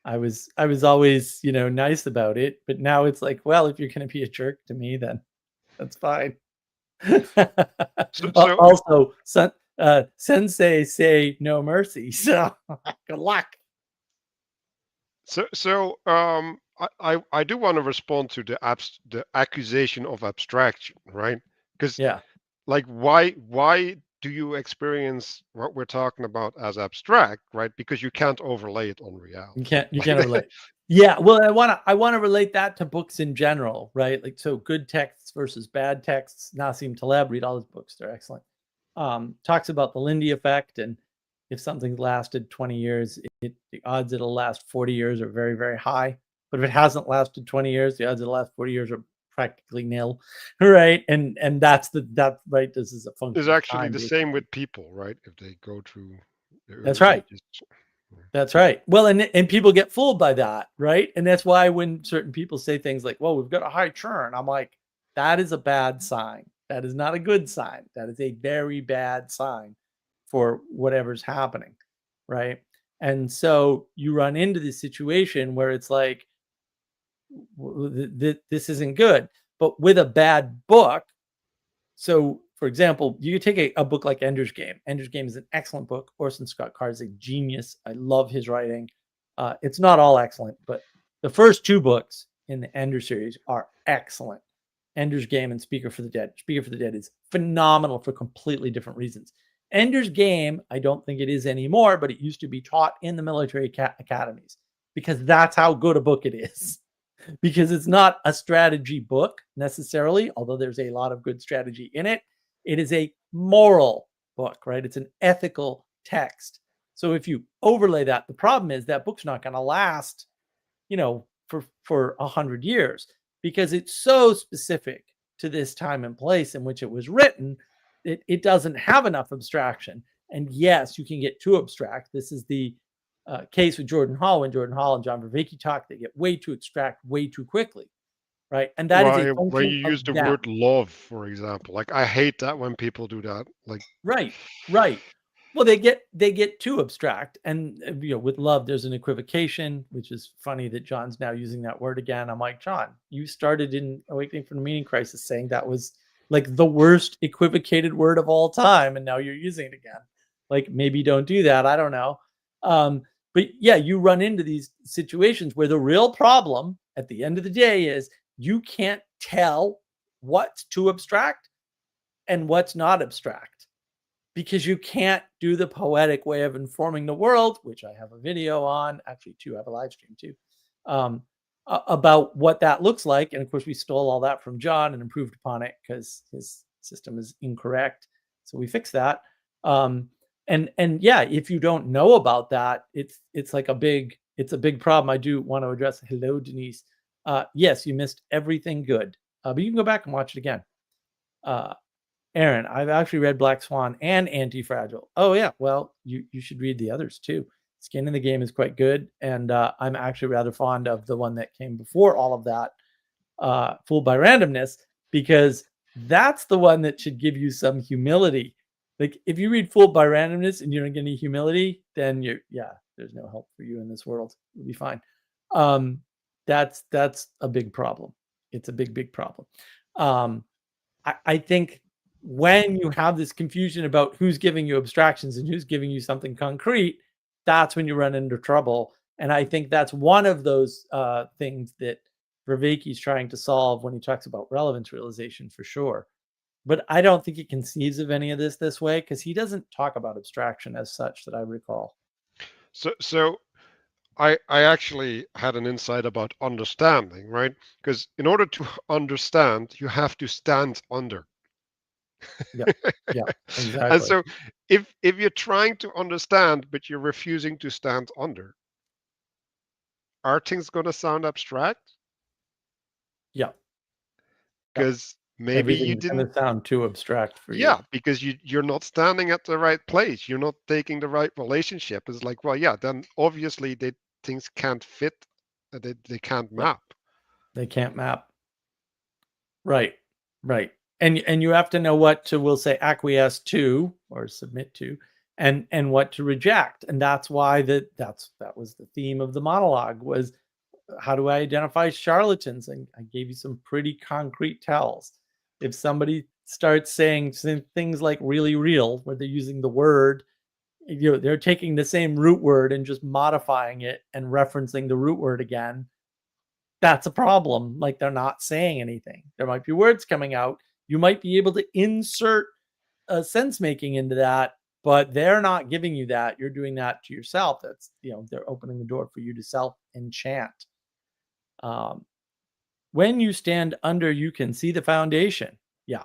I was always, nice about it, but now it's like, well, if you're going to be a jerk to me, then that's fine. Also, sensei say no mercy. So good luck. So I do want to respond to the accusation of abstraction, right? Because like why do you experience what we're talking about as abstract, right? Because you can't overlay it on reality. You can't relate. Yeah, well, I wanna relate that to books in general, right? Like, so good texts versus bad texts. Nassim Taleb, read all his books; they're excellent. Talks about the Lindy effect, and if something's lasted 20 years, the odds it'll last 40 years are very, very high. But if it hasn't lasted 20 years, the odds it'll last 40 years are practically nil, right? And that's right. This is a function It's of actually time, the same with people, right? If they go through the that's early right. stages. That's right. Well, and people get fooled by that, right? And that's why when certain people say things like, "Well, we've got a high churn," I'm like, that is a bad sign. That is not a good sign. That is a very bad sign for whatever's happening, right? And so you run into this situation where it's like, this isn't good. But with a bad book, so, for example, you could take a book like Ender's Game. Ender's Game is an excellent book. Orson Scott Card is a genius. I love his writing. It's not all excellent, but the first two books in the Ender series are excellent. Ender's Game and Speaker for the Dead. Speaker for the Dead is phenomenal for completely different reasons. Ender's Game, I don't think it is anymore, but it used to be taught in the military academies because that's how good a book it is. Because it's not a strategy book necessarily, although there's a lot of good strategy in it. It is a moral book, right? It's an ethical text. So if you overlay that, the problem is that book's not going to last, for 100 years because it's so specific to this time and place in which it was written. It doesn't have enough abstraction. And yes, you can get too abstract. This is the case with Jordan Hall. When Jordan Hall and John Vervaeke talk, they get way too abstract way too quickly, right? And that is a When function you of use the them. word love, for example, like I hate that when people do that. Like, Right. Well, they get too abstract, and with love, there's an equivocation, which is funny that John's now using that word again. I'm like, John, you started in Awakening from the Meaning Crisis saying that was like the worst equivocated word of all time, and now you're using it again. Like, maybe don't do that. I don't know. But yeah, you run into these situations where the real problem at the end of the day is you can't tell what's too abstract and what's not abstract because you can't do the poetic way of informing the world, which I have a video on, actually two, I have a live stream too, about what that looks like. And of course we stole all that from John and improved upon it because his system is incorrect. So we fixed that. And yeah, if you don't know about that, it's like a big problem. I do want to address. Hello, Denise. Yes, you missed everything good, but you can go back and watch it again. Aaron, I've actually read Black Swan and Anti-Fragile. Oh yeah, well you should read the others too. Skin in the Game is quite good, and I'm actually rather fond of the one that came before all of that, Fooled by Randomness, because that's the one that should give you some humility. Like if you read Fooled by Randomness and you don't get any humility, then there's no help for you in this world. You'll be fine. That's a big problem. It's a big problem. I think when you have this confusion about who's giving you abstractions and who's giving you something concrete, that's when you run into trouble. And I think that's one of those things that Vervaeke is trying to solve when he talks about relevance realization, for sure. But I don't think he conceives of any of this way because he doesn't talk about abstraction as such that I recall. So I actually had an insight about understanding, right? Because in order to understand, you have to stand under. Yeah, exactly. And so if you're trying to understand but you're refusing to stand under, are things going to sound abstract? Yeah. Because maybe you Everything's going didn't. to sound too abstract for you. Yeah, because you're not standing at the right place. You're not taking the right relationship. It's like, well, yeah, then obviously things can't fit. They can't map. They can't map. Right. And you have to know what to, we'll say, acquiesce to or submit to, and what to reject. And that's why that was the theme of the monologue, was how do I identify charlatans? And I gave you some pretty concrete tells. If somebody starts saying things like really real, where they're using the word, they're taking the same root word and just modifying it and referencing the root word again, that's a problem. Like, they're not saying anything. There might be words coming out. You might be able to insert sense making into that, but they're not giving you that. You're doing that to yourself. That's, they're opening the door for you to self enchant. When you stand under, you can see the foundation. Yeah,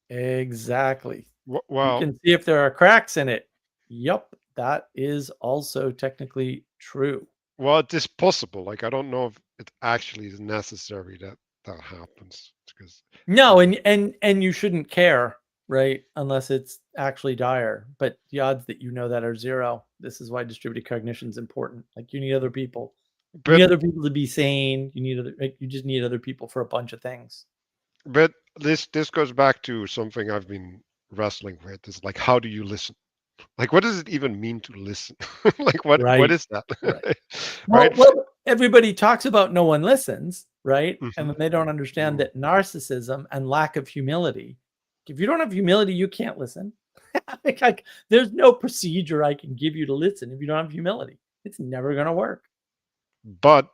exactly. You Well, can see if there are cracks in it. Yep, that is also technically true. well, it is possible. Like, I don't know if it actually is necessary that that happens, because No, and you shouldn't care, right? Unless it's actually dire. But the odds that you know that are zero. This is why distributed cognition is important. Like, you need other people. You need but other people to be sane. You just need other people for a bunch of things. but this goes back to something I've been wrestling with. Is like, how do you listen? Like, what does it even mean to listen? Like, what Right. is that? Right. Right? Well, everybody talks about no one listens, right? And Mhm. then they don't understand that narcissism and lack of humility. If you don't have humility, you can't listen. Like, there's no procedure I can give you to listen if you don't have humility. It's never going to work. But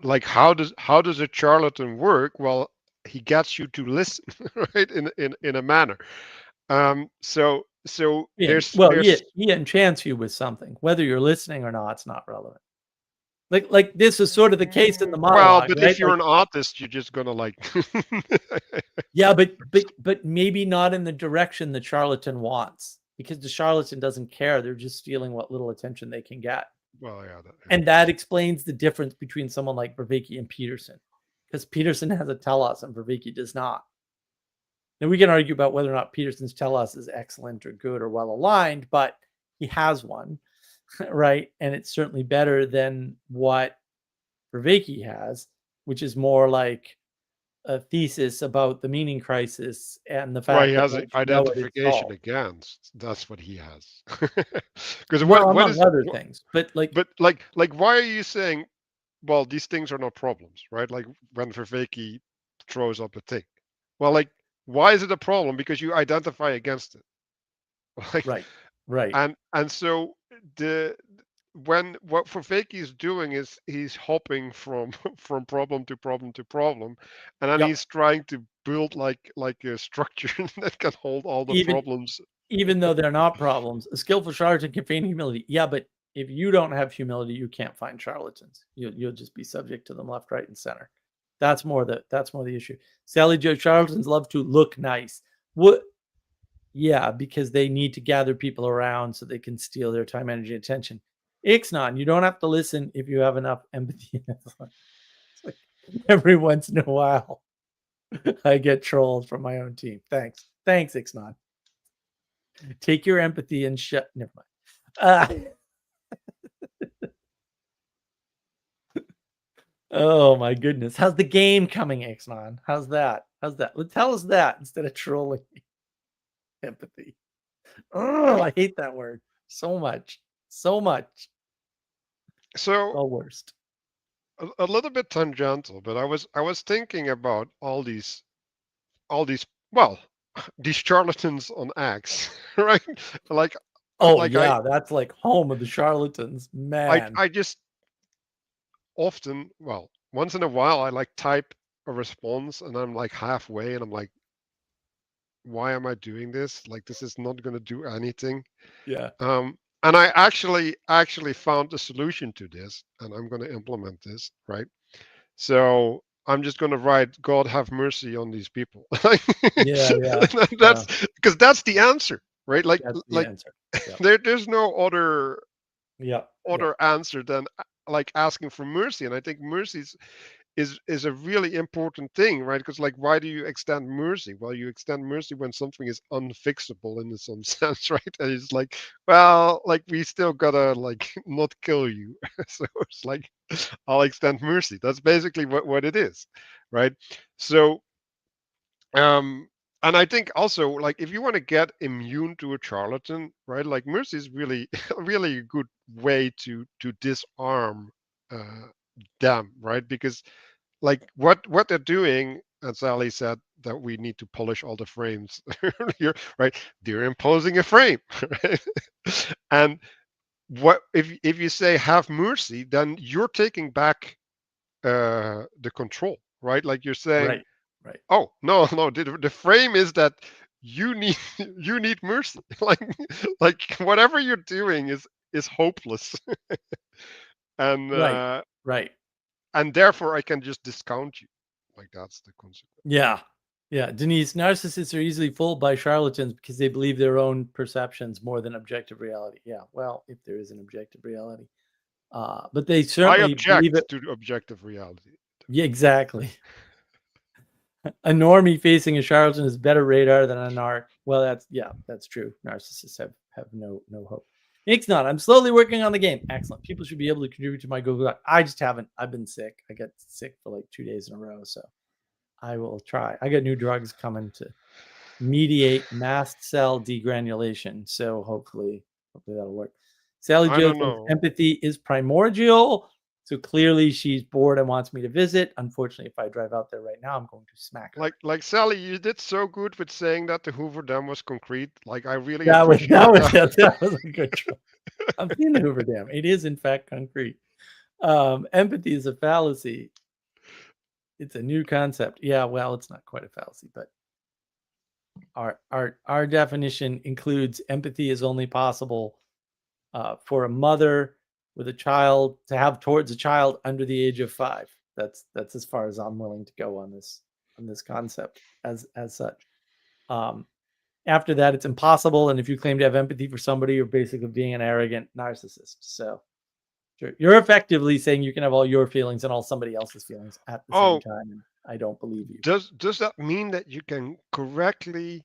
like, how does a charlatan work? Well, he gets you to listen, right? In a manner. So Yeah, well, he enchants you with something. Whether you're listening or not, it's not relevant. Like this is sort of the case in the well, monologue, but right? if you're an artist, you're just gonna like Yeah, but maybe not in the direction the charlatan wants, because the charlatan doesn't care. They're just stealing what little attention they can get. well, yeah, And that explains the difference between someone like Vervaeke and Peterson, because Peterson has a telos and Vervaeke does not. Now, we can argue about whether or not Peterson's telos is excellent or good or well aligned, but he has one, right? And it's certainly better than what Vervaeke has, which is more like a thesis about the meaning crisis and the well, fact he that has once you know it, it's identification solved. against. That's what he has. Because Well, what among is other things, but like, but like, why are you saying, well, these things are not problems, right? Like, when Vervaeke throws up a thing, well, like, why is it a problem? Because you identify against it. Like, right, and so the when what Vervaeke is doing is he's hopping from from problem to problem to problem, and then yep. he's trying to build like a structure that can hold all the Even problems. even though they're not problems, a skillful charlatan can feign humility. Yeah, but if you don't have humility, you can't find charlatans. You'll just be subject to them left, right, and center. That's more the issue. Sally Joe charlatans love to look nice. What? Yeah, because they need to gather people around so they can steal their time, energy, and attention. Ixnon, you don't have to listen if you have enough empathy. It's like every once in a while, I get trolled from my own team. Thanks, Ixnon. Take your empathy and shut. Never mind. Oh my goodness, how's the game coming, Ixnon? How's that? Tell us that instead of trolling. Empathy. Oh, I hate that word so much, so much. So The worst. a little bit tangential, but I was thinking about all these well these charlatans on X, right? Like Oh like yeah, that's like home of the charlatans, man. I just often, well, once in a while, I like type a response and I'm like halfway and I'm like, why am I doing this? Like, this is not going to do anything. Yeah. And I actually found a solution to this, and I'm going to implement this, right? So I'm just going to write, God have mercy on these people. Yeah, yeah. That's because that's the answer, right? That's the Like answer. Yeah. there's no Yeah. other answer than like asking for mercy. And I think mercy is a really important thing, right? Because, like, why do you extend mercy? Well, you extend mercy when something is unfixable in some sense, right? And it's like, well, like, we still gotta like not kill you. So it's like, I'll extend mercy. That's basically what it is, right? So and I think also, like, if you want to get immune to a charlatan, right, like, mercy is really really a good way to disarm uh them, right? Because, like, what they're doing, as Ali said, that we need to polish all the frames earlier, right? They're imposing a frame, right? And what if you say have mercy, then you're taking back the control, right? Like, you're saying, Right. Right. oh, no, no, the frame is that you need you need mercy. Like whatever you're doing is hopeless, and Right. and therefore I can just discount you. Like that's the consequence. Yeah. Yeah. Denise, narcissists are easily fooled by charlatans because they believe their own perceptions more than objective reality. Yeah. Well, if there is an objective reality. But they I certainly believe it. object to objective reality. Yeah, exactly. A normie facing a charlatan is better radar than a narc. Well, that's true. Narcissists have no hope. Nick's not. I'm slowly working on the game. Excellent. People should be able to contribute to my Google Doc. I just haven't. I've been sick. I got sick for like 2 days in a row, so I will try. I got new drugs coming to mediate mast cell degranulation, so hopefully that'll work. Sally I Jo don't says know. empathy is primordial. So clearly she's bored and wants me to visit. Unfortunately, if I drive out there right now, I'm going to smack her. Like Sally, you did so good with saying that the Hoover Dam was concrete. Like I really That was appreciate that was a good try. I'm seeing the Hoover Dam. It is in fact concrete. Empathy is a fallacy. It's a new concept. Yeah, well, it's not quite a fallacy, but our definition includes empathy is only possible for a mother with a child to have towards a child under the age of 5. That's as far as I'm willing to go on this concept as such. After that, it's impossible, and if you claim to have empathy for somebody, you're basically being an arrogant narcissist. So you're effectively saying you can have all your feelings and all somebody else's feelings at the same time. And I don't believe you. Does that mean that you can correctly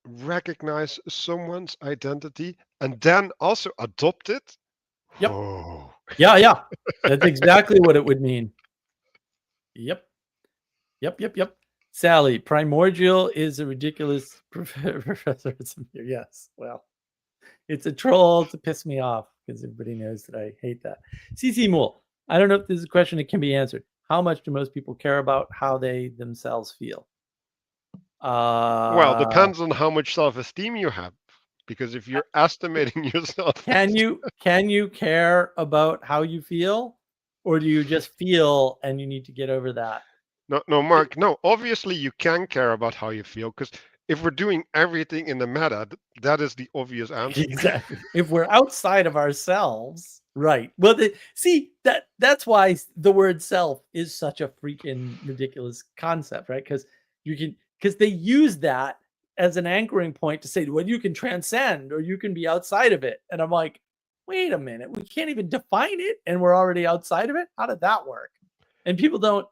recognize someone's identity and then also adopt it? Yep. Oh. Yeah. That's exactly what it would mean. Yep. Sally, primordial is a ridiculous professorism here. Yes. Well, it's a troll to piss me off because everybody knows that I hate that. CC Mool, I don't know if this is a question that can be answered. How much do most people care about how they themselves feel? Well, depends on how much self-esteem you have. Because if you're estimating yourself, can you care about how you feel, or do you just feel and you need to get over that? No, Mark. No, obviously you can care about how you feel, because if we're doing everything in the meta, that is the obvious answer. Exactly. If we're outside of ourselves, right? Well, that's why the word self is such a freaking ridiculous concept, right? Because they use that as an anchoring point to say, well, you can transcend or you can be outside of it. And I'm like, wait a minute, we can't even define it, and we're already outside of it. How did that work? And people don't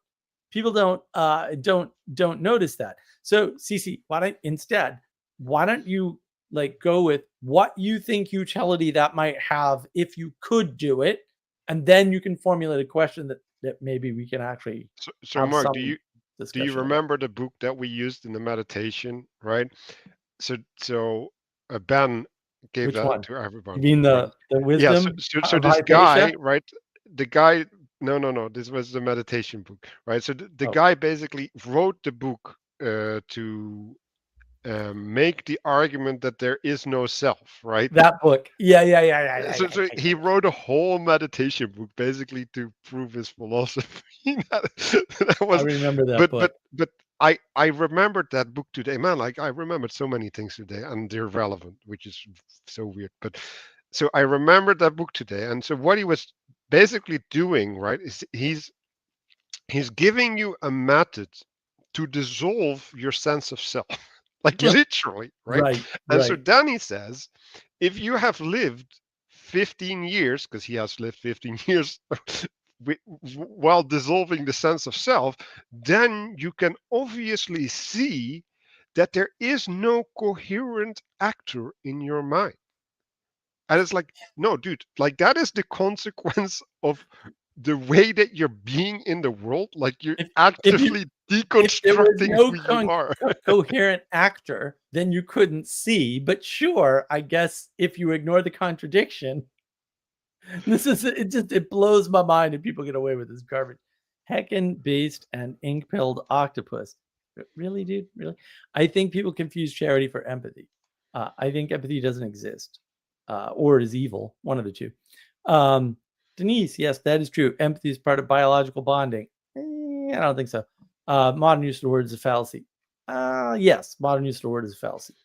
notice that. So CC, why don't you like go with what you think utility that might have if you could do it, and then you can formulate a question that maybe we can actually. So Mark, do you remember the book that we used in the meditation, right? So Ben gave Which that one? to everybody. You mean the wisdom? Yeah. So this guy, right? The guy. No. This was the meditation book, right? So the guy basically wrote the book to make the argument that there is no self, right? That book. Yeah. So he wrote a whole meditation book basically to prove his philosophy. that was, I remember that book. But I remembered that book today, man. Like I remembered so many things today, and they're relevant, which is so weird. But so I remembered that book today, and so what he was basically doing, right, is he's giving you a method to dissolve your sense of self. Like literally, right? And so then he says, if you have lived 15 years, because he has lived 15 years while dissolving the sense of self, then you can obviously see that there is no coherent actor in your mind. And it's like, no, dude, like that is the consequence of the way that you're being in the world. Like you're actively deconstructing who you are. Coherent actor, then you couldn't see. But sure, I guess if you ignore the contradiction, it blows my mind and people get away with this garbage. Heckin based and ink pilled octopus. Really, dude? Really? I think people confuse charity for empathy. I think empathy doesn't exist. Or it is evil, one of the two. Denise, yes, that is true. Empathy is part of biological bonding. I don't think so. Modern use of the word is a fallacy. Yes, modern use of the word is a fallacy.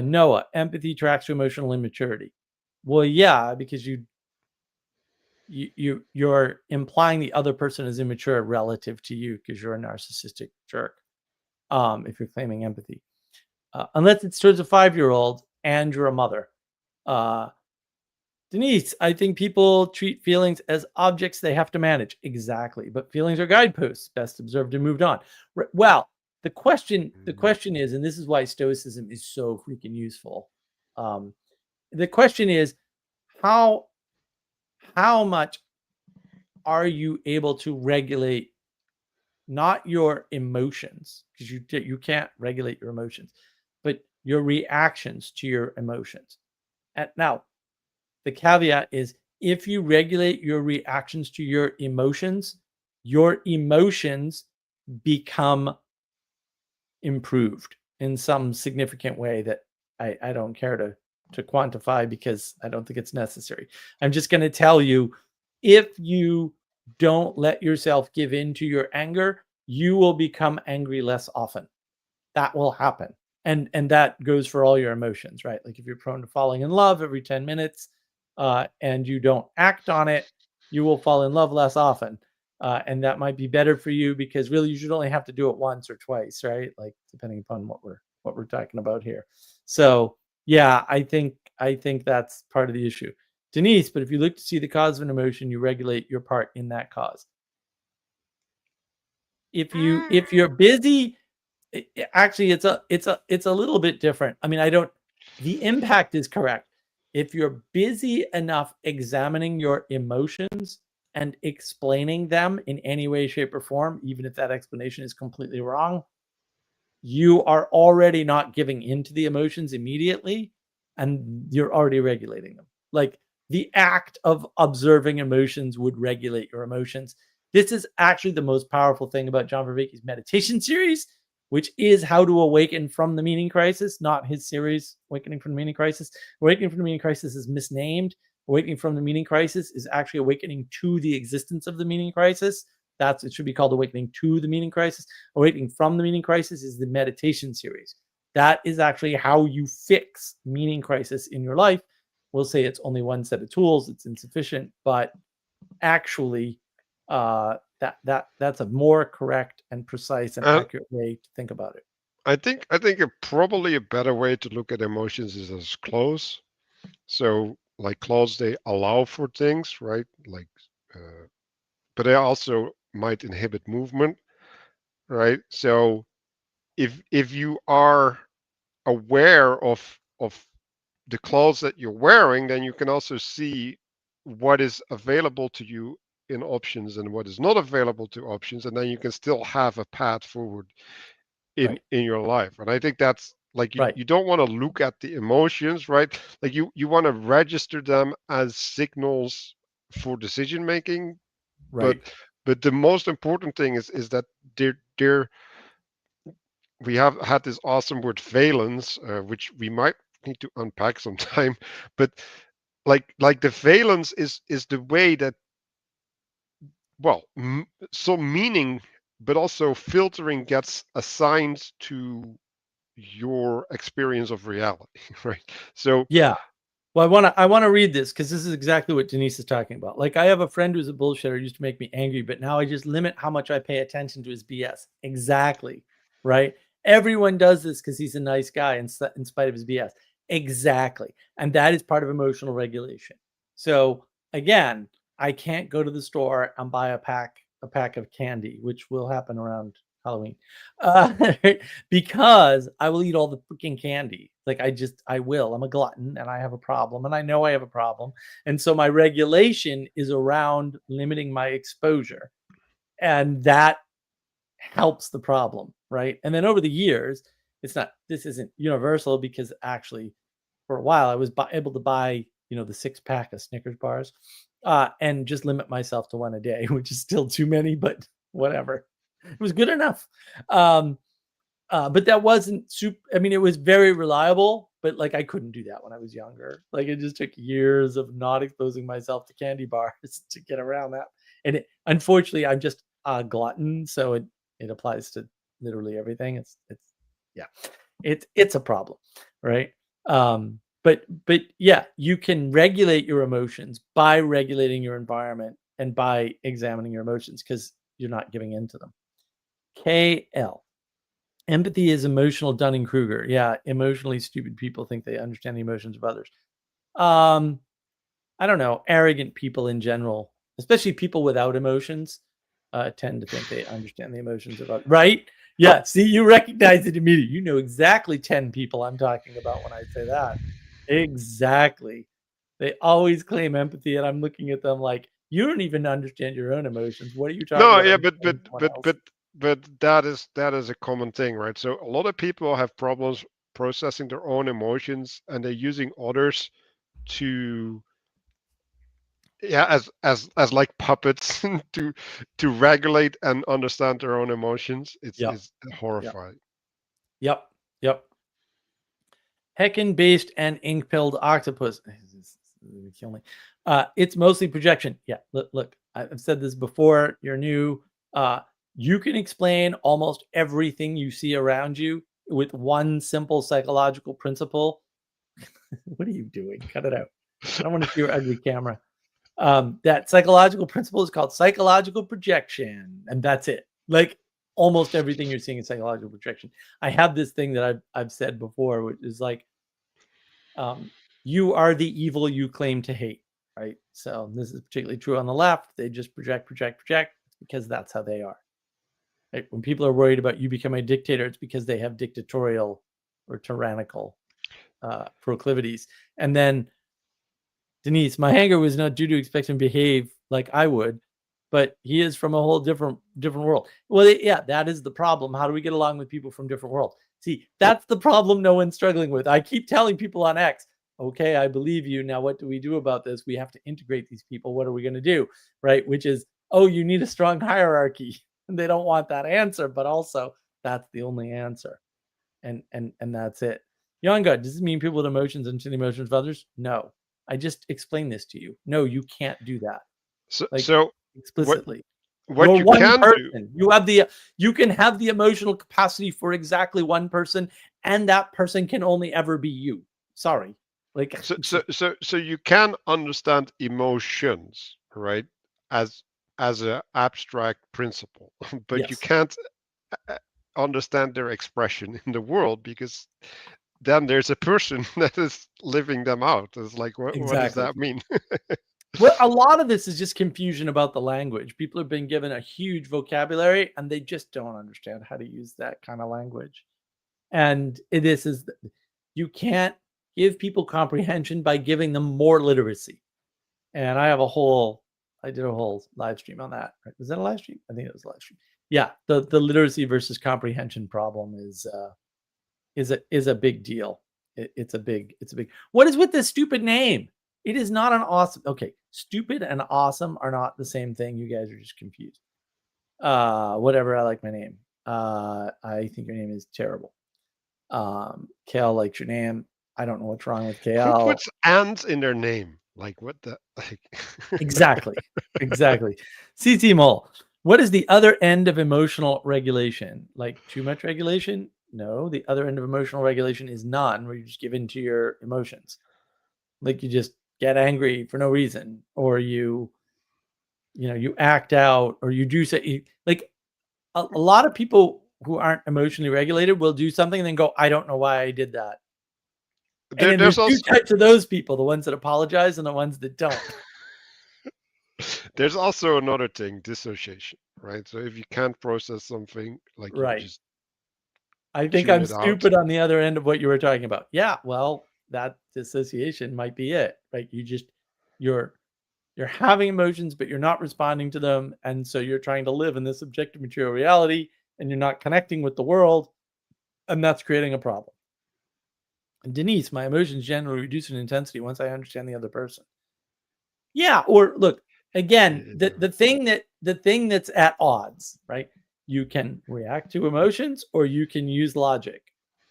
Noah, empathy tracks to emotional immaturity. Well, yeah, because you're implying the other person is immature relative to you because you're a narcissistic jerk. If you're claiming empathy, unless it's towards a 5-year-old and you're a mother. Denise, I think people treat feelings as objects they have to manage. Exactly, but feelings are guideposts, best observed and moved on. Well, the question is, and this is why Stoicism is so freaking useful. The question is, how much are you able to regulate not your emotions, because you can't regulate your emotions, but your reactions to your emotions. And now, the caveat is if you regulate your reactions to your emotions become improved in some significant way that I don't care to quantify because I don't think it's necessary. I'm just going to tell you, if you don't let yourself give in to your anger, you will become angry less often. That will happen. And that goes for all your emotions, right? Like if you're prone to falling in love every 10 minutes and you don't act on it, you will fall in love less often. And that might be better for you because really you should only have to do it once or twice, right? Like depending upon what we're talking about here. So yeah, I think that's part of the issue. Denise, but if you look to see the cause of an emotion, you regulate your part in that cause. If you're busy, actually it's a little bit different. I mean, the impact is correct. If you're busy enough examining your emotions and explaining them in any way, shape, or form, even if that explanation is completely wrong, you are already not giving into the emotions immediately, and you're already regulating them. Like the act of observing emotions would regulate your emotions. This is actually the most powerful thing about John Vervaeke's meditation series, which is How to Awaken from the Meaning Crisis, not his series, Awakening from the Meaning Crisis. Awakening from the Meaning Crisis is misnamed. Awakening from the Meaning Crisis is actually awakening to the existence of the meaning crisis. It should be called Awakening to the Meaning Crisis. Awakening from the Meaning Crisis is the meditation series. That is actually how you fix meaning crisis in your life. We'll say it's only one set of tools. It's insufficient, but actually that's a more correct and precise and accurate way to think about it. I think probably a better way to look at emotions is as close. So like close, they allow for things, right? Like, but they also might inhibit movement, right? So if you are aware of the clothes that you're wearing, then you can also see what is available to you in options and what is not available to options, and then you can still have a path forward in your life. And I think that's like you don't want to look at the emotions, right? Like you want to register them as signals for decision making, but the most important thing is that they're we have had this awesome word valence, which we might need to unpack sometime. But like the valence is the way that, well, so meaning, but also filtering gets assigned to your experience of reality, right? So yeah. Well, I want to read this because this is exactly what Denise is talking about. Like, I have a friend who's a bullshitter, used to make me angry, but now I just limit how much I pay attention to his BS. Exactly, right? Everyone does this because he's a nice guy in spite of his BS. Exactly, and that is part of emotional regulation. So again, I can't go to the store and buy a pack of candy, which will happen around Halloween, because I will eat all the freaking candy. Like I will. I'm a glutton and I have a problem, and I know I have a problem. And so my regulation is around limiting my exposure, and that helps the problem, right? And then over the years, this isn't universal because actually for a while I was able to buy, the 6-pack of Snickers bars, and just limit myself to one a day, which is still too many, but whatever. It was good enough. But that wasn't super. I mean, it was very reliable, but like I couldn't do that when I was younger. Like it just took years of not exposing myself to candy bars to get around that. And unfortunately, I'm just a glutton, so it applies to literally everything. It's a problem, right? But yeah, you can regulate your emotions by regulating your environment and by examining your emotions because you're not giving in to them. KL. Empathy is emotional Dunning-Kruger. Yeah, emotionally stupid people think they understand the emotions of others. I don't know. Arrogant people in general, especially people without emotions, tend to think they understand the emotions of others. Right? Yeah. See, you recognize it immediately. You know exactly 10 people I'm talking about when I say that. Exactly. They always claim empathy, and I'm looking at them like, you don't even understand your own emotions. What are you talking No, about yeah, understanding someone else? but that is a common thing, right? So a lot of people have problems processing their own emotions, and they're using others to, yeah, as like puppets to regulate and understand their own emotions. Yep. It's horrifying. Yep. Yep. Heckin-based and ink-pilled octopus. Kill me. It's mostly projection. Yeah, look, I've said this before. You're new. You can explain almost everything you see around you with one simple psychological principle. What are you doing? Cut it out. I don't want to see your ugly camera. That psychological principle is called psychological projection, and that's it. Like almost everything you're seeing is psychological projection. I have this thing that I've said before, which is like, you are the evil you claim to hate, right? So this is particularly true on the left. They just project because that's how they are. Right? When people are worried about you becoming a dictator, it's because they have dictatorial or tyrannical proclivities. And then Denise, my anger was not due to expect him to behave like I would, but he is from a whole different world. Well, yeah, that is the problem. How do we get along with people from different worlds? See, that's the problem no one's struggling with. I keep telling people on X, okay, I believe you. Now, what do we do about this? We have to integrate these people. What are we going to do? Right? Which is, oh, you need a strong hierarchy. And they don't want that answer, but also that's the only answer. And that's it. Yonga, does this mean people with emotions and the emotions of others? No. I just explained this to you. No, you can't do that. Like So what explicitly. what You're you one can do. person. You can have the emotional capacity for exactly one person, and that person can only ever be you. Sorry. Like So you can understand emotions, right? As an abstract principle, but you yes, can't uh, understand their expression in the world because then there's a person that is living them out. It's like, what does exactly. that mean? Well, a lot of this is just confusion about the language. People have been given a huge vocabulary and they just don't understand how to use that kind of language. And this is, you can't give people comprehension by giving them more literacy. And I did a whole live stream on that. Right? Was that a live stream? I think it was a live stream. Yeah, the literacy versus comprehension problem is a big deal. It's a big. What is with this stupid name? It is not an awesome. Okay, stupid and awesome are not the same thing. You guys are just confused. Whatever. I like my name. I think your name is terrible. Kale likes your name. I don't know what's wrong with Who Kale. puts "and" in their name? Like what the like? Exactly. Exactly. CT Mole. What is the other end of emotional regulation? Like too much regulation? No, the other end of emotional regulation is none, where you just give in to your emotions. Like you just get angry for no reason, or you act out, or you do say like a lot of people who aren't emotionally regulated will do something and then go, I don't know why I did that. And then There's there's two also types of those people, the ones that apologize and the ones that don't. there's also another thing, dissociation, right? So if you can't process something, like you Right. just I think tune I'm it out. stupid on the other end of what you were talking about. Yeah, well, that dissociation might be it, right? You're you're having emotions, but you're not responding to them, and so you're trying to live in this objective material reality, and you're not connecting with the world, and that's creating a problem. And Denise, my emotions generally reduce in intensity once I understand the other person. Yeah, or look, again, the thing that's at odds, right? You can react to emotions or you can use logic.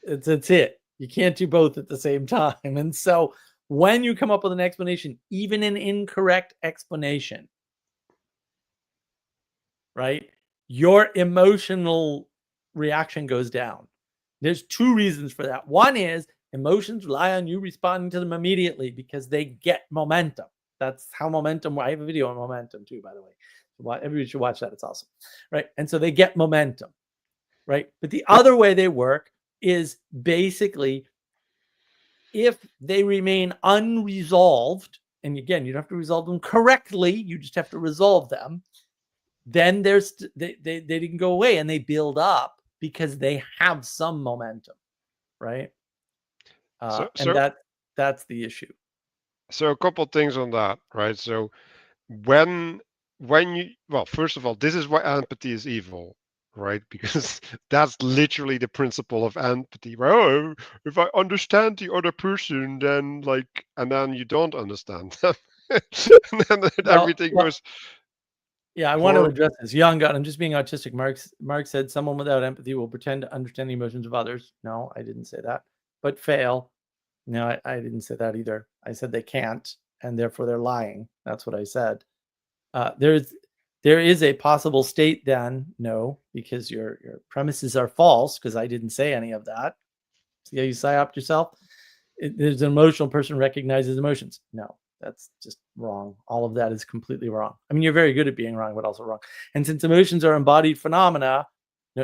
That's it. You can't do both at the same time. And so when you come up with an explanation, even an incorrect explanation, right? Your emotional reaction goes down. There's two reasons for that. One is Emotions rely on you responding to them immediately because they get momentum. That's how momentum. I have a video on momentum too, by the way. Everybody should watch that. It's awesome, right? And so they get momentum, right? But the other way they work is basically if they remain unresolved, and again, you don't have to resolve them correctly, you just have to resolve them, then they can go away and they build up because they have some momentum, right? And that's the issue. So a couple things on that, right? So when well, first of all, this is why empathy is evil, right? Because that's literally the principle of empathy, right? Oh, if I understand the other person, then and then you don't understand them. And then everything goes. Yeah, I want to address this. Young God, I'm just being autistic. Mark said someone without empathy will pretend to understand the emotions of others. No, I didn't say that. But fail. No, I didn't say that either. I said they can't, and therefore they're lying. That's what I said. There is a possible state then, no, because your premises are false, because I didn't say any of that. See how you psyoped yourself? There's an emotional person recognizes emotions. No, that's just wrong. All of that is completely wrong. I mean, you're very good at being wrong, but also wrong. And since emotions are embodied phenomena,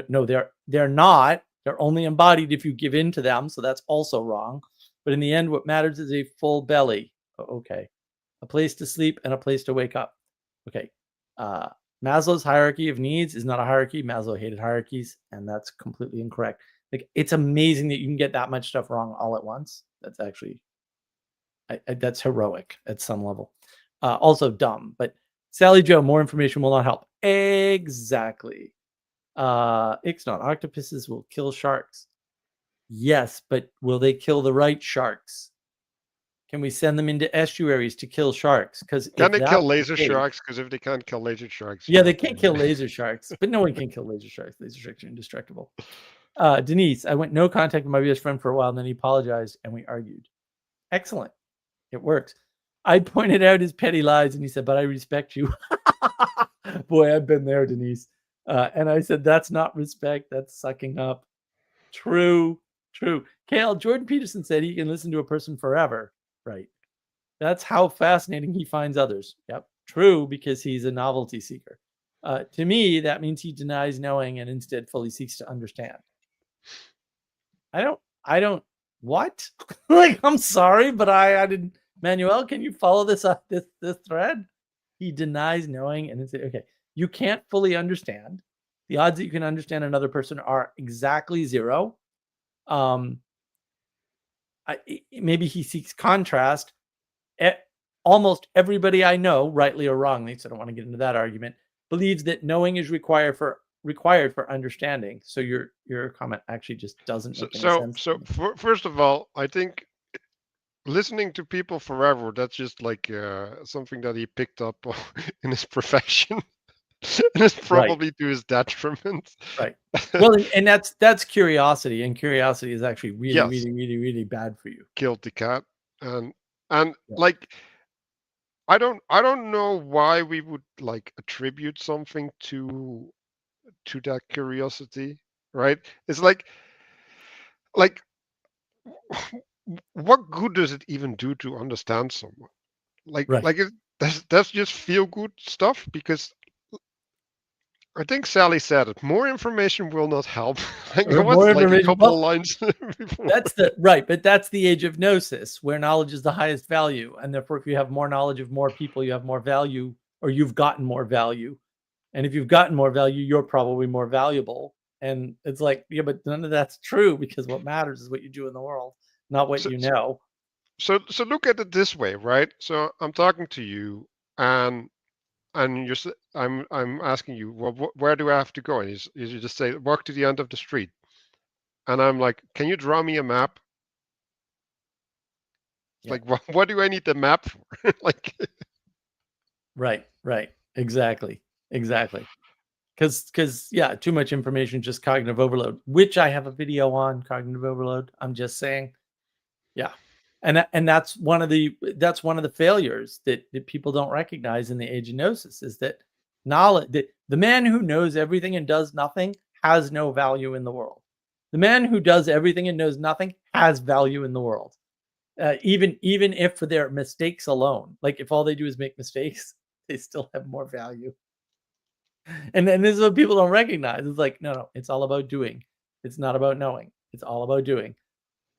no, they're not. They're only embodied if you give in to them. So that's also wrong. But in the end, what matters is a full belly. Okay. A place to sleep and a place to wake up. Okay. Maslow's hierarchy of needs is not a hierarchy. Maslow hated hierarchies, and that's completely incorrect. Like, it's amazing that you can get that much stuff wrong all at once. That's actually, that's heroic at some level. Also dumb, but Sally Joe, more information will not help. Exactly. Ixnot, octopuses will kill sharks. Yes, but will they kill the right sharks? Can we send them into estuaries to kill sharks? Because can they kill laser sharks? Because if they can't kill laser sharks, yeah, they can't kill laser sharks, but no one can kill laser sharks. Laser sharks are indestructible. Denise, I went no contact with my best friend for a while, and then he apologized, and we argued. Excellent, it works. I pointed out his petty lies, and he said, "But I respect you." Boy, I've been there, Denise. And I said, "That's not respect. That's sucking up." True. Kale, Jordan Peterson said he can listen to a person forever. Right. That's how fascinating he finds others. Yep. True, because he's a novelty seeker. To me, that means he denies knowing and instead fully seeks to understand. I don't, what? Like, I'm sorry, but I didn't. Manuel, can you follow this thread? He denies knowing and instead, okay. You can't fully understand. The odds that you can understand another person are exactly zero. Maybe he seeks contrast. Almost everybody I know, rightly or wrongly, so I don't want to get into that argument, believes that knowing is required for understanding. So your comment actually just doesn't make any sense. So first of all, I think listening to people forever, that's just like something that he picked up in his profession. And it's probably to his detriment. Right. Well, and that's curiosity, and curiosity is actually really bad for you. Killed the cat, and like I don't know why we would like attribute something to that curiosity, right? It's like what good does it even do to understand someone? Like that's just feel good stuff, because I think Sally said it. More information will not help. More information, like a couple of lines before. That's but that's the age of gnosis, where knowledge is the highest value, and therefore, if you have more knowledge of more people, you have more value, or you've gotten more value. And if you've gotten more value, you're probably more valuable. And it's like, yeah, but none of that's true, because what matters is what you do in the world, not what you know. So look at it this way, right? So I'm talking to you, and I'm asking you, well, where do I have to go? And you just say, walk to the end of the street. And I'm like, can you draw me a map? Yeah. Like, what do I need the map for? Like, right, exactly. Because yeah, too much information, just cognitive overload, which I have a video on cognitive overload. I'm just saying, yeah. And that's one of the failures that people don't recognize in the age of gnosis, is that knowledge, that the man who knows everything and does nothing has no value in the world. The man who does everything and knows nothing has value in the world. Even if for their mistakes alone, like if all they do is make mistakes, they still have more value. And then this is what people don't recognize. It's like, no, it's all about doing. It's not about knowing. It's all about doing,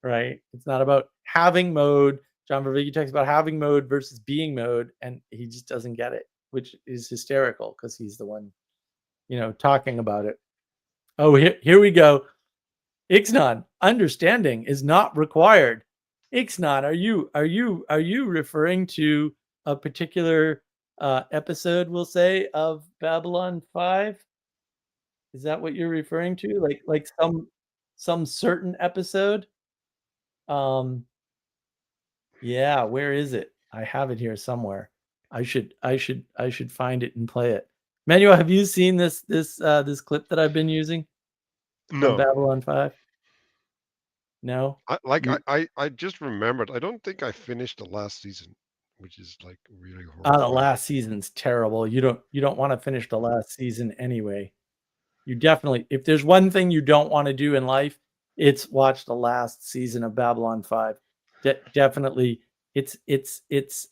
right? It's not about having mode. John Vervaeke talks about having mode versus being mode, and he just doesn't get it, which is hysterical because he's the one, talking about it. Oh, here we go. Ixnan, understanding is not required. Ixnan, are you referring to a particular episode, we'll say, of Babylon 5? Is that what you're referring to? Like some certain episode? Yeah, where is it? I have it here somewhere. I should find it and play it. Manuel, have you seen this clip that I've been using from No, Babylon 5? No? I just remembered. I don't think I finished the last season, which is like really The horrifying. last season's terrible. You don't want to finish the last season anyway. You definitely, if there's one thing you don't want to do in life, it's watch the last season of Babylon 5. Definitely, it's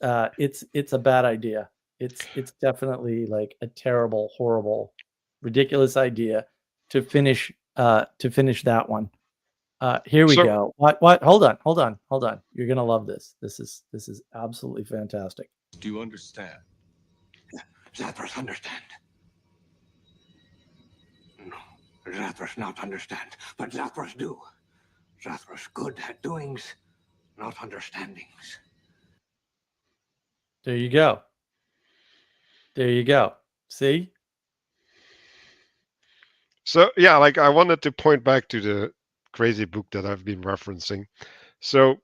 a bad idea. It's definitely like a terrible, horrible, ridiculous idea to finish that one. Here we go. What? Hold on. You're gonna love this. This is absolutely fantastic. Do you understand? Zathras understand. No, Zathras not understand, but Zathras do. Zathras good at doings, not understandings. There you go. See? So yeah, like I wanted to point back to the crazy book that I've been referencing. So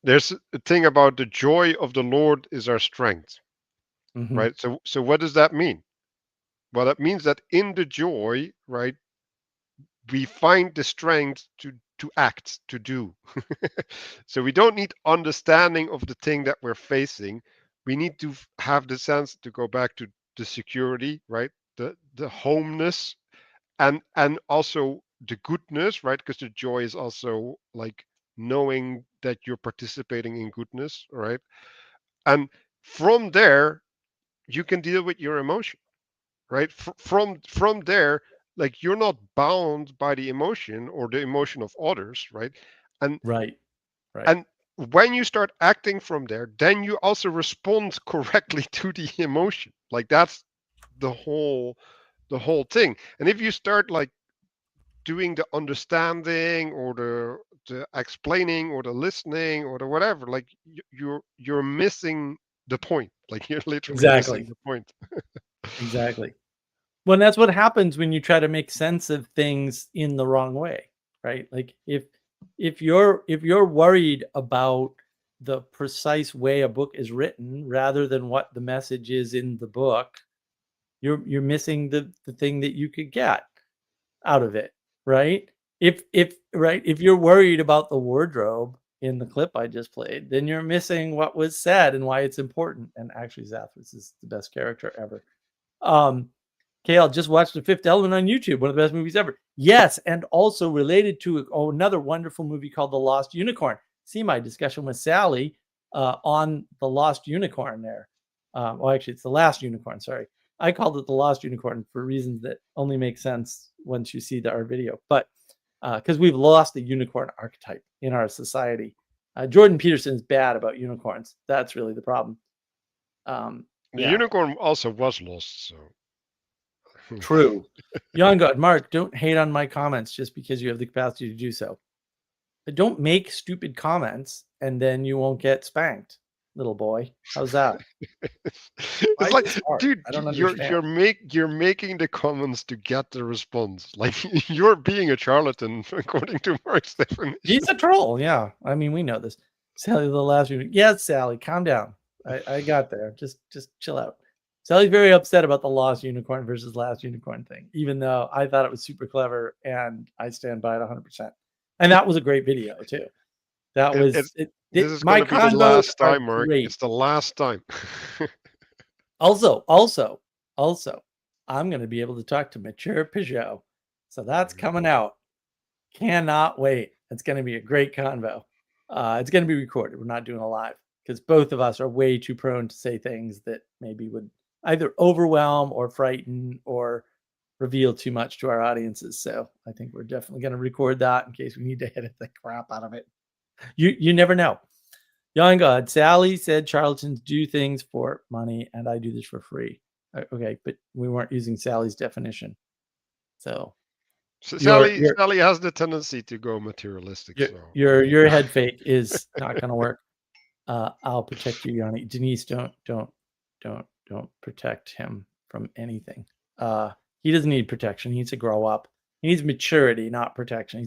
there's a thing about the joy of the Lord is our strength, right? So what does that mean? Well, that means that in the joy, right, we find the strength to act, to do. So we don't need understanding of the thing that we're facing. We need to have the sense to go back to the security, right? The homeness, and also the goodness, right? Because the joy is also like knowing that you're participating in goodness, right? And from there, you can deal with your emotion, right? From there, like you're not bound by the emotion or the emotion of others, right? And Right. and when you start acting from there, then you also respond correctly to the emotion. Like that's the whole thing. And if you start like doing the understanding or the explaining or the listening or the whatever, like you're missing the point. Like you're literally missing the point. Exactly. Well, and that's what happens when you try to make sense of things in the wrong way, right? Like if you're worried about the precise way a book is written rather than what the message is in the book, you're missing the thing that you could get out of it, right? If you're worried about the wardrobe in the clip I just played, then you're missing what was said and why it's important. And actually, Zathras is the best character ever. Kale, just watched The Fifth Element on YouTube, one of the best movies ever. Yes, and also related to another wonderful movie called The Lost Unicorn. See my discussion with Sally on The Lost Unicorn there. Well, actually, it's The Last Unicorn, sorry. I called it The Lost Unicorn for reasons that only make sense once you see our video. But because we've lost the unicorn archetype in our society. Jordan Peterson's bad about unicorns. That's really the problem. The unicorn also was lost, so... True. Young God, Mark, don't hate on my comments just because you have the capacity to do so. But don't make stupid comments and then you won't get spanked, little boy. How's that? It's like, dude, you're making the comments to get the response. Like you're being a charlatan according to Mark's definition. He's a troll, yeah. I mean, we know this. Sally, the last one. Yes, Sally, calm down. I got there. Just chill out. Sally's very upset about the Lost Unicorn versus Last Unicorn thing, even though I thought it was super clever and I stand by it 100%. And that was a great video too. That was this is going to be the last time, Mark. Great. It's the last time. Also, I'm going to be able to talk to Mature Peugeot, so that's coming out. Cannot wait. It's going to be a great convo. It's going to be recorded. We're not doing a live because both of us are way too prone to say things that maybe would either overwhelm or frighten or reveal too much to our audiences. So I think we're definitely going to record that in case we need to edit the crap out of it. You never know. Young God, Sally said charlatans do things for money and I do this for free. Okay, but we weren't using Sally's definition. So Sally has the tendency to go materialistic. Your head fake is not going to work. I'll protect you, Yanni. Denise, don't protect him from anything. He doesn't need protection. He needs to grow up. He needs maturity, not protection.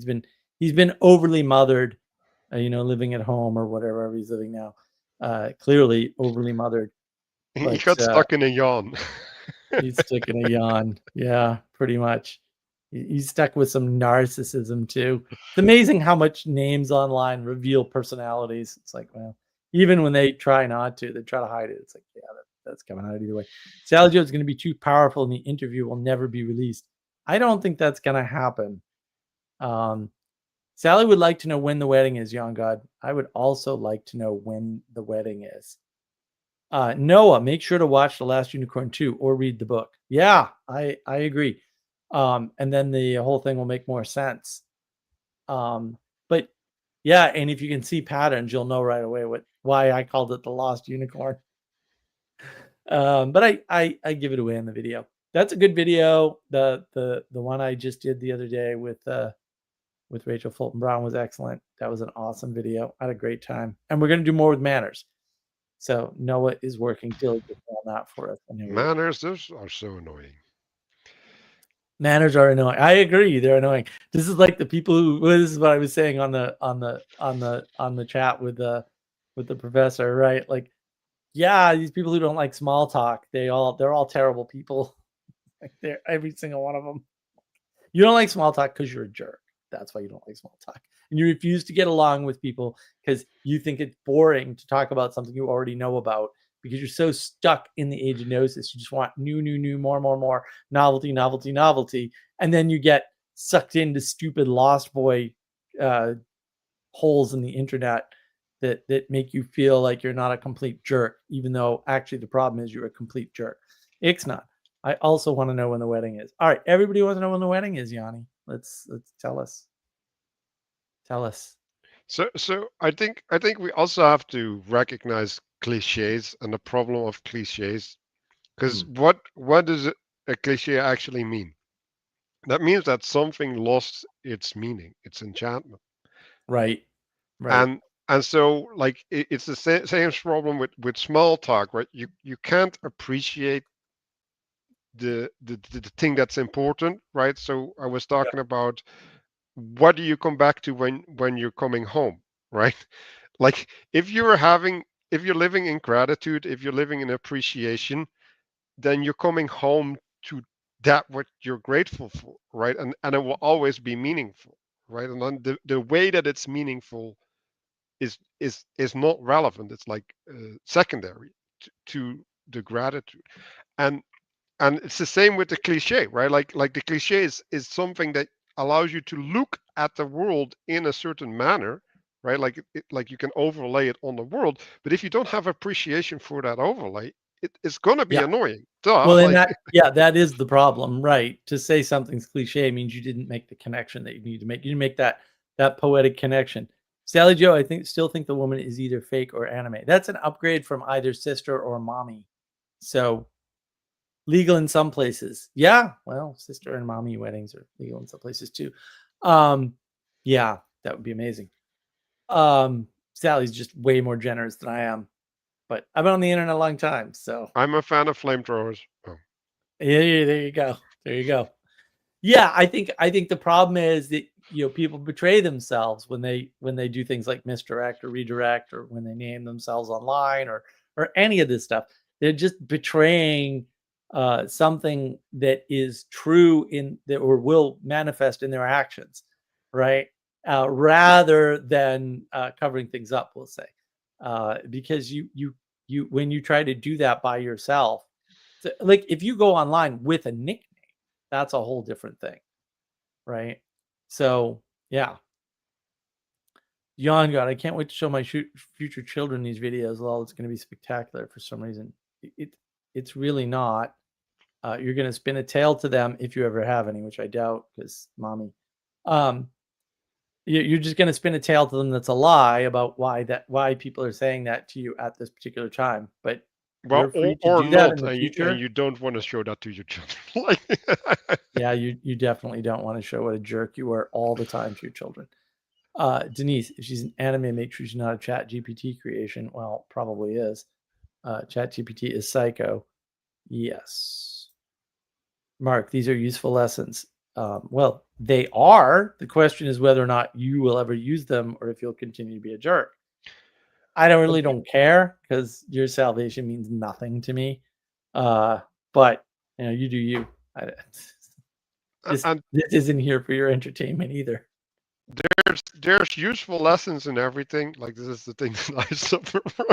He's been overly mothered, living at home or whatever he's living now. Clearly overly mothered. He got stuck in a yawn. He's stuck in a yawn. Yeah, pretty much. He's stuck with some narcissism too. It's amazing how much names online reveal personalities. It's like, well, even when they try not to, they try to hide it. It's like, yeah, that's coming out either way. Sally Joe is going to be too powerful and the interview will never be released. I don't think that's going to happen. Sally would like to know when the wedding is, Young God. I would also like to know when the wedding is. Noah, make sure to watch The Last Unicorn 2 or read the book. Yeah, I agree. And then the whole thing will make more sense. But yeah, and if you can see patterns, you'll know right away why I called it The Lost Unicorn. But I give it away in the video. That's a good video. The one I just did the other day with Rachel Fulton Brown was excellent. That was an awesome video. I had a great time. And we're going to do more with manners. So Noah is working diligently on that for us. Manners, those are so annoying. Manners are annoying. I agree, they're annoying. This is like the people who. Well, this is what I was saying on the chat with the professor, right? Like, yeah, these people who don't like small talk, they're all terrible people. Like they're every single one of them. You don't like small talk because you're a jerk. That's why you don't like small talk. And you refuse to get along with people because you think it's boring to talk about something you already know about because you're so stuck in the age of gnosis. You just want new, more, novelty. And then you get sucked into stupid Lost Boy holes in the internet that make you feel like you're not a complete jerk, even though actually the problem is you're a complete jerk. Ixnat, I also want to know when the wedding is. All right, everybody wants to know when the wedding is, Yanni. Let's tell us. Tell us. So I think we also have to recognize cliches and the problem of cliches, because what does a cliche actually mean? That means that something lost its meaning, its enchantment. Right. And so like it's the same problem with small talk, right? You can't appreciate the thing that's important, right? So I was talking about, what do you come back to when you're coming home, right? Like if you're living in gratitude, if you're living in appreciation, then you're coming home to that what you're grateful for, right? And it will always be meaningful, right? And then the way that it's meaningful is not relevant. It's like secondary to the gratitude. And it's the same with the cliche, right? Like the cliche is something that allows you to look at the world in a certain manner, right? Like you can overlay it on the world, but if you don't have appreciation for that overlay, it's gonna be annoying. Duh. Well, and that is the problem, right? To say something's cliche means you didn't make the connection that you need to make. You didn't make that poetic connection. Sally Joe, I still think the woman is either fake or anime. That's an upgrade from either sister or mommy. So legal in some places. Yeah, well, sister and mommy weddings are legal in some places too. Yeah, that would be amazing. Sally's just way more generous than I am, but I've been on the internet a long time, so I'm a fan of flamethrowers. Oh. Yeah, there you go. Yeah, I think the problem is that people betray themselves when they do things like misdirect or redirect, or when they name themselves online or any of this stuff. They're just betraying something that is true or will manifest in their actions, right? Rather than covering things up, we'll say, because you when you try to do that by yourself, so, like if you go online with a nickname, that's a whole different thing, right? So Yeah. Yawn God, I can't wait to show my future children these videos. Lol, it's going to be spectacular for some reason. It's really not. You're going to spin a tail to them if you ever have any, which I doubt because mommy. You're just going to spin a tail to them that's a lie about why people are saying that to you at this particular time. But Well, you're free to or do that not, in the and future. you don't want to show that to your children. Like, Yeah, you definitely don't want to show what a jerk you are all the time to your children. Denise, if she's an anime, make sure she's not a Chat GPT creation. Well, probably is. Chat GPT is psycho. Yes. Mark, these are useful lessons. Well, they are. The question is whether or not you will ever use them or if you'll continue to be a jerk. I don't care because your salvation means nothing to me. But you do you. This isn't here for your entertainment either. There's useful lessons in everything. Like, this is the thing that I suffer from.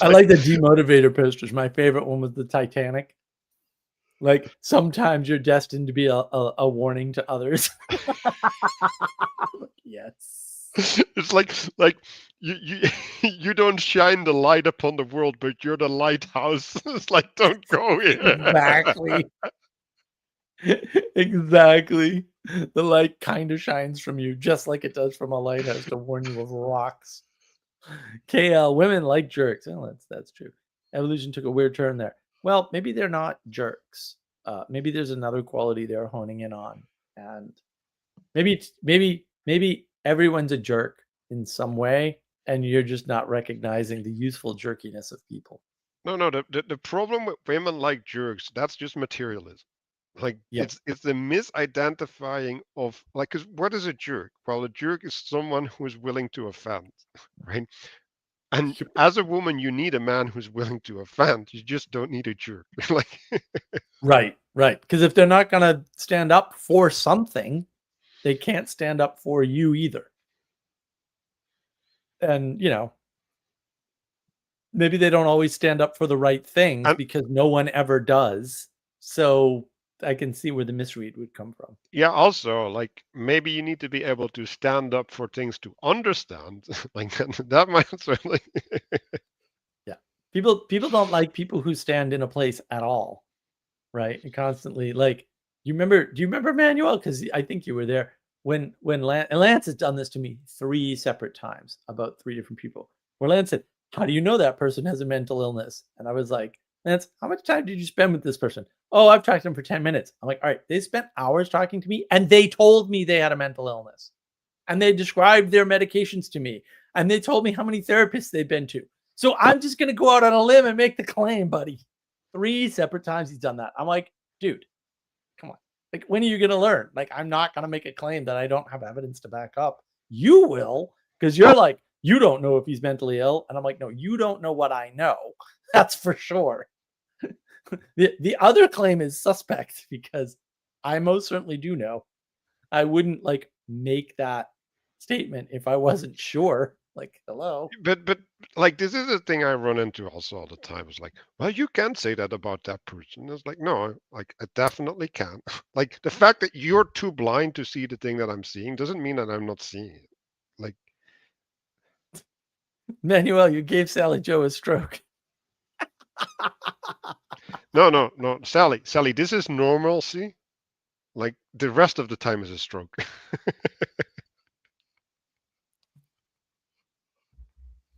I like the demotivator posters. My favorite one was the Titanic. Like, sometimes you're destined to be a warning to others. Yes. It's like you don't shine the light upon the world, but you're the lighthouse. It's like, don't go here. Exactly. Exactly. The light kind of shines from you, just like it does from a lighthouse to warn you of rocks. KL, women like jerks. Oh, that's true. Evolution took a weird turn there. Well, maybe they're not jerks. Maybe there's another quality they're honing in on, and maybe everyone's a jerk in some way, and you're just not recognizing the useful jerkiness of people. No. The problem with women like jerks, that's just materialism. Like, Yep. it's the misidentifying of, like, 'cause what is a jerk? Well, a jerk is someone who is willing to offend, right? And as a woman, you need a man who's willing to offend. You just don't need a jerk. Like, Right. Because if they're not going to stand up for something, they can't stand up for you either. And, maybe they don't always stand up for the right things because no one ever does. So I can see where the misread would come from. Yeah, also, like, maybe you need to be able to stand up for things to understand. Like, that might certainly. Yeah. People don't like people who stand in a place at all. Right? And constantly, like, do you remember Manuel? Because I think you were there when Lance has done this to me 3 separate times about 3 different people. Where Lance said, "How do you know that person has a mental illness?" And I was like, "Lance, how much time did you spend with this person?" "Oh, I've talked to them for 10 minutes." I'm like, "All right, they spent hours talking to me, and they told me they had a mental illness, and they described their medications to me, and they told me how many therapists they've been to. So I'm just gonna go out on a limb and make the claim, buddy." 3 separate times he's done that. I'm like, dude, come on. Like, when are you going to learn? Like, I'm not going to make a claim that I don't have evidence to back up. You will, because you're like, you don't know if he's mentally ill. And I'm like, no, you don't know what I know. That's for sure. The other claim is suspect because I most certainly do know. I wouldn't like make that statement if I wasn't sure. Like, hello. But like, this is a thing I run into also all the time. It's like, well, you can't say that about that person. It's like, no, like, I definitely can. Like, the fact that you're too blind to see the thing that I'm seeing doesn't mean that I'm not seeing it. Like, Manuel, you gave Sally Joe a stroke. no, Sally, this is normalcy. Like, the rest of the time is a stroke.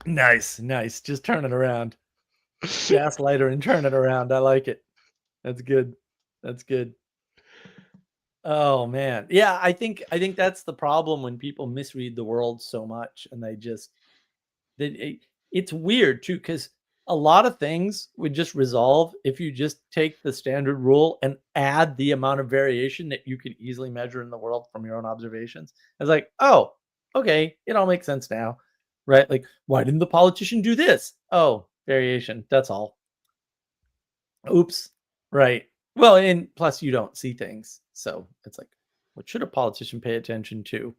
Nice. Just turn it around. Gaslighter and turn it around. I like it. That's good. Oh man. Yeah, I think that's the problem when people misread the world so much and it's weird too because a lot of things would just resolve if you just take the standard rule and add the amount of variation that you could easily measure in the world from your own observations. It's like, oh, okay, it all makes sense now. Right? Like, why didn't the politician do this? Oh, variation. That's all. Oops. Right. Well, and plus you don't see things. So it's like, what should a politician pay attention to?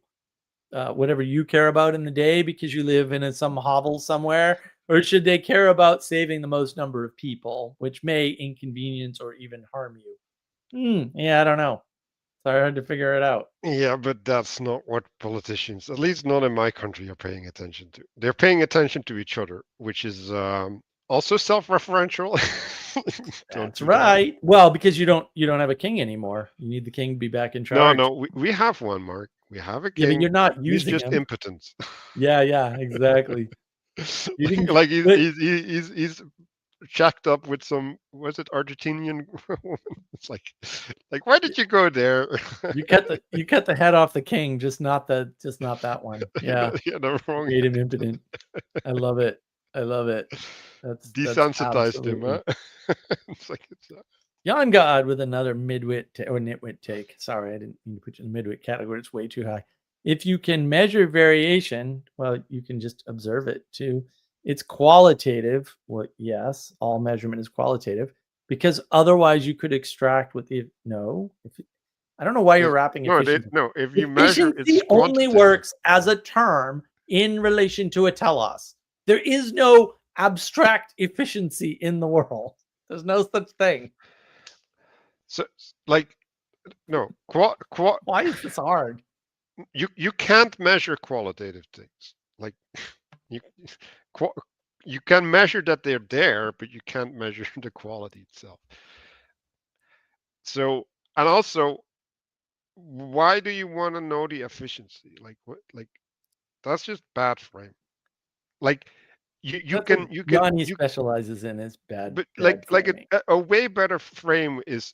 Whatever you care about in the day because you live in some hovel somewhere? Or should they care about saving the most number of people, which may inconvenience or even harm you? Yeah, I don't know. hard to figure it out. Yeah, but that's not what politicians, at least not in my country, are paying attention to. They're paying attention to each other, which is also self-referential. Don't That's do that. right. Well, because you don't have a king anymore. You need the king to be back in No, charge. no, we have one, Mark. We have a Yeah, but king. you're not He's using just him. impotent. Yeah, exactly. You didn't, Like but he's checked up with some, was it Argentinian woman? It's like why did you go there? you cut the head off the king, just not that one. Yeah, Yeah, the wrong made him impotent. I love it. That's desensitized him, absolutely. huh? It's like Jan God with another midwit or nitwit take. Sorry, I didn't mean to put you in the midwit category. It's way too high. If you can measure variation, well, you can just observe it too. It's qualitative. Well, yes, all measurement is qualitative because otherwise you could extract with the no. I don't know why you're wrapping efficiency. no. If you measure, Efficiency it's only quantitative. works as a term in relation to a telos. There is no abstract efficiency in the world. There's no such thing. So, like, no, Why is this hard? You can't measure qualitative things. Like, you can measure that they're there, but you can't measure the quality itself. So, and also, why do you want to know the efficiency? Like, what? Like, that's just bad frame. Like, you can Yanni specializes in is bad. But bad like a way better frame is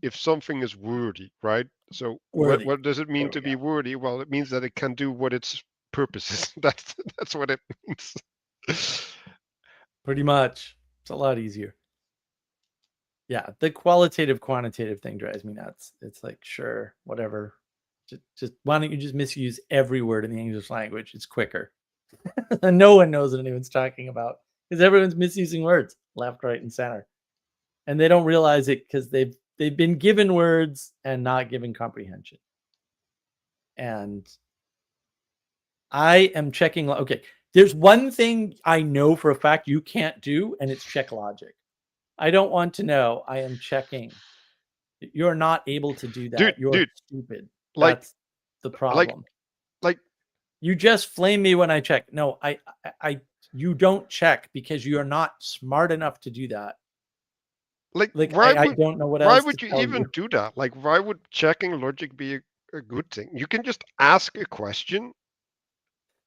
if something is worthy, right? So Worthy. what does it mean There to we be worthy? Well, it means that it can do what its purpose is. That's what it means. Pretty much. It's a lot easier. Yeah, the qualitative quantitative thing drives me nuts. It's like, sure, whatever. Just why don't you just misuse every word in the English language? It's quicker. And no one knows what anyone's talking about because everyone's misusing words left, right, and center. And they don't realize it because they've been given words and not given comprehension. And I am checking. Okay, there's one thing I know for a fact you can't do, and it's check logic. I don't want to know. I am checking. You're not able to do that. You're stupid. That's the problem. Like you just flame me when I check. No, you don't check because you're not smart enough to do that. Like I don't know what else. Why would you even do that? Like, why would checking logic be a good thing? You can just ask a question.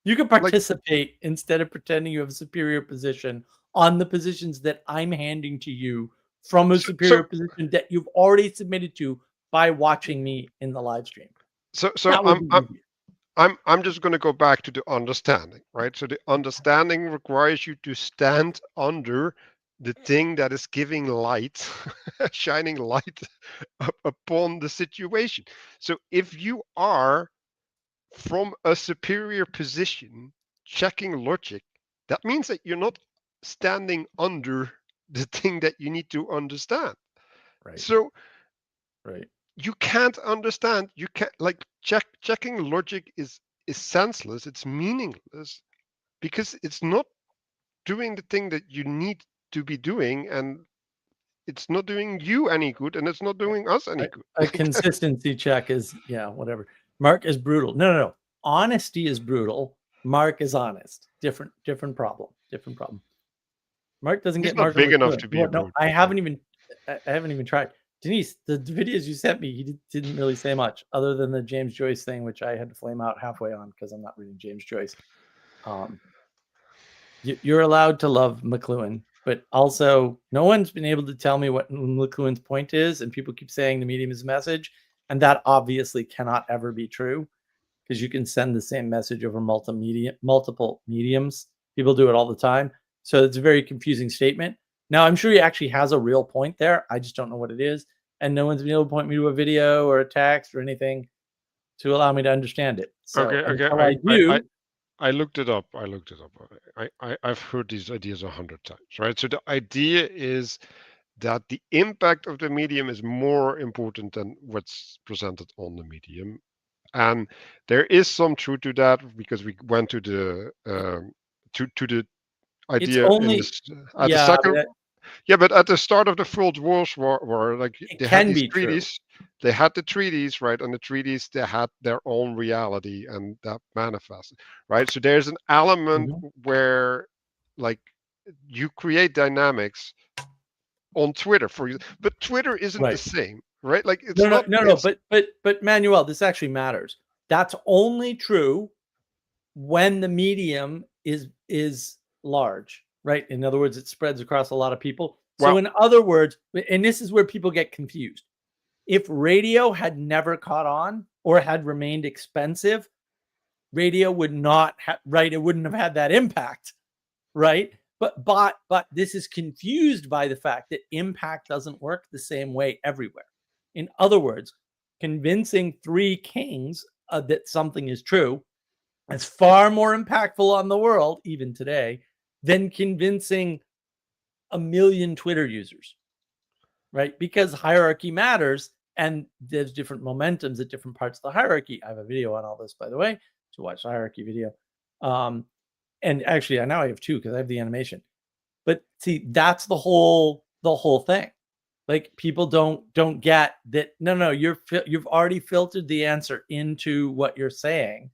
You can participate instead of pretending you have a superior position on the positions that I'm handing to you from a superior position that you've already submitted to by watching me in the live stream. So I'm just going to go back to the understanding, right? So the understanding requires you to stand under the thing that is giving light, shining light upon the situation. So if you are from a superior position checking logic, that means that you're not standing under the thing that you need to understand. Right. So right. You can't understand. You can't checking logic is senseless. It's meaningless because it's not doing the thing that you need to be doing, and it's not doing you any good, and it's not doing us any good. A consistency check is whatever. Mark is brutal. No. Honesty is brutal. Mark is honest. Different problem. Mark doesn't get not big enough to be. No, I haven't even tried. Denise, the videos you sent me, he didn't really say much other than the James Joyce thing, which I had to flame out halfway on because I'm not reading James Joyce. You're allowed to love McLuhan, but also no one's been able to tell me what McLuhan's point is, and people keep saying the medium is a message, and that obviously cannot ever be true because you can send the same message over multiple mediums. People do it all the time, so it's a very confusing statement. Now, I'm sure he actually has a real point there. I just don't know what it is. And no one's been able to point me to a video or a text or anything to allow me to understand it. So okay. I looked it up. I've heard these ideas 100 times, right? So the idea is that the impact of the medium is more important than what's presented on the medium. And there is some truth to that because we went to the to the idea it's only, the second. Yeah, but at the start of the World War, like It they had can these be true. treaties. They had the treaties, right? And the treaties, they had their own reality, and that manifested, right? So there's an element Mhm. where, like, you create dynamics on Twitter for you, but Twitter isn't the Right. same, right? Like, it's No, no, not. no, no. It's But Manuel, this actually matters. That's only true when the medium is large, right? In other words, it spreads across a lot of people. So well, in other words, and this is where people get confused. If radio had never caught on or had remained expensive, radio would not have, right, it wouldn't have had that impact, right? But this is confused by the fact that impact doesn't work the same way everywhere. In other words, convincing three kings that something is true is far more impactful on the world, even today, than convincing a million Twitter users, right? Because hierarchy matters and there's different momentums at different parts of the hierarchy. I have a video on all this, by the way, to watch the hierarchy video. And actually, I now I have two because I have the animation. But see, that's the whole thing. Like people don't get that. No, you've already filtered the answer into what you're saying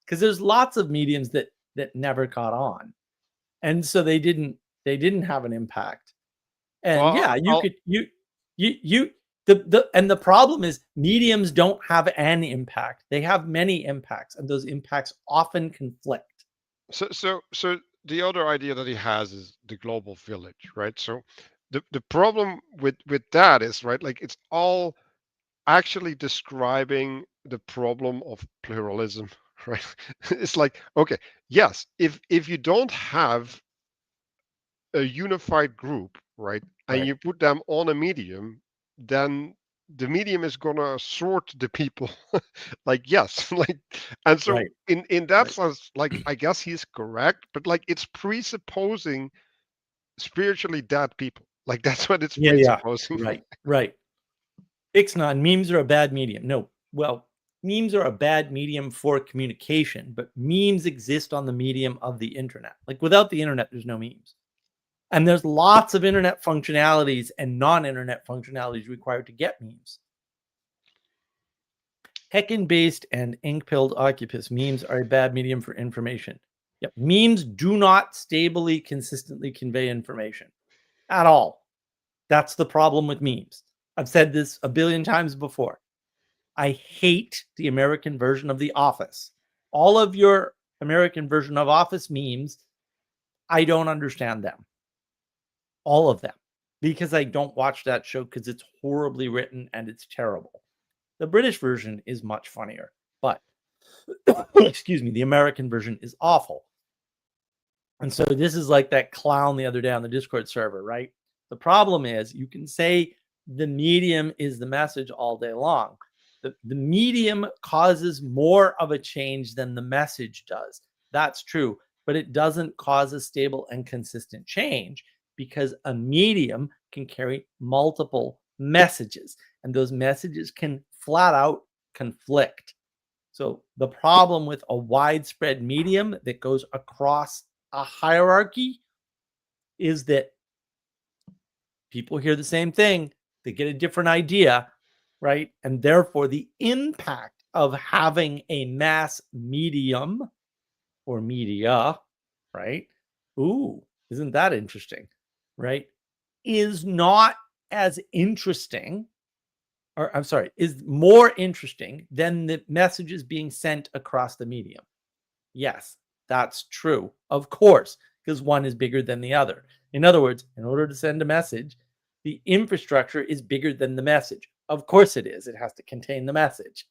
because there's lots of mediums that never caught on, and so they didn't have an impact. And well, yeah, you I'll could you the problem is mediums don't have an impact. They have many impacts, and those impacts often conflict. so the other idea that he has is the global village, right? So the problem with that is, right, like, it's all actually describing the problem of pluralism, right? It's like, okay, yes, if you don't have a unified group, right, and Right. you put them on a medium, then the medium is gonna sort the people. Like, yes, like, and so Right. in that Right. sense, like, I guess he's correct, but like, it's presupposing spiritually dead people. Like, that's what it's Yeah, yeah. presupposing. Right. Right. Ixnay, memes are a bad medium. No, well, memes are a bad medium for communication, but memes exist on the medium of the internet. Like without the internet, there's no memes. And there's lots of internet functionalities and non-internet functionalities required to get memes. Heckin-based and ink-pilled occupus memes are a bad medium for information. Yep. Memes do not stably, consistently convey information at all. That's the problem with memes. I've said this a billion times before. I hate the American version of The Office. All of your American version of Office memes, I don't understand them. All of them. Because I don't watch that show because it's horribly written and it's terrible. The British version is much funnier, but excuse me, the American version is awful. And so this is like that clown the other day on the Discord server, right? The problem is you can say the medium is the message all day long. The medium causes more of a change than the message does. That's true, but it doesn't cause a stable and consistent change because a medium can carry multiple messages, and those messages can flat out conflict. So the problem with a widespread medium that goes across a hierarchy is that people hear the same thing, they get a different idea, right? And therefore, the impact of having a mass medium or media, right? Ooh, isn't that interesting, right? Is not as interesting, or I'm sorry, is more interesting than the messages being sent across the medium. Yes, that's true. Of course, because one is bigger than the other. In other words, in order to send a message, the infrastructure is bigger than the message. Of course it is. It has to contain the message.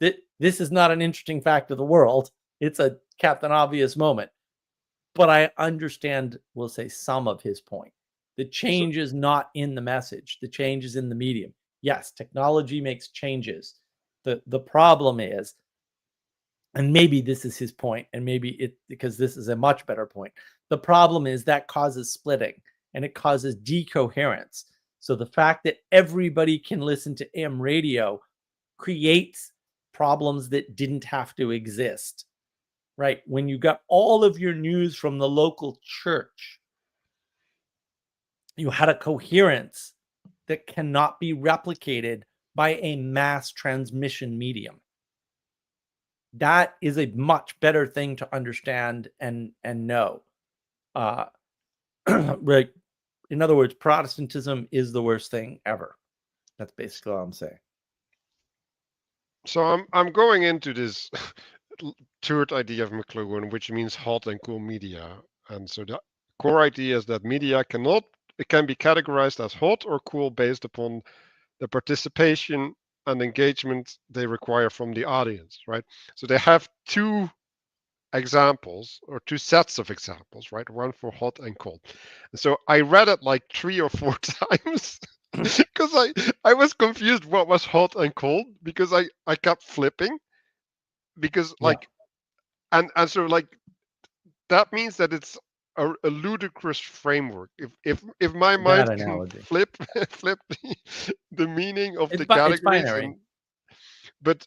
This is not an interesting fact of the world. It's a Captain Obvious moment. But I understand, we'll say, some of his point. The So, change is not in the message. The change is in the medium. Yes, technology makes changes. The problem is, and maybe this is his point, and maybe it because this is a much better point. The problem is that causes splitting and it causes decoherence. So the fact that everybody can listen to AM radio creates problems that didn't have to exist, right? When you got all of your news from the local church you had a coherence that cannot be replicated by a mass transmission medium. That is a much better thing to understand and know. Right. In other words, Protestantism is the worst thing ever. That's basically all I'm saying. So I'm going into this third idea of McLuhan, which means hot and cool media. And so the core idea is that media can be categorized as hot or cool based upon the participation and engagement they require from the audience, right? So they have two examples or two sets of examples, right? One for hot and cold. And so I read it like 3 or 4 times because I was confused what was hot and cold because I kept flipping because like and so like that means that it's a ludicrous framework. If my mind That can analogy. flip the meaning of It's the it's categories binary. and but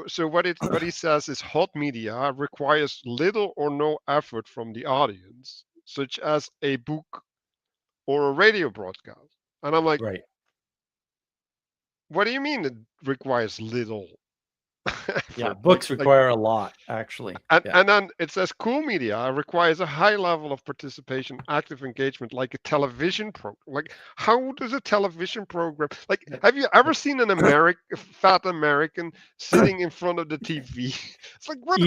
so what he says is hot media requires little or no effort from the audience, such as a book or a radio broadcast. And I'm like, Right. what do you mean it requires little Yeah. effort? Books Like require a lot, actually. and, Yeah. and then it says cool media requires a high level of participation, active engagement, like a television program. Like, how does a television program? Like, have you ever seen an fat American sitting in front of the TV? It's like what?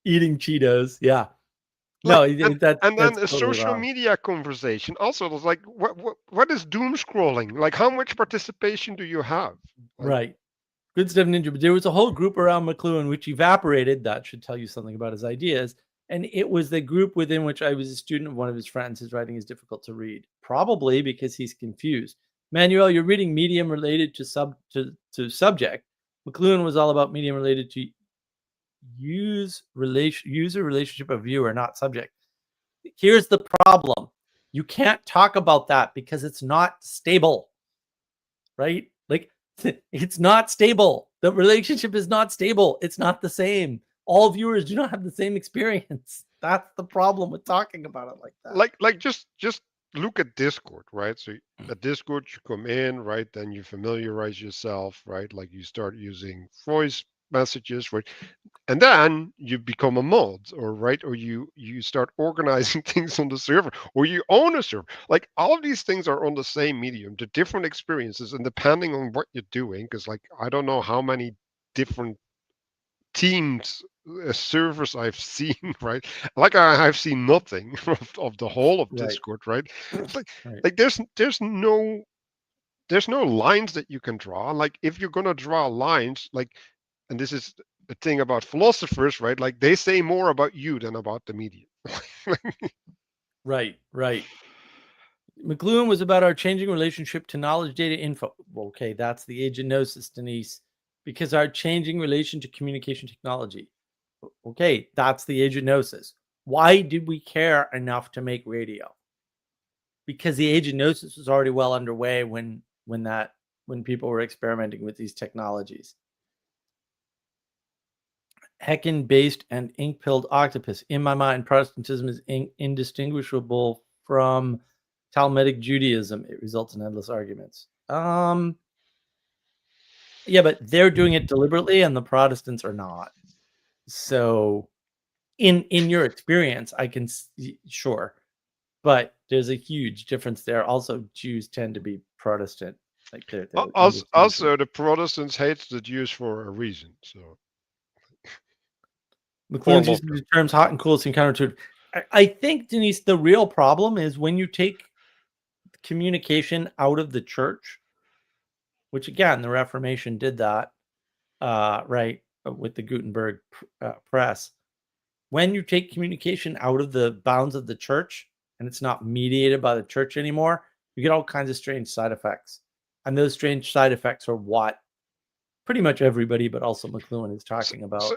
Eating Cheetos. Yeah. Like, No, and then that's a totally social wrong. media conversation. Also, it's like what is doom scrolling? Like, how much participation do you have? Like, Right. Good stuff, Ninja. But there was a whole group around McLuhan which evaporated. That should tell you something about his ideas. And it was the group within which I was a student of one of his friends. His writing is difficult to read, probably because he's confused. Manuel, you're reading medium related to subject. McLuhan was all about medium related to user relationship of viewer, not subject. Here's the problem. You can't talk about that because it's not stable, right? Like, it's not stable. The relationship is not stable. It's not the same. All viewers do not have the same experience. That's the problem with talking about it like that. like just look at Discord, right? So at Discord, you come in, right? Then you familiarize yourself, right? Like you start using voice messages, right? And then you become a mod, or right, or you start organizing things on the server, or you own a server. Like all of these things are on the same medium, the different experiences, and depending on what you're doing, because like I don't know how many different teams servers I've seen, right? Like I've seen nothing of the whole of Right. Discord, right? It's like Right. like there's no lines that you can draw. Like if you're gonna draw lines, like, and this is the thing about philosophers, right? Like they say more about you than about the medium. Right. McLuhan was about our changing relationship to knowledge, data, info. Okay, that's the age of gnosis, Denise, because our changing relation to communication technology. Okay, that's the age of gnosis. Why did we care enough to make radio? Because the age of gnosis was already well underway when people were experimenting with these technologies. Heckin-based and ink-pilled octopus. In my mind, Protestantism is indistinguishable from Talmudic Judaism. It results in endless arguments. Yeah, but they're doing it deliberately, and the Protestants are not. So, in your experience, I can sure, but there's a huge difference there. Also, Jews tend to be Protestant. Like they're also, the Protestants hate the Jews for a reason. So McLuhan's using the terms hot and cool seem counterintuitive. I think, Denise, the real problem is when you take communication out of the church, which again, the Reformation did that, right, with the Gutenberg press. When you take communication out of the bounds of the church and it's not mediated by the church anymore, you get all kinds of strange side effects. And those strange side effects are what pretty much everybody, but also McLuhan, is talking about.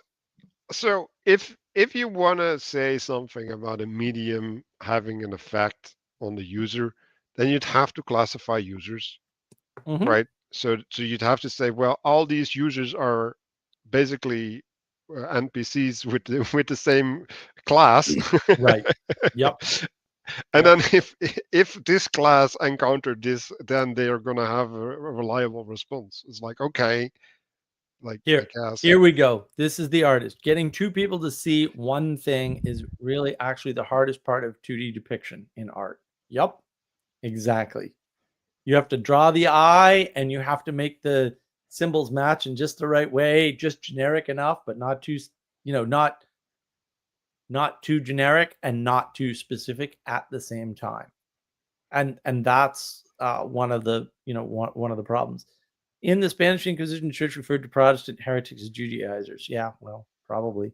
So if you want to say something about a medium having an effect on the user, then you'd have to classify users, right? So you'd have to say, well, all these users are basically NPCs with the same class, Right. Yep. And Yep. then if this class encountered this, then they are gonna have a reliable response. It's like, okay, like I guess. Here we go. This is the artist. Getting two people to see one thing is really actually the hardest part of 2D depiction in art. Yep, exactly. You have to draw the eye and you have to make the symbols match in just the right way, just generic enough, but not too, not too generic and not too specific at the same time. And that's one of the one of the problems. In the Spanish Inquisition, the church referred to Protestant heretics as Judaizers. Yeah, well, probably.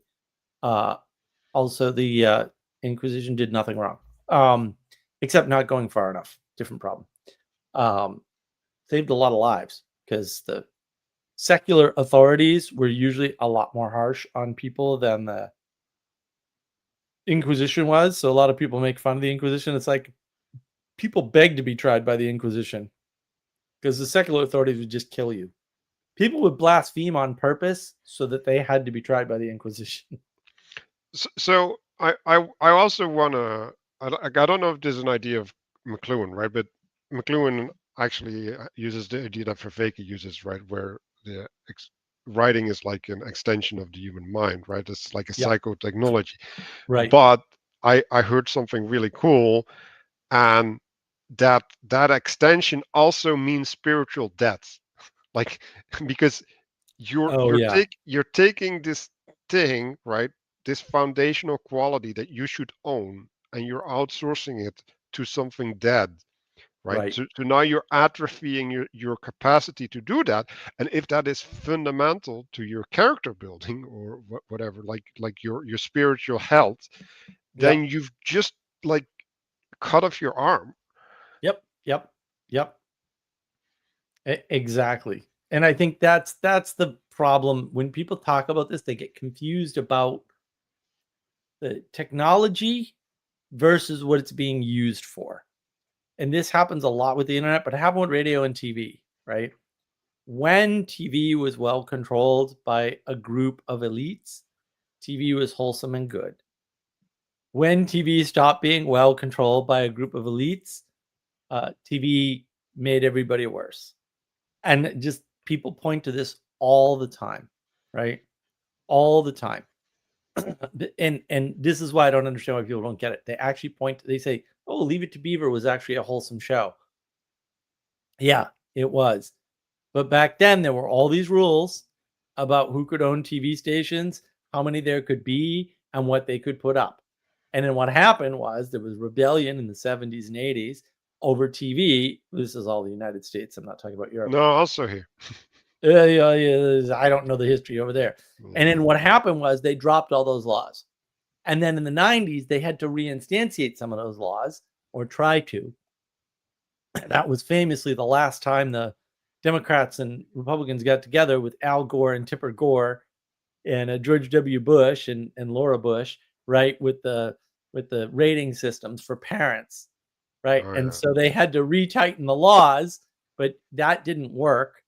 Also, the Inquisition did nothing wrong, except not going far enough. Different problem. Saved a lot of lives because the secular authorities were usually a lot more harsh on people than the Inquisition was. So a lot of people make fun of the Inquisition. It's like people beg to be tried by the Inquisition because the secular authorities would just kill you. People would blaspheme on purpose so that they had to be tried by the Inquisition. So I also wanna. I don't know if there's an idea of McLuhan, right? But McLuhan actually uses the idea that Vervaeke uses, right, where the writing is like an extension of the human mind, right? It's like a Yeah, psychotechnology. right. But I heard something really cool, and that extension also means spiritual death, like because Oh yeah, you're taking this thing, right, this foundational quality that you should own, and you're outsourcing it to something dead, right? right. So now you're atrophying your capacity to do that. And if that is fundamental to your character building or whatever, like your spiritual health, then Yep, you've just like cut off your arm. yep, yep, yep. Exactly. And I think that's the problem when people talk about this. They get confused about the technology versus what it's being used for. And this happens a lot with the internet, but it happened with radio and TV, right? When TV was well controlled by a group of elites, TV was wholesome and good. When TV stopped being well controlled by a group of elites, TV made everybody worse. And just people point to this all the time, right? All the time. and this is why I don't understand why people don't get it. They actually they say, "Oh, Leave It to Beaver was actually a wholesome show." Yeah, it was. But back then there were all these rules about who could own TV stations, how many there could be, and what they could put up. And then what happened was there was rebellion in the 70s and 80s over TV. This is all the United States. I'm not talking about Europe. No, also here. I don't know the history over there. And then Mm. what happened was they dropped all those laws. And then in the 90s, they had to reinstantiate some of those laws or try to. That was famously the last time the Democrats and Republicans got together with Al Gore and Tipper Gore and George W. Bush and Laura Bush, right, with the rating systems for parents, right? Oh And yeah. so they had to retighten the laws, but that didn't work,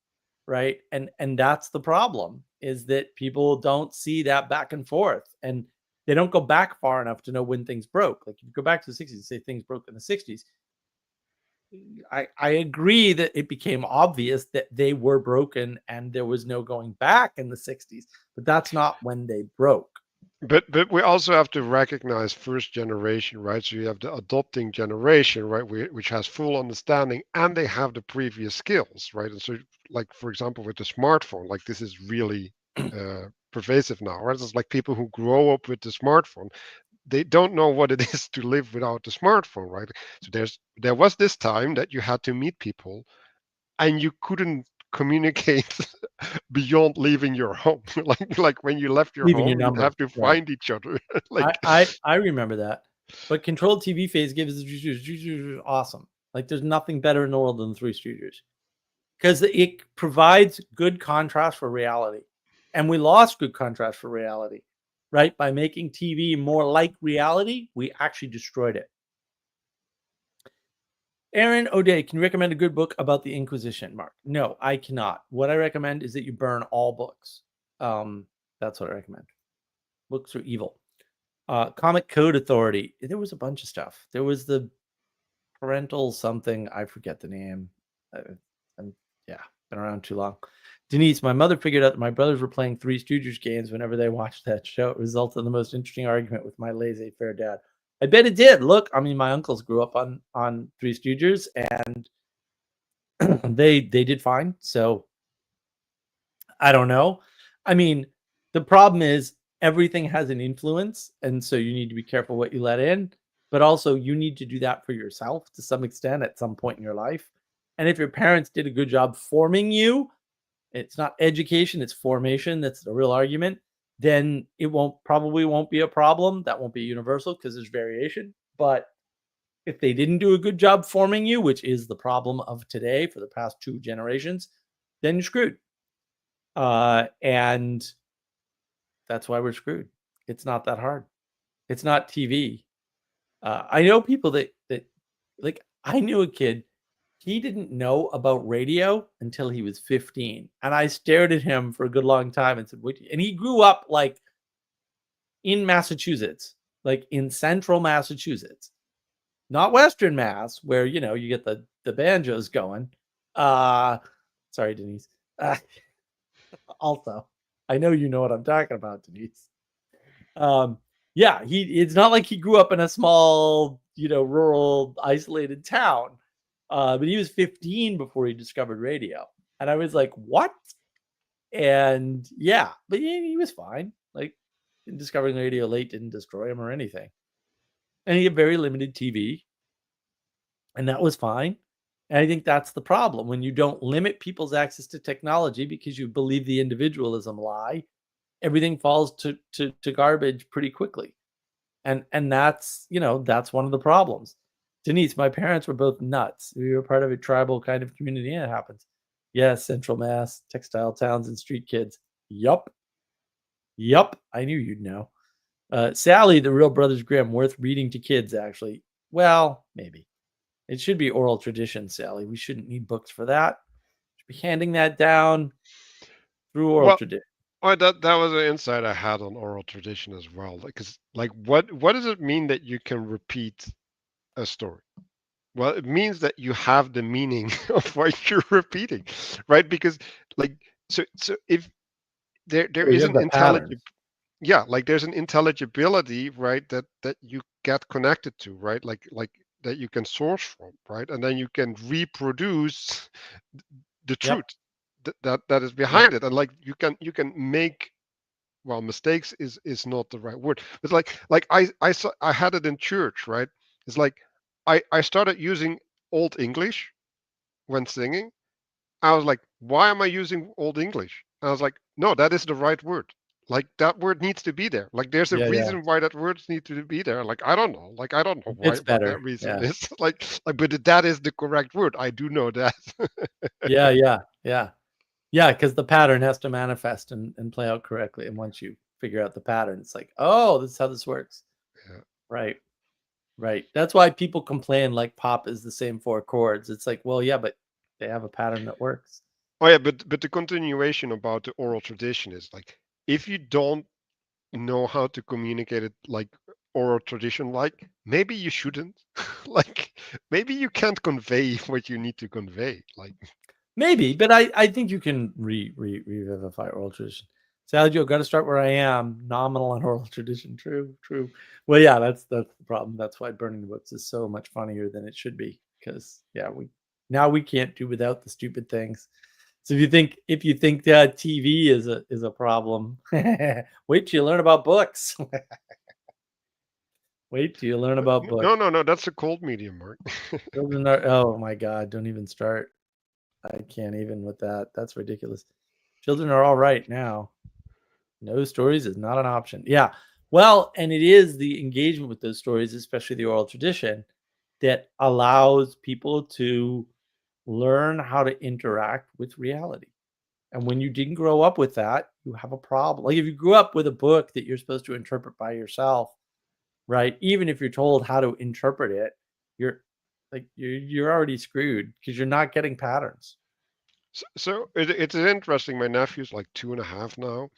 right? And that's the problem, is that people don't see that back and forth, and they don't go back far enough to know when things broke. Like if you go back to the 60s and say things broke in the 60s, I agree that it became obvious that they were broken and there was no going back in the 60s, but that's not when they broke. But we also have to recognize first generation, right? So you have the adopting generation, right, which has full understanding and they have the previous skills, right? And so, like for example, with the smartphone, like this is really pervasive now, right? It's like people who grow up with the smartphone, they don't know what it is to live without the smartphone, right? So there was this time that you had to meet people and you couldn't communicate beyond leaving your home. Like when you left your Leaving your home, you'd number, have to right? find each other. I Like I, I remember that, but controlled TV phase gives us awesome. Like there's nothing better in the world than the Three Stooges because it provides good contrast for reality, and we lost good contrast for reality, right? By making TV more like reality, we actually destroyed it. Aaron O'Day, can you recommend a good book about the Inquisition? Mark, no, I cannot. What I recommend is that you burn all books. That's what I recommend. Books are evil. Comic Code Authority. There was a bunch of stuff. There was the parental something. I forget the name. Yeah, been around too long. Denise, my mother figured out that my brothers were playing Three Stooges games whenever they watched that show. It resulted in the most interesting argument with my laissez-faire dad. I bet it did. Look, I mean, my uncles grew up on Three Stooges, and they did fine. So I don't know. I mean, the problem is everything has an influence, and so you need to be careful what you let in. But also, you need to do that for yourself to some extent at some point in your life. And if your parents did a good job forming you, it's not education, it's formation. That's the real argument. Then it probably won't be a problem. That won't be universal because there's variation. But if they didn't do a good job forming you, which is the problem of today for the past 2 generations, then you're screwed. And that's why we're screwed. It's not that hard. It's not TV. I know people that like, I knew a kid, he didn't know about radio until he was 15. And I stared at him for a good long time and said, and he grew up like in Massachusetts, like in central Massachusetts, not Western Mass, where, you get the banjos going. Sorry, Denise. Also, I know you know what I'm talking about, Denise. Yeah, it's not like he grew up in a small, rural, isolated town. But he was 15 before he discovered radio. And I was like, what? And yeah, but he was fine. Like, discovering radio late didn't destroy him or anything. And he had very limited TV. And that was fine. And I think that's the problem. When you don't limit people's access to technology because you believe the individualism lie, everything falls to garbage pretty quickly. And that's, that's one of the problems. Denise, my parents were both nuts. We were part of a tribal kind of community, and it happens. Yes, Central Mass, textile towns, and street kids. Yup. I knew you'd know. Sally, the Real Brothers Grimm, worth reading to kids, actually. Well, maybe. It should be oral tradition, Sally. We shouldn't need books for that. Should be handing that down through oral tradition. Oh, that was an insight I had on oral tradition as well. Because, what does it mean that you can repeat a story? Well, it means that you have the meaning of what you're repeating, right? Because, so if there is an there's an intelligibility, right? That you get connected to, right? Like that you can source from, right? And then you can reproduce the truth that is behind it, and you can make, well, mistakes is not the right word. It's like I had it in church, right? It's like I started using Old English when singing. I was like, why am I using Old English? And I was like, no, that is the right word. Like, that word needs to be there. Like, there's a reason why that word needs to be there. Like, I don't know. Like, I don't know why It's better. what that reason is. Like, but that is the correct word. I do know that. Yeah, because the pattern has to manifest and play out correctly. And once you figure out the pattern, it's like, oh, this is how this works. Yeah. Right. That's why people complain like pop is the same 4 chords. It's like, well, yeah, but they have a pattern that works. Oh yeah, but the continuation about the oral tradition is like, if you don't know how to communicate it like oral tradition, like, maybe you shouldn't. Like, maybe you can't convey what you need to convey. Like, maybe, but I think you can revivify oral tradition. Sally Joe, got to start where I am. Nominal and oral tradition. True. Well, yeah, that's the problem. That's why burning the books is so much funnier than it should be. Because we can't do without the stupid things. So if you think that TV is a problem, wait till you learn about books. Wait till you learn about books. No, that's a cold medium, Mark. Children are, oh my God, don't even start. I can't even with that. That's ridiculous. Children are all right now. No stories is not an option. Yeah. Well, and it is the engagement with those stories, especially the oral tradition, that allows people to learn how to interact with reality. And when you didn't grow up with that, you have a problem. Like, if you grew up with a book that you're supposed to interpret by yourself, right? Even if you're told how to interpret it, you're already screwed because you're not getting patterns. So it's interesting. My nephew's like 2.5 now,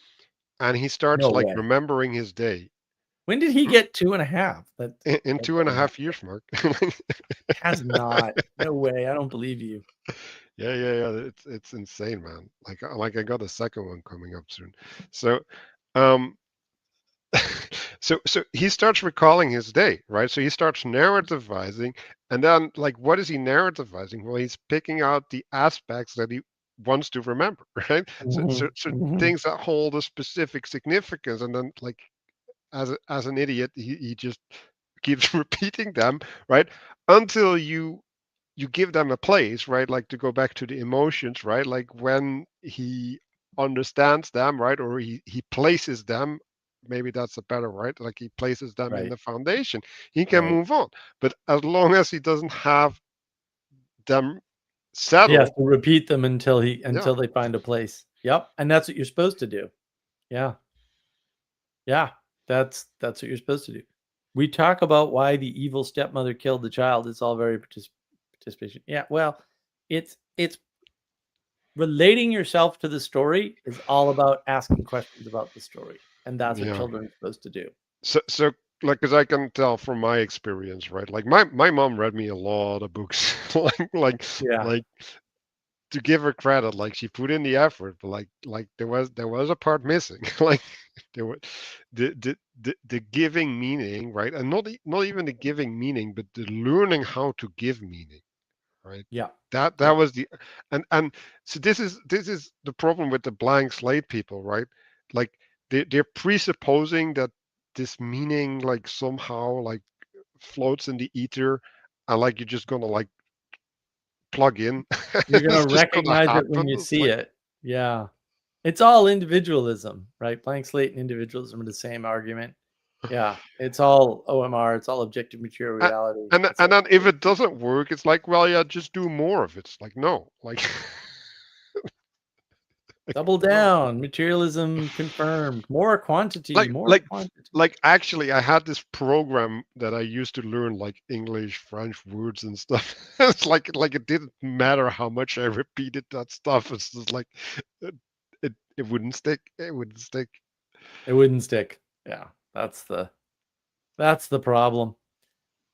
and he starts No way. remembering his day. When did he get 2.5? That in that 2.5 years, Mark. has not. No way. I don't believe you. Yeah. It's insane, man. Like I got a second one coming up soon. So, um, so he starts recalling his day, right? So he starts narrativizing, and then like, what is he narrativizing? Well, he's picking out the aspects that he wants to remember, right? So Mhm. things that hold a specific significance, and then like as an idiot, he just keeps repeating them, right? Until you give them a place, right? Like to go back to the emotions, right? Like when he understands them, right? Or he places them, maybe that's a better, right? Like he places them in Right. the foundation, he can Right. move on. But as long as he doesn't have them He has settled, to repeat them until yeah, they find a place. Yep. And that's what you're supposed to do. Yeah. Yeah. That's what you're supposed to do. We talk about why the evil stepmother killed the child. It's all very participation. Yeah. Well, it's relating yourself to the story is all about asking questions about the story. And that's what yeah. children are supposed to do. So like, because I can tell from my experience, right? Like my mom read me a lot of books, Yeah. like to give her credit, like she put in the effort, but like there was a part missing. Like there was the giving meaning, right? And not even the giving meaning, but the learning how to give meaning, right? Yeah. That Yeah. was the and so this is the problem with the blank slate people, right? Like they're presupposing that this meaning like somehow like floats in the ether, and like you're just gonna like plug in. You're gonna It's just gonna recognize it when happen. you It's see like, it. Yeah. It's all individualism, right? Blank slate and individualism are the same argument. Yeah. It's all OMR, it's all objective material a- reality. It's and like then if it doesn't work, it's like, well, yeah, just do more of it. It's like, no, like, double no, down, materialism confirmed, more quantity, like more like quantity. like actually, I had this program that I used to learn like English, French words and stuff. It's like it didn't matter how much I repeated that stuff. It's just like it it wouldn't stick. It wouldn't stick. It wouldn't stick. Yeah. That's the problem.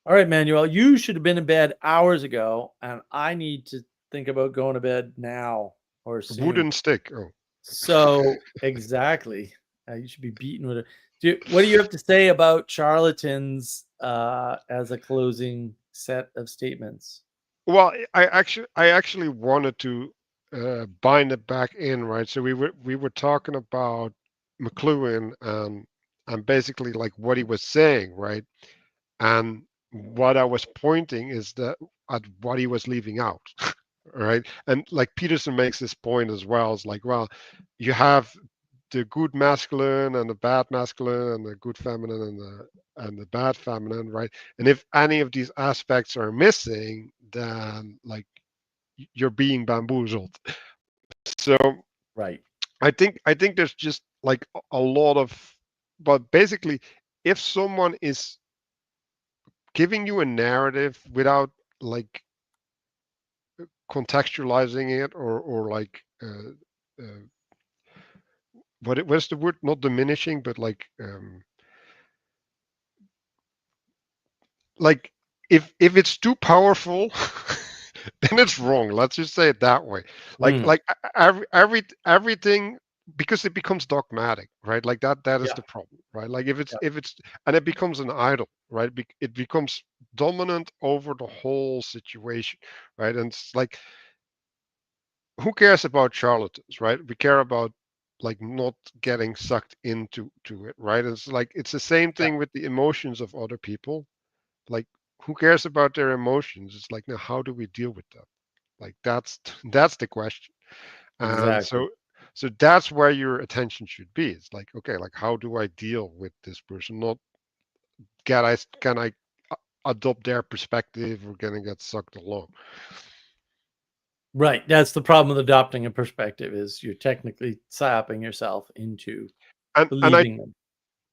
All right, Manuel, you should have been in bed hours ago, and I need to think about going to bed now or soon. Wouldn't stick. Oh. So exactly, you should be beaten with it. What do you have to say about charlatans as a closing set of statements? Well, I actually wanted to bind it back in, right? So we were talking about McLuhan and basically like what he was saying, right? And what I was pointing is that at what he was leaving out, right? And like Peterson makes this point as well. It's like, well, you have the good masculine and the bad masculine and the good feminine and the bad feminine, right? And if any of these aspects are missing, then like you're being bamboozled. So Right. I think there's just like a lot of, but basically, if someone is giving you a narrative without like contextualizing it or like uh, what's the word, not diminishing but like if it's too powerful, then it's wrong. Let's just say it that way. Like Mm, like everything, because it becomes dogmatic, right? Like that is yeah. the problem, right? Like if it's Yeah. if it's and it becomes an idol, right? It becomes dominant over the whole situation, right? And it's like, who cares about charlatans, right? We care about like not getting sucked into it, right? It's like it's the same Yeah. thing with the emotions of other people. Like, who cares about their emotions? It's like, now how do we deal with that? Like that's the question. And Exactly. so that's where your attention should be. It's like, okay, like how do I deal with this person? Not can I adopt their perspective or can I get sucked along? Right. That's the problem with adopting a perspective is you're technically sapping yourself into And and I believing them.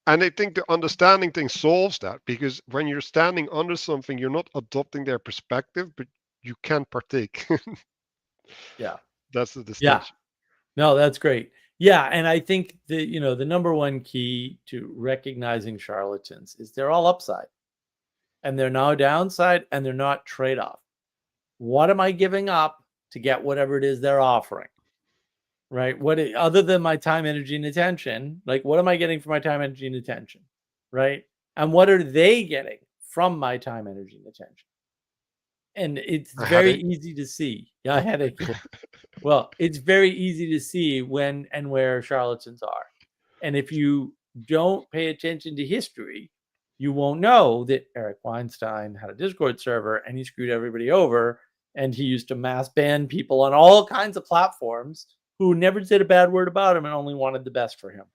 and I think the understanding thing solves that, because when you're standing under something, you're not adopting their perspective, but you can partake. Yeah. That's the Yeah. distinction. No, that's great. Yeah, and I think the number one key to recognizing charlatans is they're all upside, and they're no downside, and they're not trade-off. What am I giving up to get whatever it is they're offering? Right? Other than my time, energy, and attention, like what am I getting for my time, energy, and attention? Right? And what are they getting from my time, energy, and attention? And it's A very headache. easy to see. Yeah, a headache. Well, it's very easy to see when and where charlatans are. And if you don't pay attention to history, you won't know that Eric Weinstein had a Discord server and he screwed everybody over. And he used to mass ban people on all kinds of platforms who never said a bad word about him and only wanted the best for him.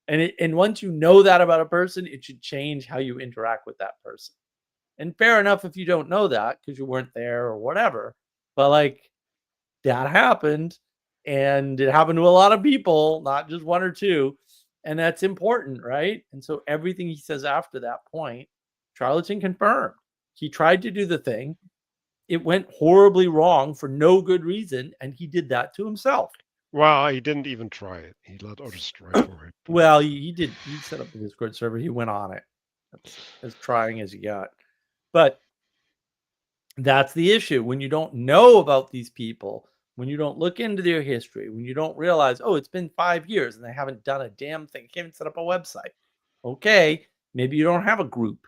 And once you know that about a person, it should change how you interact with that person. And fair enough if you don't know that because you weren't there or whatever. But like, that happened, and it happened to a lot of people, not just one or two, and that's important, right? And so everything he says after that point, charlatan confirmed. He tried to do the thing. It went horribly wrong for no good reason, and he did that to himself. Well, he didn't even try it. He let others try for it. Well, he did. He set up the Discord server. He went on it. That's as trying as he got. But that's the issue. When you don't know about these people, when you don't look into their history, when you don't realize, oh, it's been 5 years and they haven't done a damn thing, can't even set up a website. Okay, maybe you don't have a group,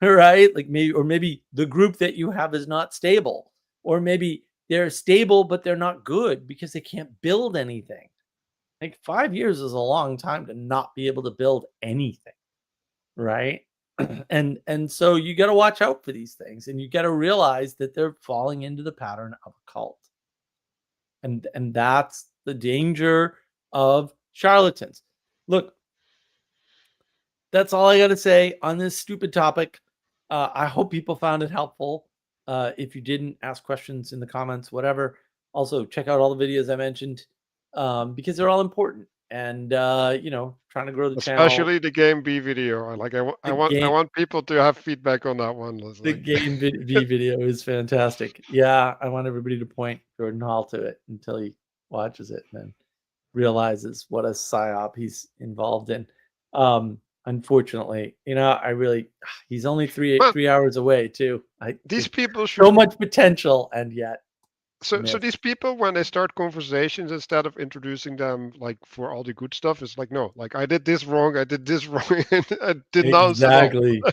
right? Like maybe the group that you have is not stable, or maybe they're stable but they're not good because they can't build anything. Like 5 years is a long time to not be able to build anything, right? And so you got to watch out for these things, and you got to realize that they're falling into the pattern of a cult. And that's the danger of charlatans. Look, that's all I got to say on this stupid topic. I hope people found it helpful. If you didn't, ask questions in the comments, whatever. Also, check out all the videos I mentioned because they're all important. And trying to grow the channel. Especially the game B video. I want people to have feedback on that one. The game B video is fantastic. Yeah, I want everybody to point Jordan Hall to it until he watches it and then realizes what a psyop he's involved in. Unfortunately, he's only three hours away too. These people should so much potential, and yet so these people, when they start conversations, instead of introducing them like for all the good stuff, it's like, no, like I did this wrong, and I did not exactly.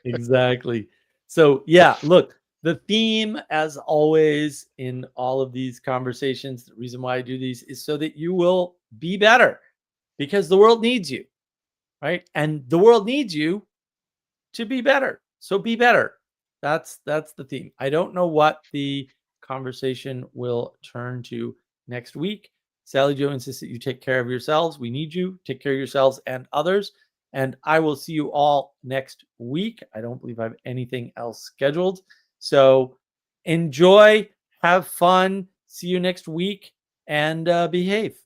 Exactly. So yeah, look, the theme, as always in all of these conversations, the reason why I do these is so that you will be better, because the world needs you, right? And the world needs you to be better. So be better. That's the theme. I don't know what the conversation will turn to next week. Sally Jo insists that you take care of yourselves. We need you. Take care of yourselves and others. And I will see you all next week. I don't believe I have anything else scheduled. So enjoy, have fun. See you next week, and behave.